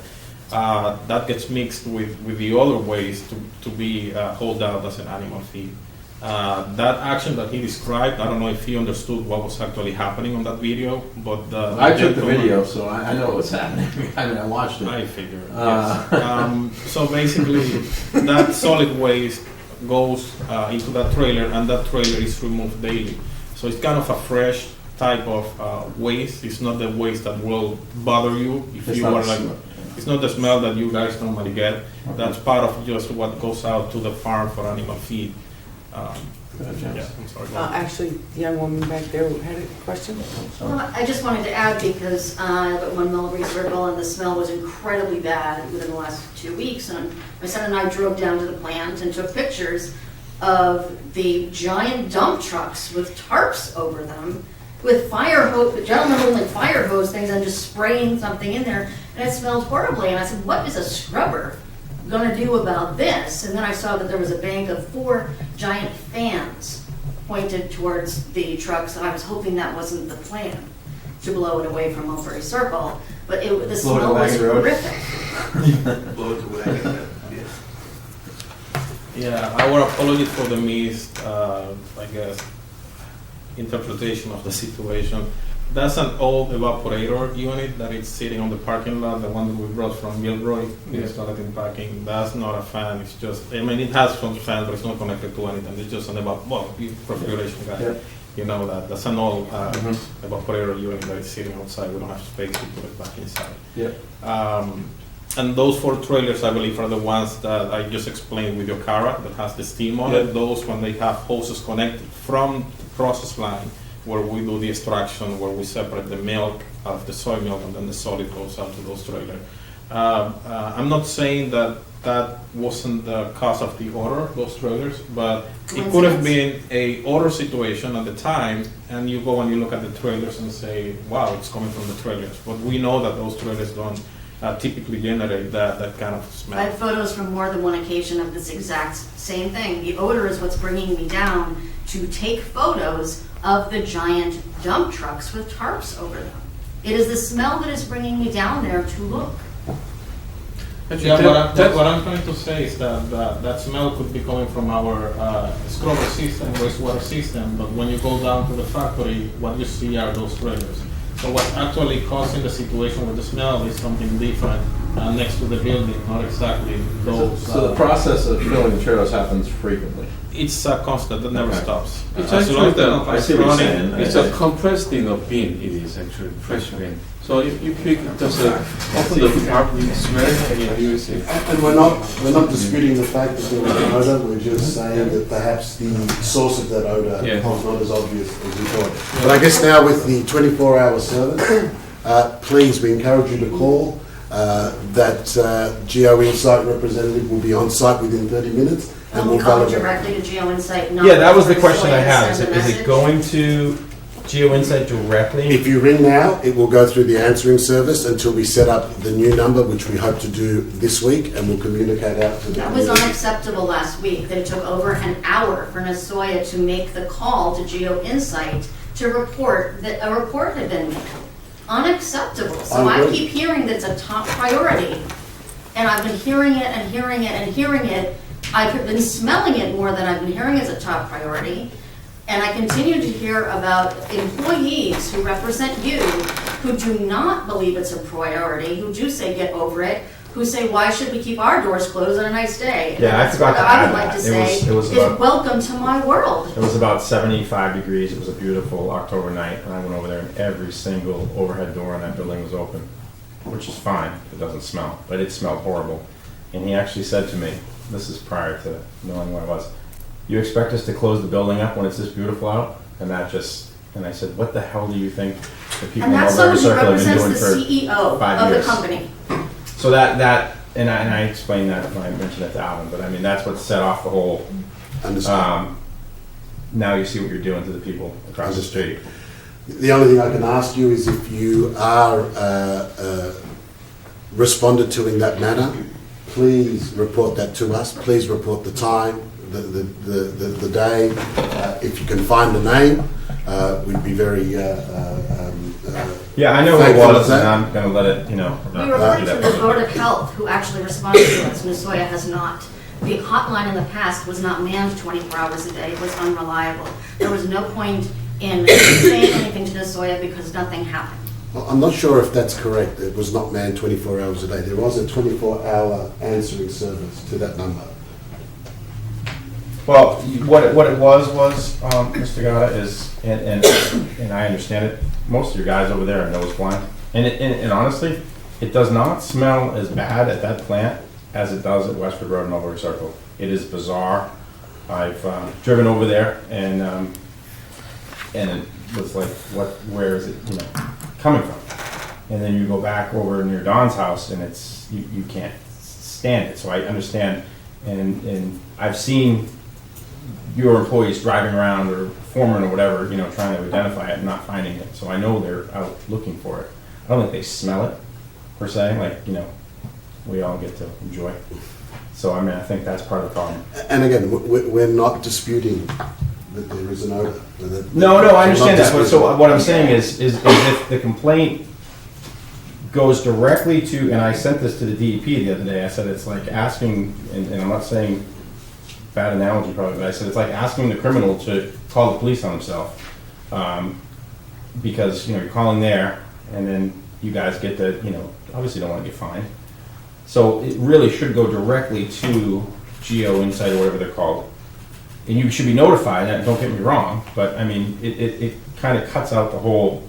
S19: that gets mixed with the other waste to be hauled out as an animal feed. That action that he described, I don't know if he understood what was actually happening on that video, but
S20: I took the video, so I know what's happening. I mean, I watched it.
S19: I figured, yes. So basically, that solid waste goes into that trailer, and that trailer is removed daily. So it's kind of a fresh type of waste. It's not the waste that will bother you if you are like. It's not the smell that you guys normally get. That's part of just what goes out to the farm for animal feed. Yeah, I'm sorry.
S2: Actually, the young woman back there had a question.
S16: Well, I just wanted to add because I live at 1 Mulberry Circle and the smell was incredibly bad within the last 2 weeks. And my son and I drove down to the plant and took pictures of the giant dump trucks with tarps over them, with fire hose, the gentleman holding fire hose things and just spraying something in there, and it smelled horribly. And I said, what is a scrubber going to do about this? And then I saw that there was a bank of 4 giant fans pointed towards the trucks, and I was hoping that wasn't the plan, to blow it away from Mulberry Circle, but the smell was horrific.
S9: Blow it away.
S19: Yeah, our apologies for the missed, I guess, interpretation of the situation. That's an old evaporator unit that is sitting on the parking lot, the one that we brought from Gilroy, installed in packing. That's not a fan, it's just, I mean, it has some fan, but it's not connected to anything. It's just an refrigeration guy. Yep. You know that. That's an old evaporator unit that is sitting outside. We don't have space to put it back inside.
S20: Yep.
S19: And those 4 trailers, I believe, are the ones that I just explained with your Cara that has the steam on it. Those, when they have hoses connected from the process line, where we do the extraction, where we separate the milk out of the soy milk, and then the solid goes out to those trailers. I'm not saying that wasn't the cause of the odor, those trailers, but it could have been a odor situation at the time, and you go and you look at the trailers and say, wow, it's coming from the trailers. But we know that those trailers don't typically generate that kind of smell.
S16: I have photos from more than one occasion of this exact same thing. The odor is what's bringing me down to take photos of the giant dump trucks with tarps over them. It is the smell that is bringing me down there to look.
S19: Yeah, what I'm trying to say is that smell could be coming from our scrubber system, wastewater system, but when you go down to the factory, what you see are those trailers. So what's actually causing the situation with the smell is something different next to the building, not exactly those.
S20: So the process of filling the trailers happens frequently?
S19: It's a constant, that never stops.
S18: It's actually
S20: it's
S18: a compressed bin of bean, it is actually, fresh bean. So you pick, just open the compartment, smell, and you see.
S17: And we're not disputing the fact that there was an odor, we're just saying that perhaps the source of that odor was not as obvious as we thought. But I guess now with the 24-hour service, please, we encourage you to call. That Geo Insight representative will be on site within 30 minutes.
S16: And we'll call directly to Geo Insight.
S1: Yeah, that was the question I had. Is it going to Geo Insight directly?
S17: If you ring now, it will go through the answering service until we set up the new number, which we hope to do this week, and we'll communicate out to them.
S16: That was unacceptable last week, that it took over an hour for Nasoya to make the call to Geo Insight to report that a report had been made. Unacceptable. So I keep hearing that it's a top priority
S21: and I've been hearing it and hearing it and hearing it. I've been smelling it more than I've been hearing as a top priority. And I continue to hear about employees who represent you who do not believe it's a priority, who do say get over it, who say why should we keep our doors closed on a nice day? And
S1: Yeah, I
S21: that's
S1: forgot
S21: what
S1: to
S21: I
S1: add
S21: would like
S1: that.
S21: to say
S1: It was
S21: is
S1: about-
S21: welcome to my world.
S1: It was about 75 degrees. It was a beautiful October night, and I went over there, and every single overhead door in that building was open, which is fine. It doesn't smell, but it smelled horrible. And he actually said to me, this is prior to knowing where I was, you expect us to close the building up when it's this beautiful out? And I said, what the hell do you think the people
S21: And
S1: in
S21: that's
S1: Mulberry
S21: someone who
S1: Circle have been
S21: represents
S1: doing
S21: the
S1: for
S21: CEO
S1: 5
S21: of
S1: years?
S21: the company.
S1: So and I explained that when I mentioned it to Alvin, but I mean, that's what set off the whole, now you see what you're doing to the people across the street.
S17: The only thing I can ask you is if you are responded to in that manner, please report that to us. Please report the time, the day. If you can find the name, we'd be very
S1: yeah, I know who it was, and I'm going to let it,
S21: We referred to the Board of Health, who actually responded to us. Nusoya has not. The hotline in the past was not manned 24 hours a day. It was unreliable. There was no point in saying anything to Nusoya because nothing happened.
S17: Well, I'm not sure if that's correct. It was not manned 24 hours a day. There was a 24-hour answering service to that number.
S1: Well, what it was, Mr. Gata, is, and I understand it, most of your guys over there are nose blind. And honestly, it does not smell as bad at that plant as it does at Westford Road and Mulberry Circle. It is bizarre. I've driven over there, and it was like, where is it, coming from? And then you go back over near Don's house, and it's you can't stand it. So I understand, and I've seen your employees driving around, or foreman or whatever, trying to identify it and not finding it. So I know they're out looking for it. I don't think they smell it per se, like we all get to enjoy. So I mean, I think that's part of the problem.
S17: And again, we're not disputing that there is an odor.
S1: No, I understand that. But so what I'm saying is if the complaint goes directly to, and I sent this to the DEP the other day, I said it's like asking, and I'm not saying bad analogy probably, but I said it's like asking the criminal to call the police on himself, because you're calling there, and then you guys get the obviously don't want to get fined. So it really should go directly to Geo Insight or whatever they're called, and you should be notified. And don't get me wrong, but I mean it kind of cuts out the whole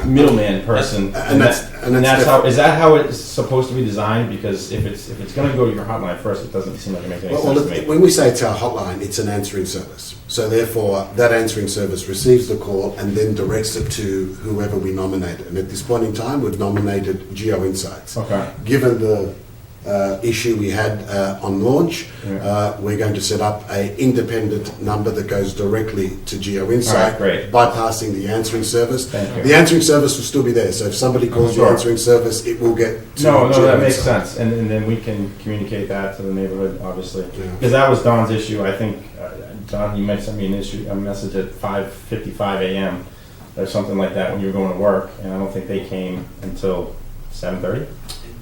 S1: middleman person, and that's how, is that how it's supposed to be designed? Because if it's going to go to your hotline first, it doesn't seem like it makes any sense to me.
S17: When we say it's our hotline, it's an answering service. So therefore, that answering service receives the call and then directs it to whoever we nominated. And at this point in time, we've nominated Geo Insights.
S1: Okay.
S17: Given the issue we had on launch, we're going to set up an independent number that goes directly to Geo Insight, bypassing the answering service. The answering service will still be there, so if somebody calls the answering service, it will get to
S1: No,
S17: Geo
S1: that makes
S17: Insight.
S1: sense, and then we can communicate that to the neighborhood, obviously, because that was Don's issue. I think Don, you might send me a message at 5:55 a.m. or something like that when you were going to work, and I don't think they came until 7:30.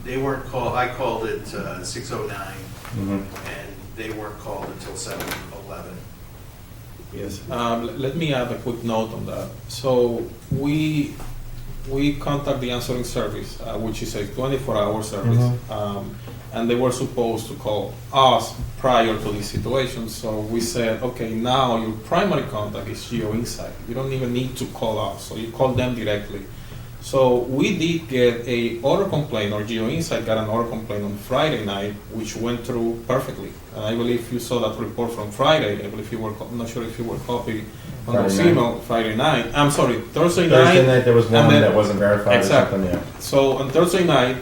S22: They weren't called, I called at 6:09,
S1: Mm-hmm.
S22: and they weren't called until 7:11.
S19: Yes. Let me add a quick note on that. So we contact the answering service, which is a 24-hour service, and they were supposed to call us prior to this situation. So we said, okay, now your primary contact is Geo Insight. You don't even need to call us, so you call them directly. So we did get a order complaint, or Geo Insight got an order complaint on Friday night, which went through perfectly. And I believe you saw that report from Friday. I believe you were, I'm not sure if you were copied on those email Friday night. I'm sorry, Thursday night.
S1: Thursday night there was one that wasn't verified
S19: Exactly.
S1: or something, yeah.
S19: So on Thursday night,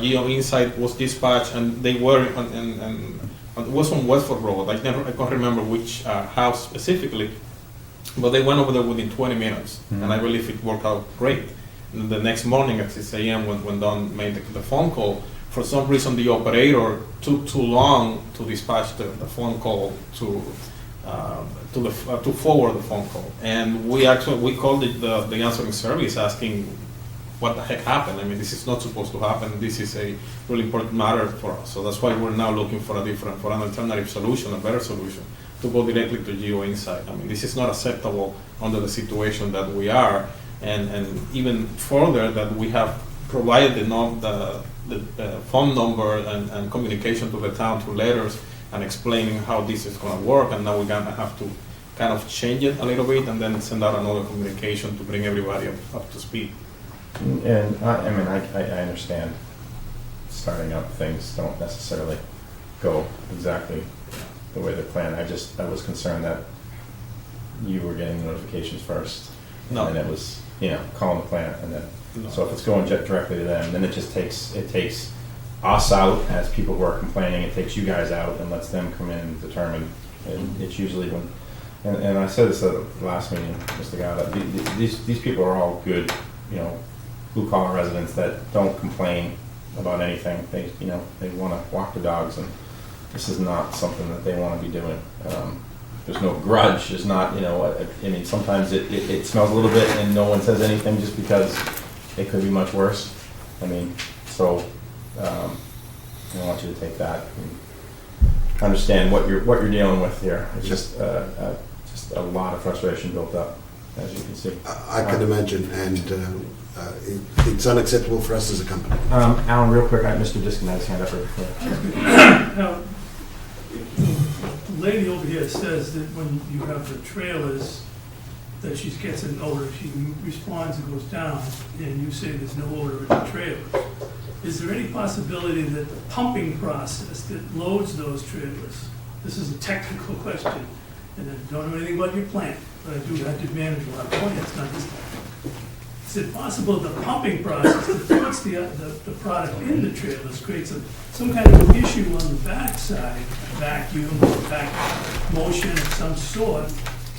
S19: Geo Insight was dispatched, and they were it was on Westford Road. I can't remember which house specifically, but they went over there within 20 minutes, and I believe it worked out great. And the next morning at 6 a.m. when Don made the phone call, for some reason the operator took too long to dispatch the phone call to forward the phone call, and we called it the answering service asking what the heck happened. I mean, this is not supposed to happen. This is a really important matter for us. So that's why we're now looking for an alternative solution, a better solution, to go directly to Geo Insight. I mean, this is not acceptable under the situation that we are, and even further that we have provided the phone number and communication to the town through letters and explaining how this is going to work, and now we're going to have to kind of change it a little bit and then send out another communication to bring everybody up to speed.
S1: And I mean, I understand starting up things don't necessarily go exactly the way they're planned. I was concerned that you were getting notifications first.
S19: No.
S1: And it was, calling the plant, and then,
S19: No.
S1: so if it's going directly to them, then it takes us out as people who are complaining, it takes you guys out and lets them come in and determine. And it's usually when, and I said this at the last meeting, Mr. Gada, these people are all good, blue collar residents that don't complain about anything. They want to walk the dogs, and this is not something that they want to be doing. There's no grudge. There's not, I mean, sometimes it smells a little bit and no one says anything just because it could be much worse. I mean, so I want you to take that and understand what you're dealing with here. It's just a lot of frustration built up, as you can see.
S17: I can imagine, and it's unacceptable for us as a company.
S1: Alan, real quick, Mr. Diskin had his hand up right before.
S8: Now, the lady over here says that when you have the trailers, that she gets an odor, she responds and goes down, and you say there's no odor in the trailers. Is there any possibility that the pumping process that loads those trailers, this is a technical question, and I don't know anything about your plant, but I do manage a lot of plants, not this. Is it possible that the pumping process that puts the product in the trailers creates some kind of issue on the backside, vacuum or back motion of some sort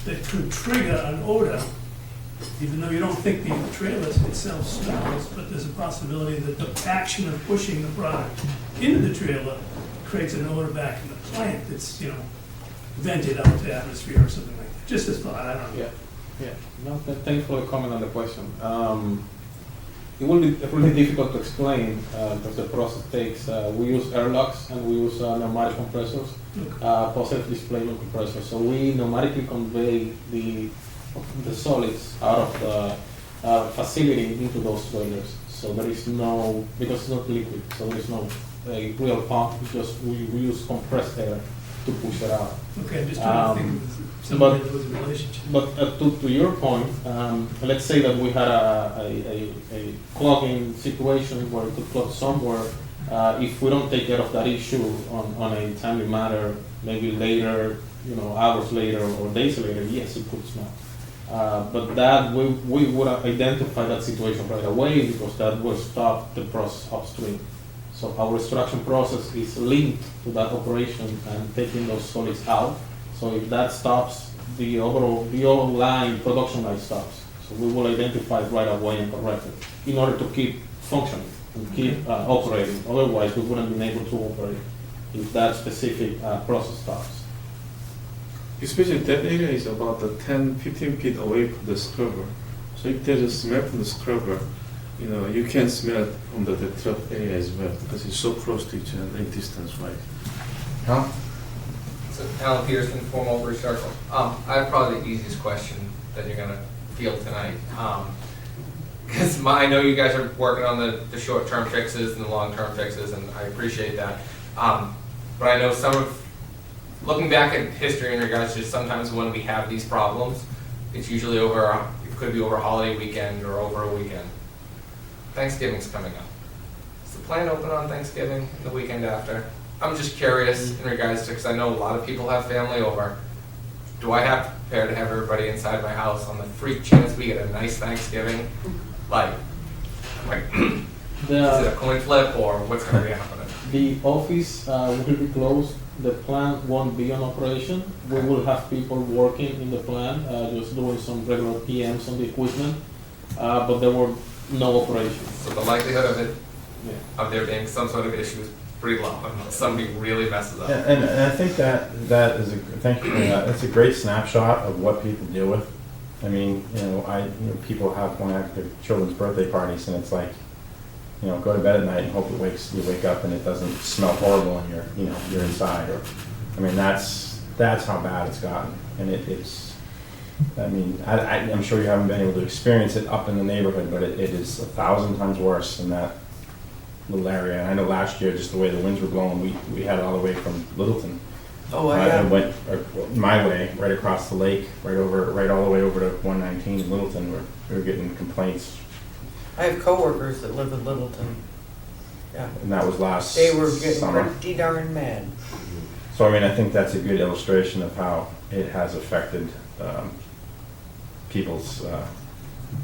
S8: that could trigger an odor, even though you don't think the trailer itself smells, but there's a possibility that the action of pushing the product into the trailer creates an odor back in the plant that's, vented out to atmosphere or something like that. Just a thought, I don't know.
S19: Yeah. No, thanks for the comment on the question. It will be really difficult to explain because the process takes, we use airlocks and we use pneumatic compressors, positive displacement compressors. So we pneumatically convey the solids out of the facility into those trailers. So there is no, because it's not liquid, so there is no a real pump, it's just we use compressed air to push it out.
S8: Okay, I'm just trying to think of something that was a relationship.
S19: But to your point, let's say that we had a clogging situation where it could clog somewhere. If we don't take care of that issue on a timely manner, maybe later, hours later or days later, yes, it could smell. But that we would identify that situation right away because that will stop the process upstream. So our extraction process is linked to that operation and taking those solids out. So if that stops, the whole line, production line stops. So we will identify it right away and correct it in order to keep functioning and keep operating. Otherwise, we wouldn't be able to operate if that specific process stops.
S18: Especially that area is about 10-15 feet away from the scrubber. So if there's a smell from the scrubber, you can smell it from the truck area as well because it's so close to each other in distance, right?
S1: Huh?
S4: So Alan Peterson, formal research. I have probably the easiest question that you're going to field tonight. Because I know you guys are working on the short-term fixes and the long-term fixes, and I appreciate that. But I know looking back at history in regards to sometimes when we have these problems, it's usually it could be over a holiday weekend or over a weekend. Thanksgiving's coming up. Is the plant open on Thanksgiving and the weekend after? I'm just curious in regards to, because I know a lot of people have family over. Do I have to prepare to have everybody inside my house on the freak chance we get a nice Thanksgiving? Is it a coin flip or what's going to be happening?
S19: The office will be closed. The plant won't be on operation. We will have people working in the plant, just doing some regular PMs on the equipment, but there were no operations.
S4: So the likelihood of there being some sort of issue is pretty low unless somebody really messes up.
S1: And I think that is thank you for that. That's a great snapshot of what people deal with I mean, people want to have their children's birthday parties, and it's like, go to bed at night and hope you wake up and it doesn't smell horrible and you're inside. Or, I mean, that's how bad it's gotten, and it's. I mean, I'm sure you haven't been able to experience it up in the neighborhood, but it is 1,000 times worse in that little area. And I know last year, just the way the winds were blowing, we had it all the way from Littleton.
S2: Oh, yeah.
S1: It went my way, right across the lake, right all the way over to 119 in Littleton. We were getting complaints.
S2: I have coworkers that live in Littleton. Yeah.
S1: And that was last
S2: They were getting
S1: summer.
S2: pretty darn mad.
S1: So, I mean, I think that's a good illustration of how it has affected people's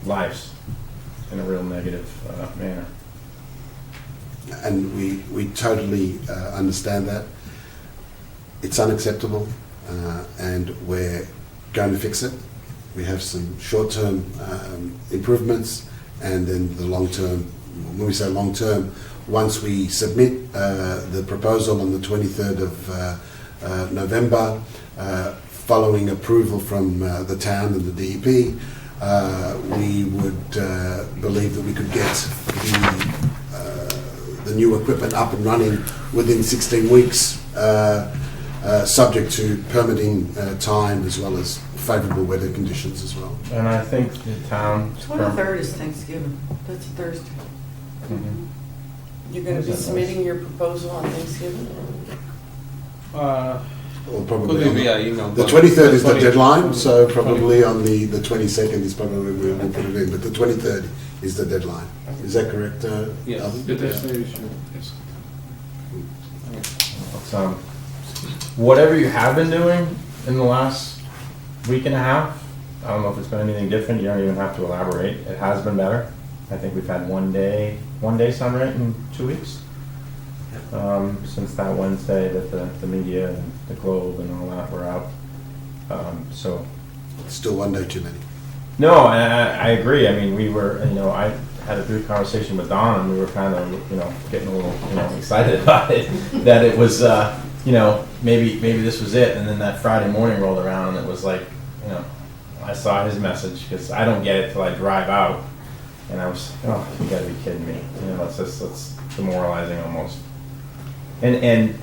S1: lives in a real negative manner.
S17: And we totally understand that. It's unacceptable, and we're going to fix it. We have some short-term improvements, and then the long-term. When we say long-term, once we submit the proposal on the 23rd of November, following approval from the town and the DEP, we would believe that we could get the new equipment up and running within 16 weeks, subject to permitting time as well as favourable weather conditions as well.
S1: And I think the town...
S2: 23rd is Thanksgiving. That's a Thursday.
S1: Mm-hmm.
S2: You're going to be submitting your proposal on Thanksgiving?
S17: Or probably
S19: Could be via email.
S17: the 23rd is the deadline, so probably on the 22nd is probably when we'll put it in, but the 23rd is the deadline. Is that correct,
S19: Yes.
S17: Alvin?
S18: The destination, yes.
S1: Whatever you have been doing in the last week and a half, I don't know if it's been anything different. You don't even have to elaborate. It has been better. I think we've had one day sun rate in 2 weeks. Since that Wednesday that the media and the Globe and all that were out. So
S17: Still one day too many.
S1: no, I agree. I mean, we were, I had a brief conversation with Don, and we were kind of, getting a little, excited about it. That it was, maybe this was it. And then that Friday morning rolled around, and it was like, I saw his message because I don't get it till I drive out, and I was, you got to be kidding me. It's demoralizing almost. And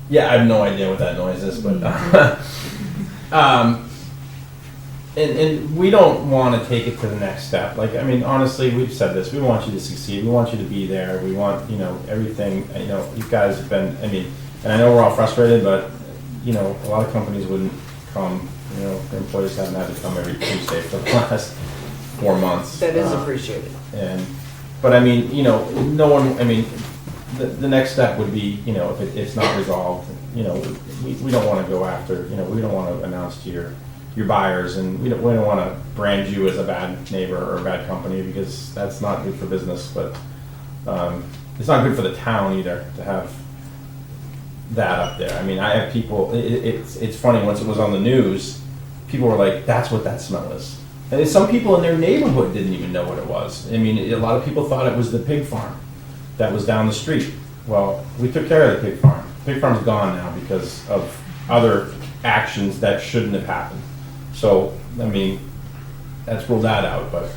S1: yeah, I have no idea what that noise is, but and we don't want to take it to the next step. Like, I mean, honestly, we've said this. We want you to succeed. We want you to be there. We want, everything. You guys have been. I mean, and I know we're all frustrated, but a lot of companies wouldn't come. Their employees haven't had to come every Tuesday for the last 4 months.
S2: That is appreciated.
S1: But I mean, no one. I mean, the next step would be, if it's not resolved, we don't want to go after. We don't want to announce to your buyers, and we don't want to brand you as a bad neighbor or a bad company, because that's not good for business. But it's not good for the town either to have that up there. I mean, I have people. It's funny, once it was on the news, people were like, "That's what that smell is." And some people in their neighborhood didn't even know what it was. I mean, a lot of people thought it was the pig farm that was down the street. Well, we took care of the pig farm. The pig farm's gone now because of other actions that shouldn't have happened. So, I mean, let's rule that out. But,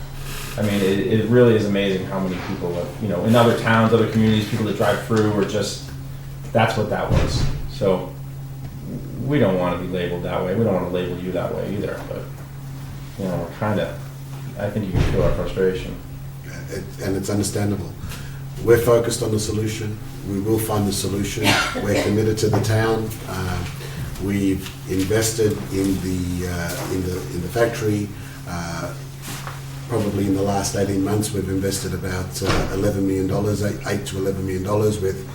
S1: I mean, it really is amazing how many people have, in other towns, other communities, people that drive through are just, that's what that was. So, we don't want to be labeled that way. We don't want to label you that way either. But, we're kind of, I think you can feel our frustration.
S17: And it's understandable. We're focused on the solution. We will find the solution. We're committed to the town. We've invested in the factory. Probably in the last 18 months, we've invested about $11 million, $8 to $11 million, with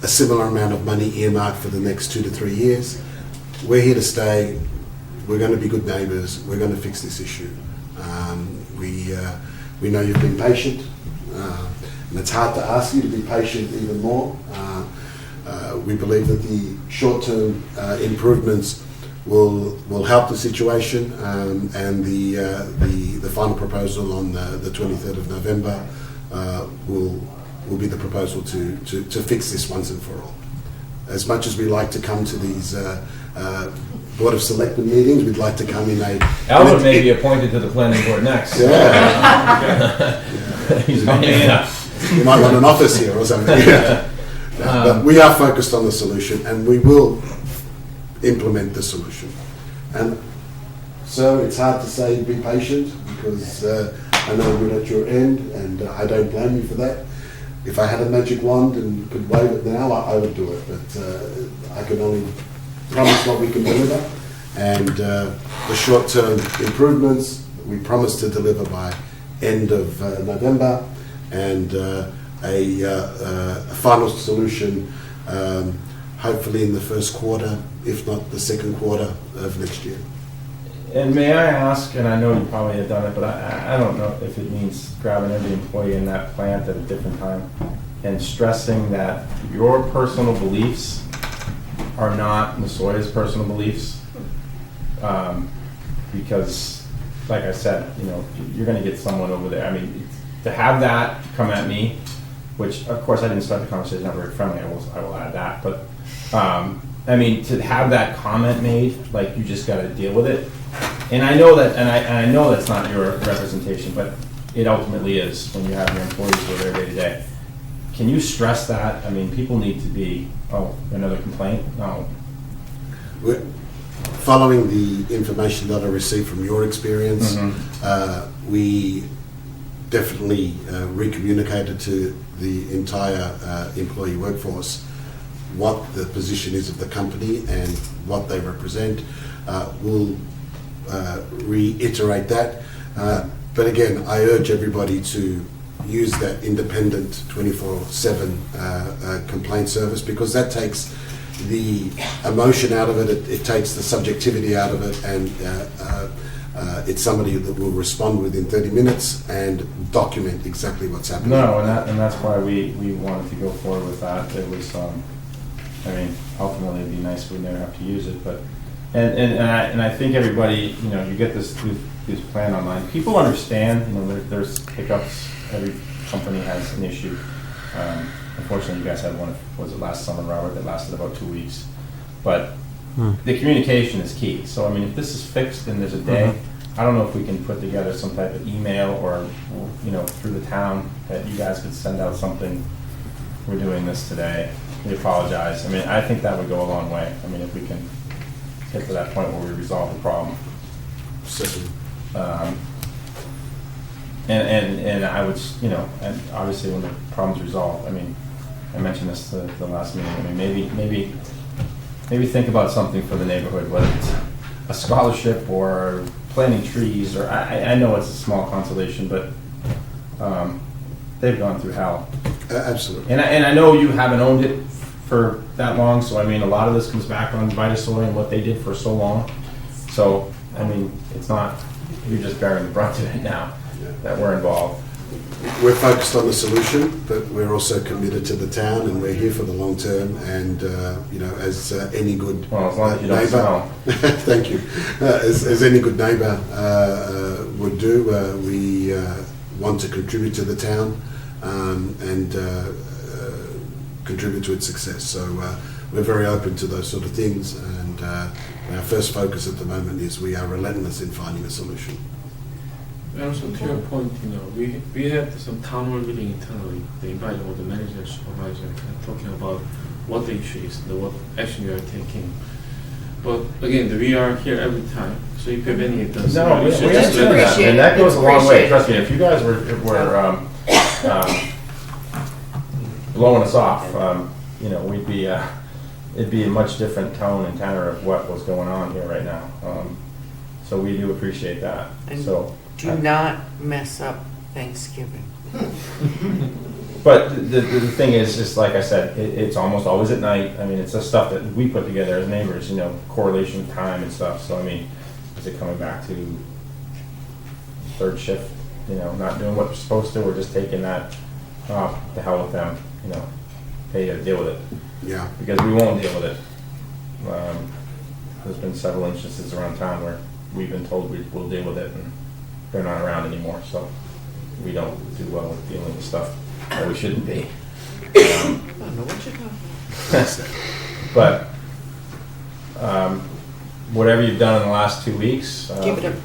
S17: a similar amount of money earmarked for the next 2 to 3 years. We're here to stay. We're going to be good neighbours. We're going to fix this issue. We know you've been patient, and it's hard to ask you to be patient even more. We believe that the short-term improvements will help the situation, and the final proposal on the 23rd of November will be the proposal to fix this once and for all. As much as we like to come to these Board of Selectmen meetings. We'd like to come in a...
S1: Albert may be appointed to the planning board next.
S17: Yeah.
S1: He's my man.
S17: You might want an office here or something. Yeah. But we are focused on the solution, and we will implement the solution. And so it's hard to say be patient, because I know we're at your end, and I don't blame you for that. If I had a magic wand and could wave it now, I would do it. But I can only promise what we can deliver. And the short-term improvements we promise to deliver by end of November, and a final solution hopefully in the first quarter, if not the second quarter of next year.
S1: And may I ask, and I know you probably have done it, but I don't know if it means grabbing every employee in that plant at a different time and stressing that your personal beliefs are not Nasoya's personal beliefs. Because, like I said, you know, you're going to get someone over there. I mean, to have that come at me, which of course I didn't start the conversation, not very friendly, I will add that, but I mean, to have that comment made, like you just got to deal with it. And I know that, and I know that's not your representation, but it ultimately is when you have your employees who are there day to day. Can you stress that? I mean, people need to be, oh, another complaint? No.
S17: Following the information that I received from your experience, we definitely recommunicated to the entire employee workforce what the position is of the company and what they represent. We'll reiterate that. But again, I urge everybody to use that independent 24/7 complaint service, because that takes the emotion out of it, it takes the subjectivity out of it, and it's somebody that will respond within 30 minutes and document exactly what's happening.
S1: No, and that's why we wanted to go forward with that. It was, I mean, ultimately it'd be nice if we never have to use it, but, and I think everybody, you know, you get this plan online. People understand, you know, there's hiccups. Every company has an issue. Unfortunately, you guys had one, was it last summer, Robert, that lasted about 2 weeks. But the communication is key. So, I mean, if this is fixed and there's a day, I don't know if we can put together some type of email or, you know, through the town that you guys could send out something. We're doing this today. We apologize. I mean, I think that would go a long way. I mean, if we can get to that point where we resolve the problem.
S17: Certainly.
S1: And I would, you know, and obviously when the problem's resolved, I mean, I mentioned this the last meeting. I mean, maybe think about something for the neighborhood, whether it's a scholarship or planting trees, or I know it's a small consolation, but they've gone through hell.
S17: Absolutely.
S1: And I know you haven't owned it for that long, so I mean, a lot of this comes back on Vitasoy and what they did for so long. So, I mean, it's not, you're just bearing the brunt of it now that we're involved.
S17: We're focused on the solution, but we're also committed to the town, and we're here for the long term. And you know, as any good
S1: as long as you don't smell.
S17: Thank you. As any good neighbour would do, we want to contribute to the town and contribute to its success. So we're very open to those sort of things. And our first focus at the moment is we are relentless in finding a solution.
S18: And also to your point, you know, we had some town hall meeting internally. They invited all the managers, supervisors, and talking about what the issue is, what action we are taking. But again, we are here every time. So if you have any issues,
S1: no, we
S18: just
S1: understand
S18: let us
S1: that, and that goes a long way. Trust me, if you guys were blowing us off, you know, we'd be it'd be a much different tone and tenor of what was going on here right now. So we do appreciate that.
S2: And
S1: so.
S2: Do not mess up Thanksgiving.
S1: But the thing is, just like I said, it's almost always at night. I mean, it's the stuff that we put together as neighbors, you know, correlation of time and stuff. So, I mean, is it coming back to third shift, you know, not doing what we're supposed to? We're just taking that, oh, the hell with them, you know, hey, you gotta deal with it.
S17: Yeah.
S1: Because we won't deal with it. There's been several instances around town where we've been told we'll deal with it, and they're not around anymore, so we don't do well with dealing with stuff that we shouldn't be.
S2: I don't know what you're talking about.
S1: But whatever you've done in the last 2 weeks,
S2: Keep it up.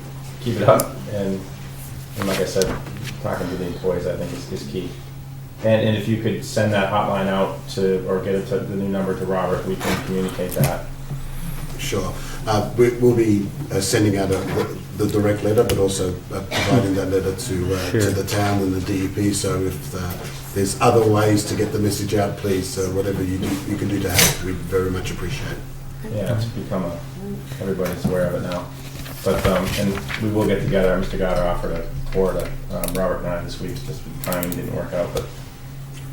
S1: Keep it up. And like I said, talking to the employees, I think is key. And if you could send that hotline out or get it to the new number to Robert, we can communicate that.
S17: Sure. We'll be sending out the direct letter, but also providing that letter to the town and the DEP. So if there's other ways to get the message out, please, whatever you can do to help, we'd very much appreciate.
S1: Yeah, it's become everybody's aware of it now. But and we will get together. Mr. Goddard offered a tour to Robert and I this week. Just the timing didn't work out, but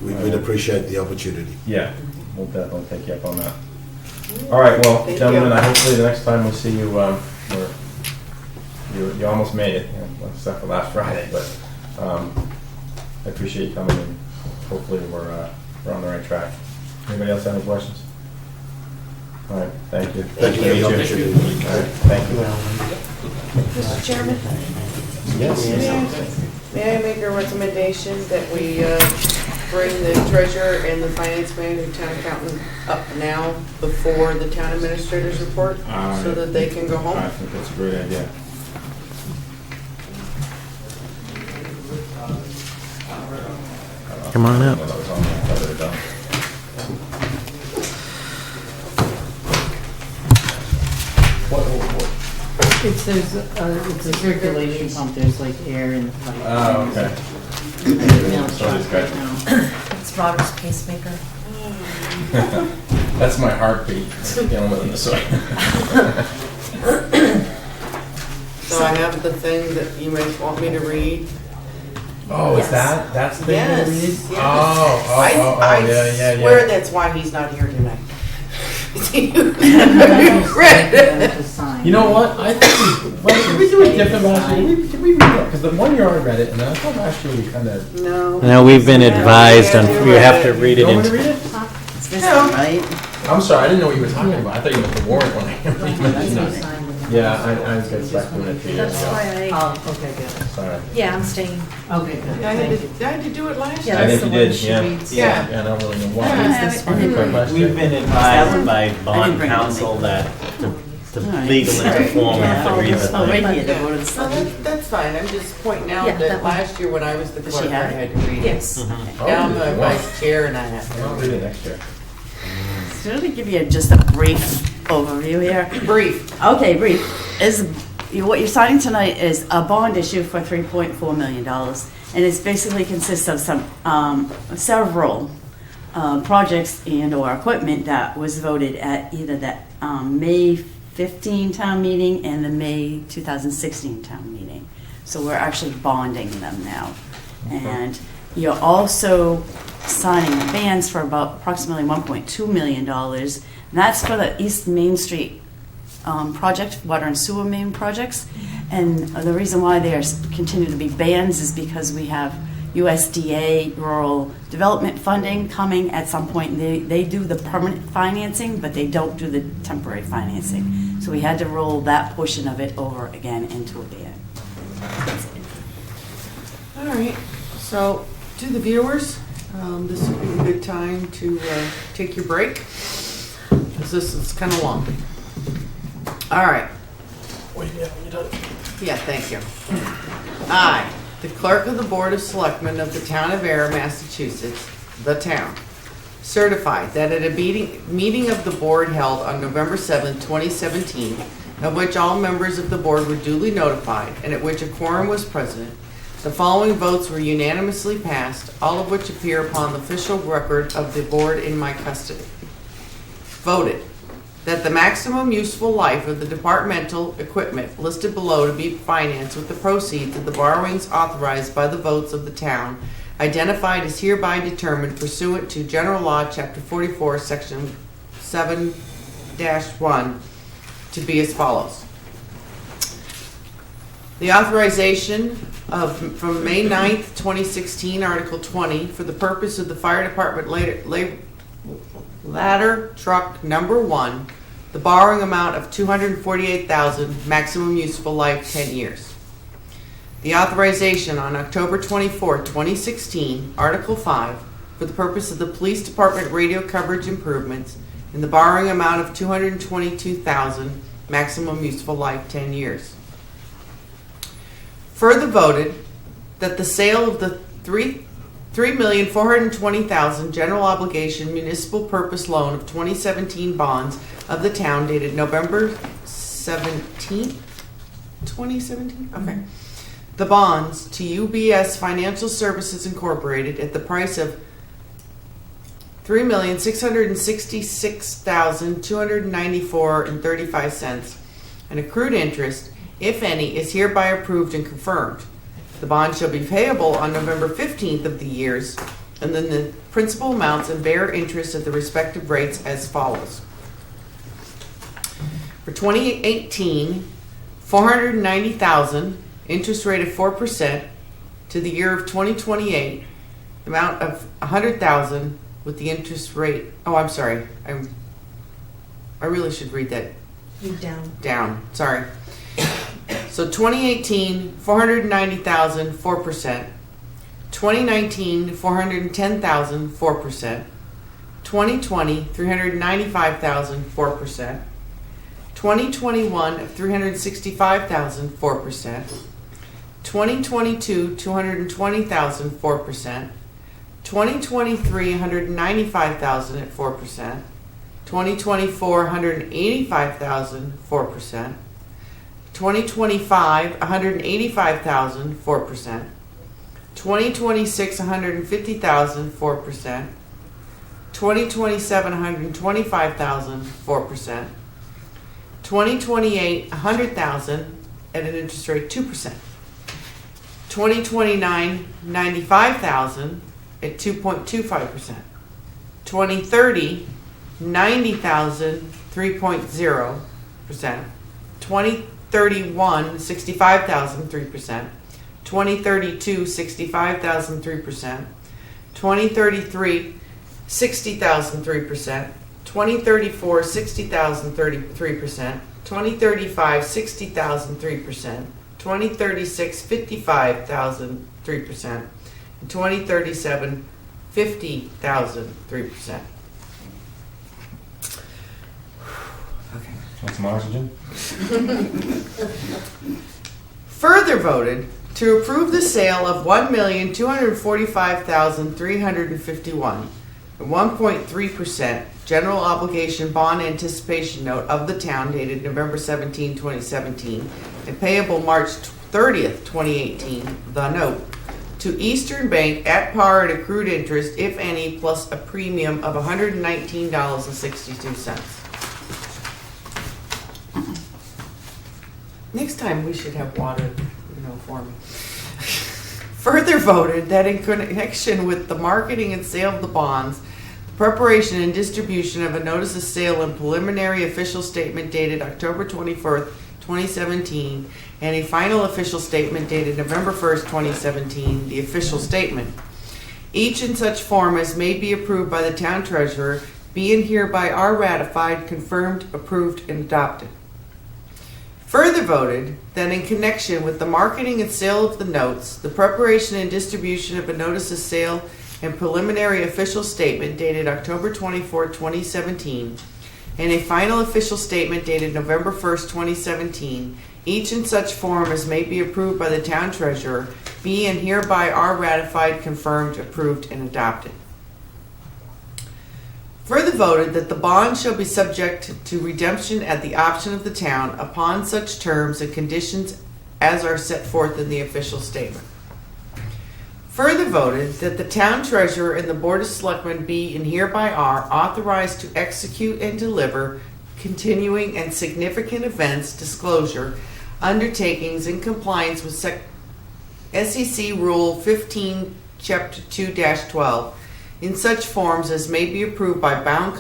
S17: we'd appreciate the opportunity.
S1: Yeah, we'll definitely take you up on that. All right, well, gentlemen, hopefully the next time we see you, you almost made it, except for last Friday. But I appreciate you coming, and hopefully we're on the right track. Anybody else have any questions? All right, thank you.
S17: Thank you.
S1: Thank you.
S2: Mr. Chairman?
S1: Yes.
S2: May I make a recommendation that we bring the treasurer and the finance manager, town accountant up now before the town administrator's report so that they can go home?
S1: I think that's a great idea.
S3: Come on up.
S13: It's a circulation pump, there's like air in the pipe.
S1: Oh, okay.
S14: It's Robert's pacemaker.
S1: That's my heartbeat. Dealing with it this way.
S2: So I have the thing that you might want me to read.
S1: Oh, is that's the thing
S2: Yes,
S1: to read?
S2: yes.
S1: Oh, yeah.
S2: Swear that's why he's not here tonight.
S1: You know what? I think did we do it different last year? Did we read it? Because the one year I read it, and then I thought last year we kind of...
S3: No, we've been advised on, we have to read it
S1: You want me to
S3: in.
S1: read it?
S16: It's this one, right?
S1: I'm sorry, I didn't know what you were talking about. I thought you meant the warrant one. Yeah, I got stuck doing it 2 years ago.
S13: Oh, okay, good.
S1: Sorry.
S14: Yeah, I'm staying.
S13: Okay, good.
S2: I had to do it last year.
S14: Yeah,
S1: I
S14: that's
S1: think
S14: the
S1: you
S14: one
S1: did,
S14: she
S1: yeah.
S14: reads.
S1: Yeah, I don't really know why.
S3: We've been advised by bond counsel that to legally perform, we have to read the
S16: Oh, right
S3: thing.
S16: here, the board of
S2: No,
S16: selectmen.
S2: that's fine. I'm just pointing out
S14: Yeah,
S2: that
S14: that one.
S2: last year when I was the
S16: Does she
S2: clerk, I
S16: have it?
S2: had to read it.
S14: Yes.
S2: Now I'm the vice chair and I have to
S1: I'll
S2: read
S1: read
S2: it.
S1: it next year.
S16: So let me give you just a brief overview here.
S2: Brief.
S16: Okay, brief. What you're signing tonight is a bond issue for $3.4 million. And it basically consists of several projects and or equipment that was voted at either that May 15 town meeting and the May 2016 town meeting. So we're actually bonding them now. And you're also signing advance for about approximately $1.2 million. And that's for the East Main Street project, water and sewer main projects. And the reason why they continue to be bans is because we have USDA rural development funding coming at some point. They do the permanent financing, but they don't do the temporary financing. So we had to roll that portion of it over again into a ban.
S2: All right. So to the viewers, this would be a good time to take your break, because this is kind of long. All right. Yeah, thank you. I, the clerk of the Board of Selectmen of the town of Ayer, Massachusetts, the town, certified that at a meeting of the board held on November 7, 2017, of which all members of the board were duly notified and at which a quorum was present, the following votes were unanimously passed, all of which appear upon the official record of the board in my custody. Voted that the maximum useful life of the departmental equipment listed below to be financed with the proceeds of the borrowings authorized by the votes of the town, identified as hereby determined pursuant to General Law, Chapter 44, Section 7-1, to be as follows. The authorization from May 9th, 2016, Article 20, for the purpose of the fire department ladder truck number 1, the borrowing amount of $248,000, maximum useful life 10 years. The authorization on October 24, 2016, Article 5, for the purpose of the police department radio coverage improvements in the borrowing amount of $222,000, maximum useful life 10 years. Further voted that the sale of the $3,420,000 general obligation municipal purpose loan of 2017 bonds of the town dated November 17th, 2017? Okay. The bonds to UBS Financial Services Incorporated at the price of $3,666,294.35 and accrued interest, if any, is hereby approved and confirmed. The bond shall be payable on November 15th of the years, and then the principal amounts and bear interest at the respective rates as follows. For 2018, $490,000, interest rate of 4%, to the year of 2028, amount of $100,000 with the interest rate. Oh, I'm sorry. I really should read that
S14: You down.
S2: down. Sorry. So 2018, $490,000, 4%. 2019, $410,000, 4%. 2020, $395,000, 4%. 2021, $365,000, 4%. 2022, $220,000, 4%. 2023, $195,000 at 4%. 2024, $185,000, 4%. 2025, $185,000, 4%. 2026, $150,000, 4%. 2027, $125,000, 4%. 2028, $100,000 at an interest rate 2%. 2029, $95,000 at 2.25%. 2030, $90,000, 3.0%. 2031, $65,000, 3%. 2032, $65,000, 3%. 2033, $60,000, 3%. 2034, $60,000, 3%. 2035, $60,000, 3%. 2036, $55,000, 3%. And 2037, $50,000, 3%. Okay.
S1: Want some oxygen?
S2: Further voted to approve the sale of $1,245,351, a 1.3% general obligation bond anticipation note of the town dated November 17, 2017, and payable March 30th, 2018, the note, to Eastern Bank at par and accrued interest, if any, plus a premium of $119.62. Next time we should have water, for me. Further voted that in connection with the marketing and sale of the bonds, the preparation and distribution of a notice of sale and preliminary official statement dated October 24th, 2017, and a final official statement dated November 1st, 2017, the official statement, each in such form as may be approved by the town treasurer, be and hereby are ratified, confirmed, approved, and adopted. Further voted that in connection with the marketing and sale of the notes, the preparation and distribution of a notice of sale and preliminary official statement dated October 24, 2017, and a final official statement dated November 1st, 2017, each in such form as may be approved by the town treasurer, be and hereby are ratified, confirmed, approved, and adopted. Further voted that the bond shall be subject to redemption at the option of the town upon such terms and conditions as are set forth in the official statement. Further voted that the town treasurer and the board of selectmen be and hereby are authorized to execute and deliver continuing and significant events disclosure undertakings in compliance with SEC Rule 15, Chapter 2-12, in such forms as may be approved by bond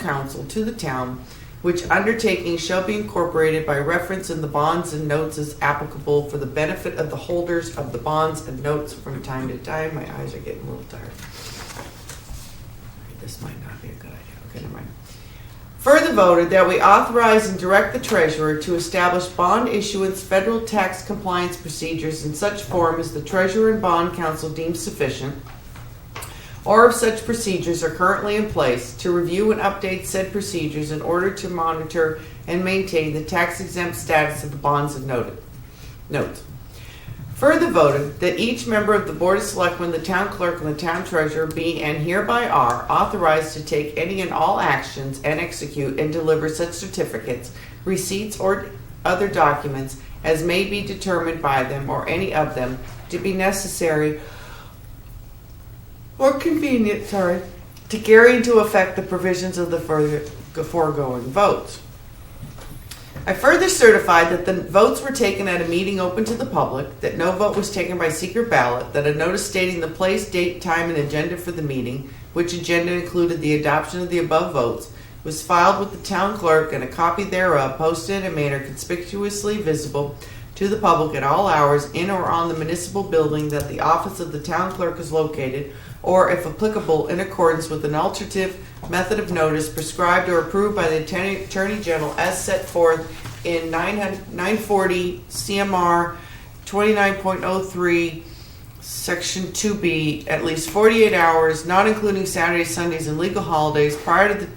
S2: counsel to the town, which undertaking shall be incorporated by reference in the bonds and notes as applicable for the benefit of the holders of the bonds and notes from time to time. My eyes are getting a little tired. This might not be a good idea. Okay, never mind. Further voted that we authorize and direct the treasurer to establish bond issuance federal tax compliance procedures in such form as the treasurer and bond counsel deem sufficient, or if such procedures are currently in place, to review and update said procedures in order to monitor and maintain the tax-exempt status of the bonds of notes. Further voted that each member of the Board of Selectmen, the town clerk, and the town treasurer be and hereby are authorized to take any and all actions and execute and deliver such certificates, receipts, or other documents as may be determined by them or any of them to be necessary or convenient, to carry into effect the provisions of the foregoing votes. I further certified that the votes were taken at a meeting open to the public, that no vote was taken by secret ballot, that a notice stating the place, date, time, and agenda for the meeting, which agenda included the adoption of the above votes, was filed with the town clerk, and a copy thereof posted in a manner conspicuously visible to the public at all hours in or on the municipal building that the office of the town clerk is located, or if applicable, in accordance with an alternative method of notice prescribed or approved by the Attorney General as set forth in 940 CMR 29.03 Section 2B, at least 48 hours, not including Saturdays, Sundays, and legal holidays, prior to the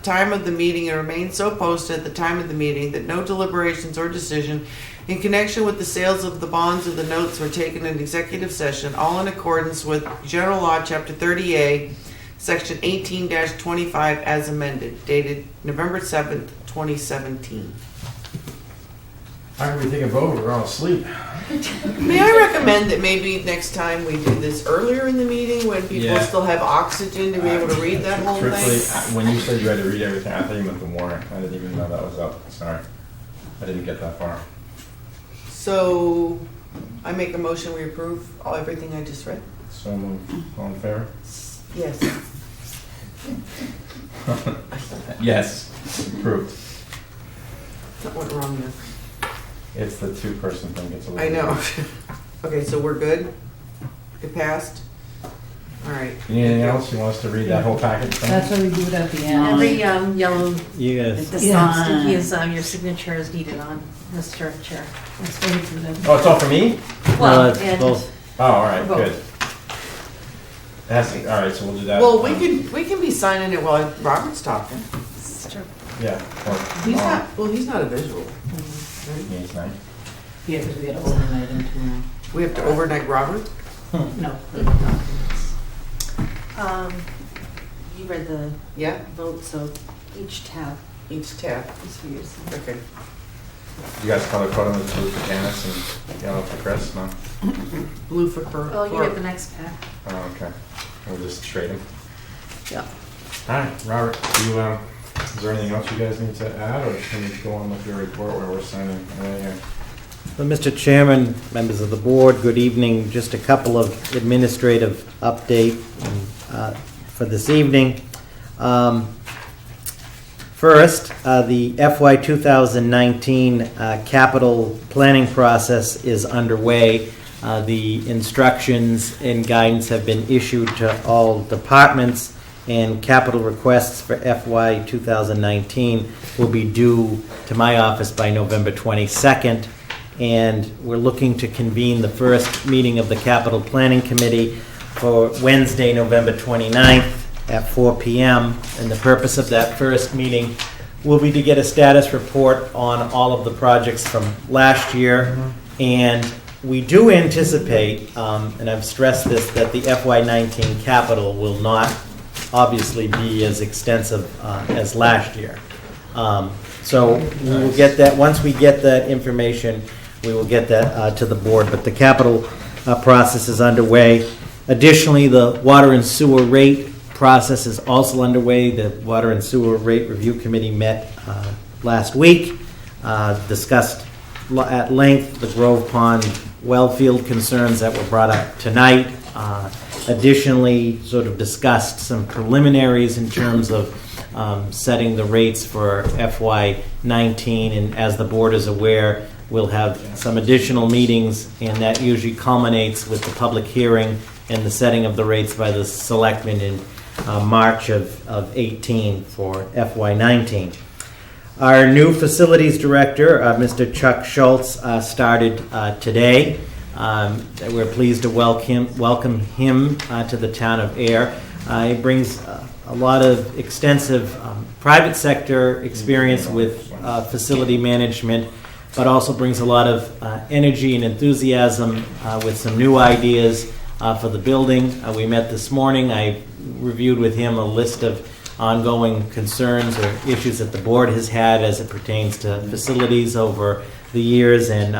S2: time of the meeting, and remain so posted at the time of the meeting that no deliberations or decision in connection with the sales of the bonds or the notes were taken in executive session, all in accordance with General Law, Chapter 30A, Section 18-25, as amended, dated November 7th, 2017.
S1: How can we take a vote? We're all asleep.
S2: May I recommend that maybe next time we do this earlier in the meeting when people
S1: Yeah.
S2: still have oxygen to be able to read that whole
S1: Truthfully,
S2: thing?
S1: when you said you had to read everything, I thought you meant the warrant. I didn't even know that was up. Sorry. I didn't get that far.
S2: So I make a motion, we approve everything I just read?
S1: So moved. All in favor?
S2: Yes.
S1: Yes. Approved.
S2: What went wrong there?
S1: It's the two-person thing. It's a little
S2: I know. Okay, so we're good? It passed? All right.
S1: Anything else? You want us to read that whole package thing?
S13: That's why we do it at the end.
S14: Every yellow
S3: You guys.
S14: sticky is your signature is needed on, Mr. Chair.
S13: That's why we do that.
S1: Oh, it's all for me?
S14: Well,
S3: it's
S14: and
S3: both.
S1: Oh, all right,
S14: Vote.
S1: good. All right, so we'll do that.
S2: Well, we can be signing it while Robert's talking.
S14: it's true.
S1: Yeah.
S2: He's not a visual.
S1: Yeah, he's nice.
S13: Yeah, because we got to overnight them tomorrow.
S2: We have to overnight Robert?
S13: No, for the documents.
S14: You read the
S2: Yeah,
S14: vote, so each tab
S2: each tab.
S14: is for yourself.
S2: Okay.
S1: You guys color code them with blue for Janice and yellow for Chris? No?
S2: Blue for Cor.
S14: Oh, you get the next pack.
S1: Oh, okay. We'll just trade them.
S14: Yeah.
S1: All right, Robert, is there anything else you guys need to add, or can we go on with your report where we're signing?
S3: Well, Mr. Chairman, members of the board, good evening. Just a couple of administrative updates for this evening. First, the FY 2019 capital planning process is underway. The instructions and guidance have been issued to all departments, and capital requests for FY 2019 will be due to my office by November 22nd. And we're looking to convene the first meeting of the Capital Planning Committee for Wednesday, November 29th at 4 p.m. And the purpose of that first meeting will be to get a status report on all of the projects from last year. And we do anticipate, and I've stressed this, that the FY19 capital will not obviously be as extensive as last year. So we will get that, once we get that information, we will get that to the board, but the capital process is underway. Additionally, the water and sewer rate process is also underway. The Water and Sewer Rate Review Committee met last week, discussed at length the Grove Pond well field concerns that were brought up tonight. Additionally, sort of discussed some preliminaries in terms of setting the rates for FY19, and as the board is aware, we'll have some additional meetings, and that usually culminates with the public hearing and the setting of the rates by the Selectmen in March of 18 for FY19. Our new facilities director, Mr. Chuck Schultz, started today. We're pleased to welcome him to the town of Ayer. He brings a lot of extensive private sector experience with facility management, but also brings a lot of energy and enthusiasm with some new ideas for the building. We met this morning. I reviewed with him a list of ongoing concerns or issues that the board has had as it pertains to facilities over the years, and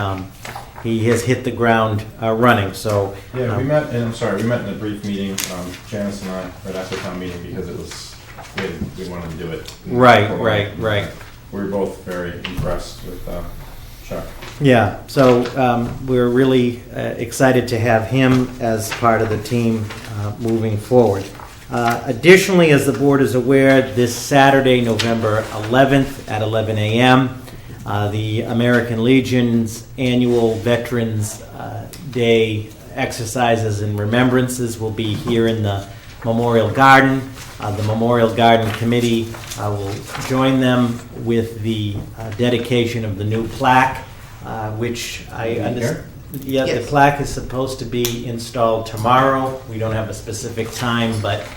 S3: he has hit the ground running. So
S1: yeah, we met in a brief meeting, Janice and I, right after town meeting, because it was we wanted to do it.
S3: Right.
S1: We were both very impressed with Chuck.
S3: Yeah, so we're really excited to have him as part of the team moving forward. Additionally, as the board is aware, this Saturday, November 11th at 11 a.m., the American Legion's annual Veterans Day exercises and remembrances will be here in the Memorial Garden. The Memorial Garden Committee will join them with the dedication of the new plaque, which I understand. Yeah,
S2: Yes.
S3: The plaque is supposed to be installed tomorrow. We don't have a specific time, but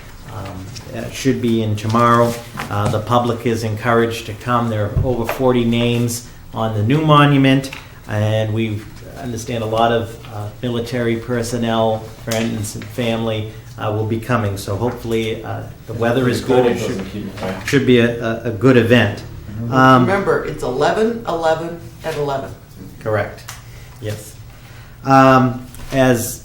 S3: it should be in tomorrow. The public is encouraged to come. There are over 40 names on the new monument, and we understand a lot of military personnel, friends, and family will be coming. So hopefully the weather is good. It should be a good event.
S2: Remember, it's 11/11 at 11.
S3: Correct. Yes. As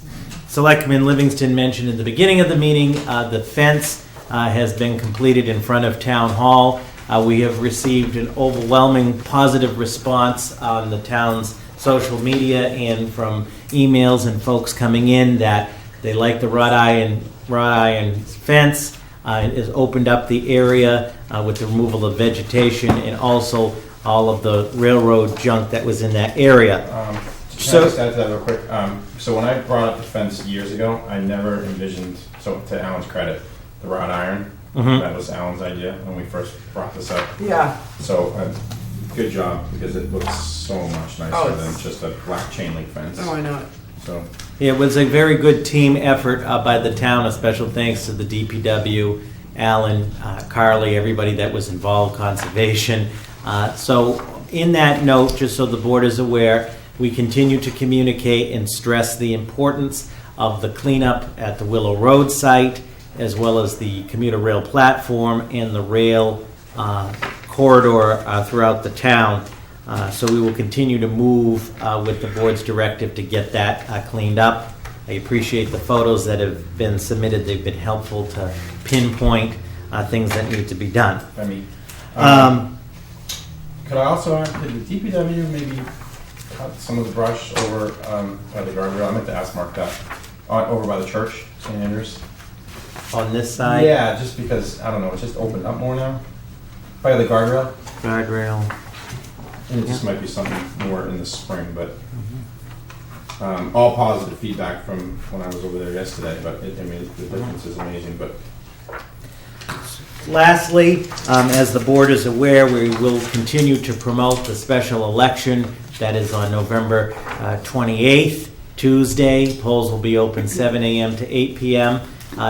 S3: Selectman Livingston mentioned at the beginning of the meeting, the fence has been completed in front of Town Hall. We have received an overwhelming positive response on the town's social media and from emails and folks coming in that they like the wrought iron fence. It has opened up the area with the removal of vegetation and also all of the railroad junk that was in that area.
S1: Can I just add to that real quick? So when I brought up the fence years ago, I never envisioned, so to Alan's credit, the wrought iron.
S3: Mhm.
S1: That was Alan's idea when we first brought this up.
S2: Yeah.
S1: So good job, because it looks so much nicer
S2: Oh,
S1: than just a black chain link fence.
S2: Oh, I know it.
S1: So
S3: It was a very good team effort by the town. A special thanks to the DPW, Alan, Carly, everybody that was involved, conservation. So in that note, just so the board is aware, we continue to communicate and stress the importance of the cleanup at the Willow Road site, as well as the commuter rail platform and the rail corridor throughout the town. So we will continue to move with the board's directive to get that cleaned up. I appreciate the photos that have been submitted. They've been helpful to pinpoint things that need to be done.
S1: I mean, could I also ask, did the DPW maybe cut some of the brush over by the guardrail? I meant to ask Mark that. Over by the church, St. Andrews.
S3: On this side?
S1: Yeah, just because, I don't know, it's just opened up more now. By the guardrail.
S3: Guardrail.
S1: And it just might be something more in the spring, but all positive feedback from when I was over there yesterday, but I mean, the difference is amazing, but.
S3: Lastly, as the board is aware, we will continue to promote the special election that is on November 28th, Tuesday. Polls will be open 7 a.m. to 8 p.m.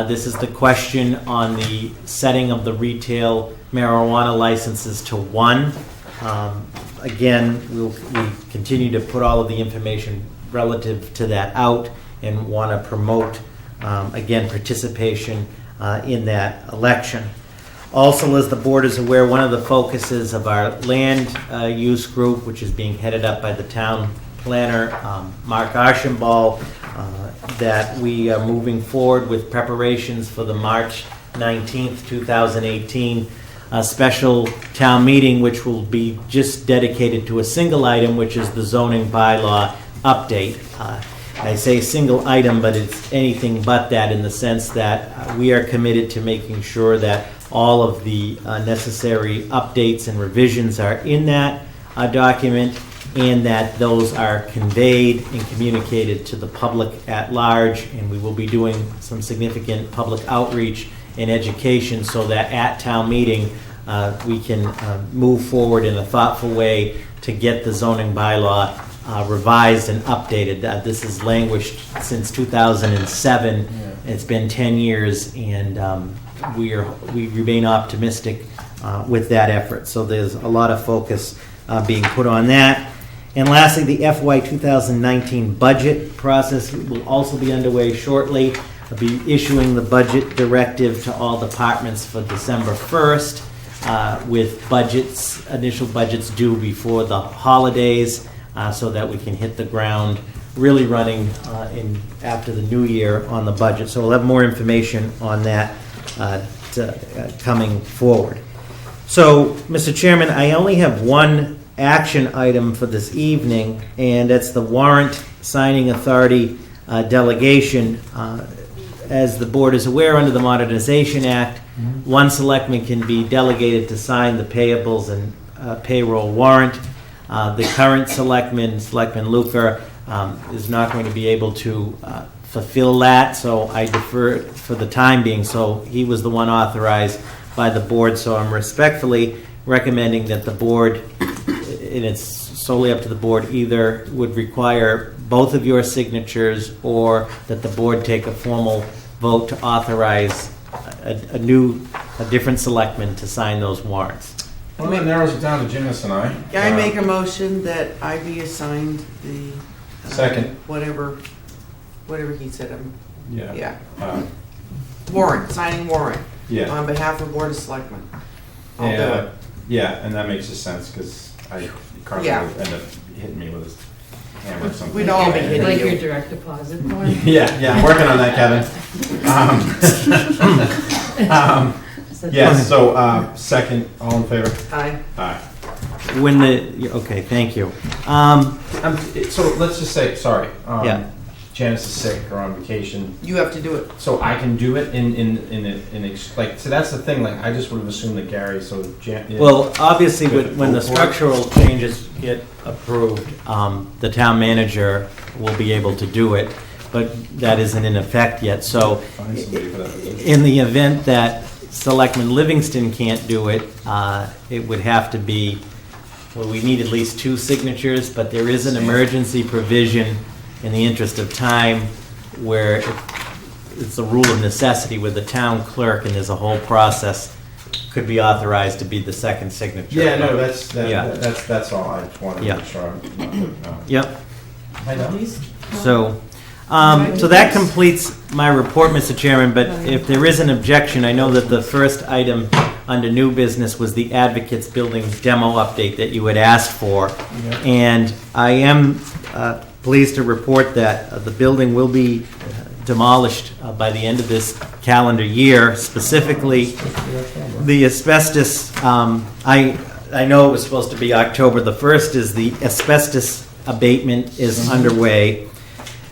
S3: This is the question on the setting of the retail marijuana licenses to 1. Again, we continue to put all of the information relative to that out and want to promote, again, participation in that election. Also, as the board is aware, one of the focuses of our land use group, which is being headed up by the town planner, Mark Archambault, that we are moving forward with preparations for the March 19th, 2018 special town meeting, which will be just dedicated to a single item, which is the zoning bylaw update. I say single item, but it's anything but that, in the sense that we are committed to making sure that all of the necessary updates and revisions are in that document, and that those are conveyed and communicated to the public at large. And we will be doing some significant public outreach and education so that at town meeting we can move forward in a thoughtful way to get the zoning bylaw revised and updated. This has languished since 2007. It's been 10 years, and we remain optimistic with that effort. So there's a lot of focus being put on that. And lastly, the FY 2019 budget process will also be underway shortly. I'll be issuing the budget directive to all departments for December 1st, with initial budgets due before the holidays, so that we can hit the ground really running after the new year on the budget. So we'll have more information on that coming forward. So, Mr. Chairman, I only have one action item for this evening, and that's the warrant signing authority delegation. As the board is aware, under the Modernization Act, one selectman can be delegated to sign the payables and payroll warrant. The current Selectman Luker, is not going to be able to fulfill that, so I defer for the time being. So he was the one authorized by the board, so I'm respectfully recommending that the board, and it's solely up to the board, either would require both of your signatures, or that the board take a formal vote to authorize a different selectman to sign those warrants.
S1: Well, that narrows it down to Janice and I.
S2: Can I make a motion that I be assigned the
S1: Second.
S2: whatever he said.
S1: Yeah.
S2: Warrant, signing warrant.
S1: Yeah.
S2: On behalf of Board of Selectmen. I'll do it.
S1: Yeah, and that makes sense, because Carly would end up hitting me with his hammer or something.
S2: We'd all be hitting
S14: Like
S2: you.
S14: your direct deposit form?
S1: Yeah, I'm working on that, Kevin. Yes, so second, all in favor?
S2: Aye.
S1: Aye.
S3: Okay, thank you.
S1: So let's just say, sorry.
S3: Yeah.
S1: Janice is sick or on vacation.
S2: You have to do it.
S1: So I can do it like, so that's the thing, like, I just would have assumed that Gary, so
S3: Well, obviously, when the structural changes get approved, the town manager will be able to do it, but that isn't in effect yet. So in the event that Selectman Livingston can't do it, it would have to be, well, we need at least 2 signatures, but there is an emergency provision in the interest of time where it's a rule of necessity with the town clerk, and there's a whole process, could be authorized to be the second signature.
S1: Yeah, no, that's all. I just wanted to make sure.
S3: Yep.
S1: I know.
S3: So that completes my report, Mr. Chairman, but if there is an objection, I know that the first item under new business was the Advocates Building demo update that you had asked for. And I am pleased to report that the building will be demolished by the end of this calendar year. Specifically, the asbestos, I know it was supposed to be October the 1st, is the asbestos abatement is underway.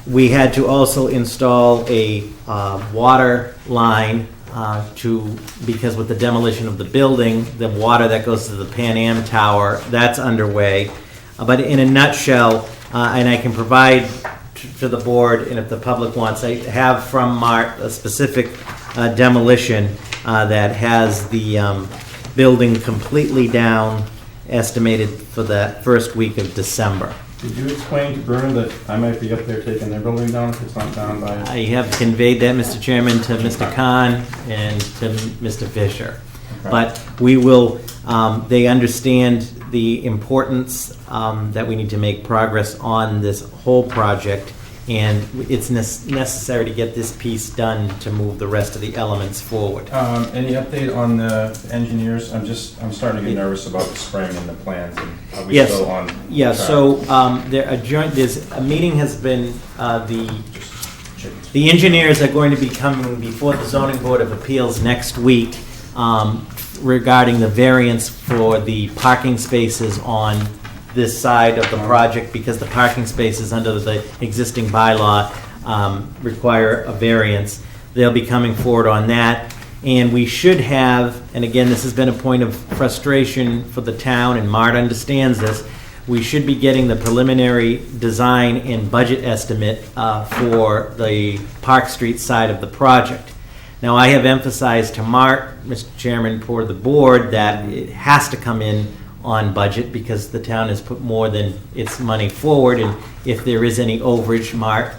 S3: We had to also install a water line because with the demolition of the building, the water that goes to the Pan Am Tower, that's underway. But in a nutshell, and I can provide to the board, and if the public wants, I have from Mart a specific demolition that has the building completely down, estimated for the first week of December.
S1: Did you explain to Bruno that I might be up there taking their building down if it's not down by...
S3: I have conveyed that, Mr. Chairman, to Mr. Khan and to Mr. Fisher.
S1: Okay.
S3: But we will, they understand the importance that we need to make progress on this whole project, and it's necessary to get this piece done to move the rest of the elements forward.
S1: Any update on the engineers? I'm starting to get nervous about the spring and the plans. And are we still on track?
S3: Yeah, so there's a meeting has been, the engineers are going to be coming before the Zoning Board of Appeals next week regarding the variance for the parking spaces on this side of the project, because the parking spaces under the existing bylaw require a variance. They'll be coming forward on that. And we should have, and again, this has been a point of frustration for the town, and Mart understands this, we should be getting the preliminary design and budget estimate for the Park Street side of the project. Now, I have emphasized to Mart, Mr. Chairman, for the board, that it has to come in on budget because the town has put more than its money forward, and if there is any overage, Mart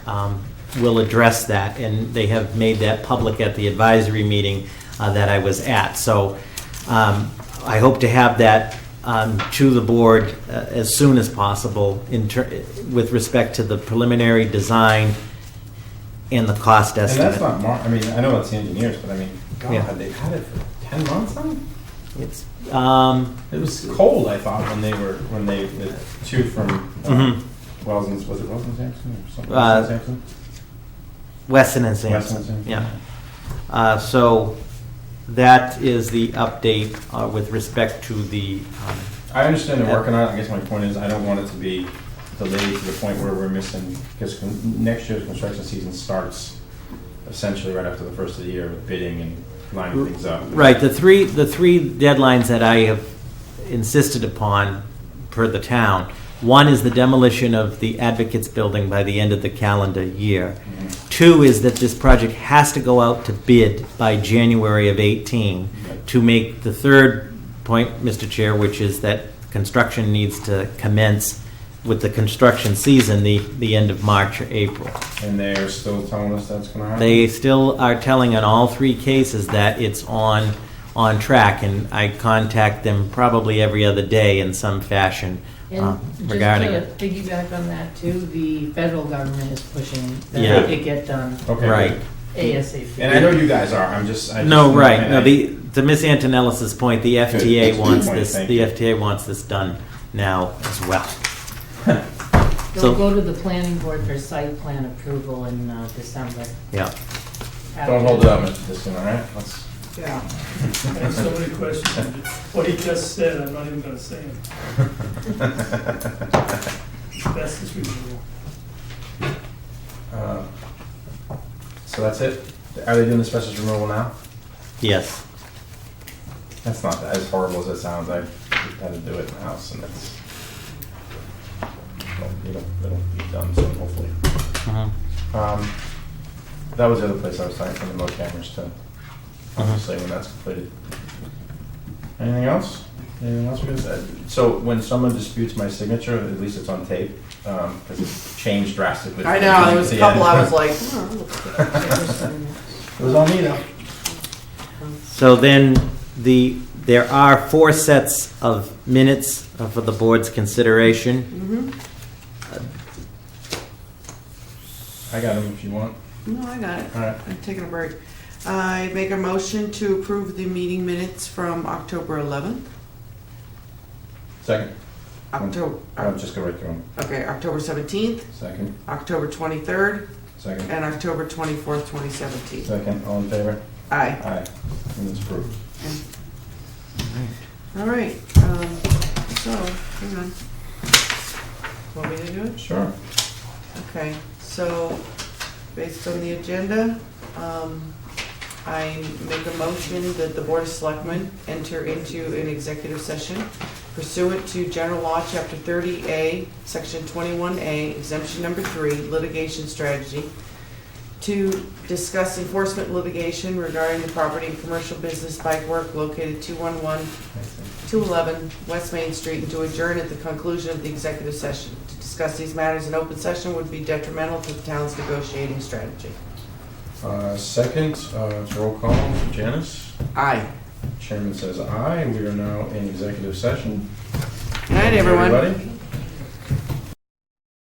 S3: will address that, and they have made that public at the advisory meeting that I was at. So I hope to have that to the board as soon as possible with respect to the preliminary design and the cost
S1: And
S3: estimate.
S1: that's not I mean, I know that's the engineers, but I mean, God,
S3: Yeah.
S1: they've had it for 10 months now?
S3: It's
S1: It was cold, I thought, when the two from Wellson's, was it Wellson's Sampson or something? Wellson's Sampson?
S3: Weston and Sampson.
S1: Weston and Sampson.
S3: Yeah. So that is the update with respect to the.
S1: I understand they're working on it. I guess my point is I don't want it to be delayed to the point where we're missing, because next year's construction season starts essentially right after the first of the year with bidding and lining things up.
S3: Right. The three deadlines that I have insisted upon per the town. One is the demolition of the Advocates Building by the end of the calendar year.
S1: Mm-hmm.
S3: Two is that this project has to go out to bid by January of 18 to make the third point, Mr. Chair, which is that construction needs to commence with the construction season the end of March or April.
S1: And they're still telling us that's going to happen?
S3: They still are telling in all three cases that it's on track, and I contact them probably every other day in some fashion regarding it.
S13: Just to piggyback on that too, the federal government is pushing that
S3: Yeah.
S13: it get done
S1: Okay.
S3: Right.
S13: ASAP.
S1: And I know you guys are. I just
S3: No, right.
S1: I-
S3: No, to Miss Antonellis's point, the FTA
S1: Good
S3: wants
S1: point,
S3: this.
S1: thank
S3: The
S1: you.
S3: FTA wants this done now as well.
S13: They'll go to the planning board for site plan approval in December.
S3: Yeah.
S1: Don't hold it up, Mr. Diskin, all right? Let's.
S2: Yeah.
S7: I have so many questions. What he just said, I'm not even going to say it. Best as reasonable.
S1: So that's it? Are they doing the asbestos removal now?
S3: Yes.
S1: That's not as horrible as it sounds. I had to do it in the house, and it's. It'll be done soon, hopefully. That was the other place I was talking from the remote cameras too. Obviously, when that's completed. Anything else? Anything else? So when someone disputes my signature, at least it's on tape, because it's changed drastically.
S2: I know, there was a couple I was like,
S1: It was on me though.
S3: So then there are 4 sets of minutes for the board's consideration.
S1: I got them if you want.
S2: No, I got it.
S1: All right.
S2: I'm taking a break. I make a motion to approve the meeting minutes from October 11th.
S1: Second.
S2: October.
S1: I'll just go right through them.
S2: Okay, October 17th,
S1: Second.
S2: October 23rd,
S1: Second.
S2: and October 24th, 2017.
S1: Second. All in favor?
S2: Aye.
S1: Aye. And it's approved.
S2: All right, so, hang on. Want me to do it?
S1: Sure.
S2: Okay, so, based on the agenda, I make a motion that the Board of Selectmen enter into an executive session pursuant to General Law, Chapter 30A, Section 21A, Exemption Number 3, Litigation Strategy, to discuss enforcement litigation regarding the property and commercial business bike work located 211 West Main Street, and to adjourn at the conclusion of the executive session. To discuss these matters in open session would be detrimental to the town's negotiating strategy.
S1: Second, roll call. Janice?
S2: Aye.
S1: Chairman says aye. We are now in executive session.
S2: Good night, everyone.
S1: Everybody?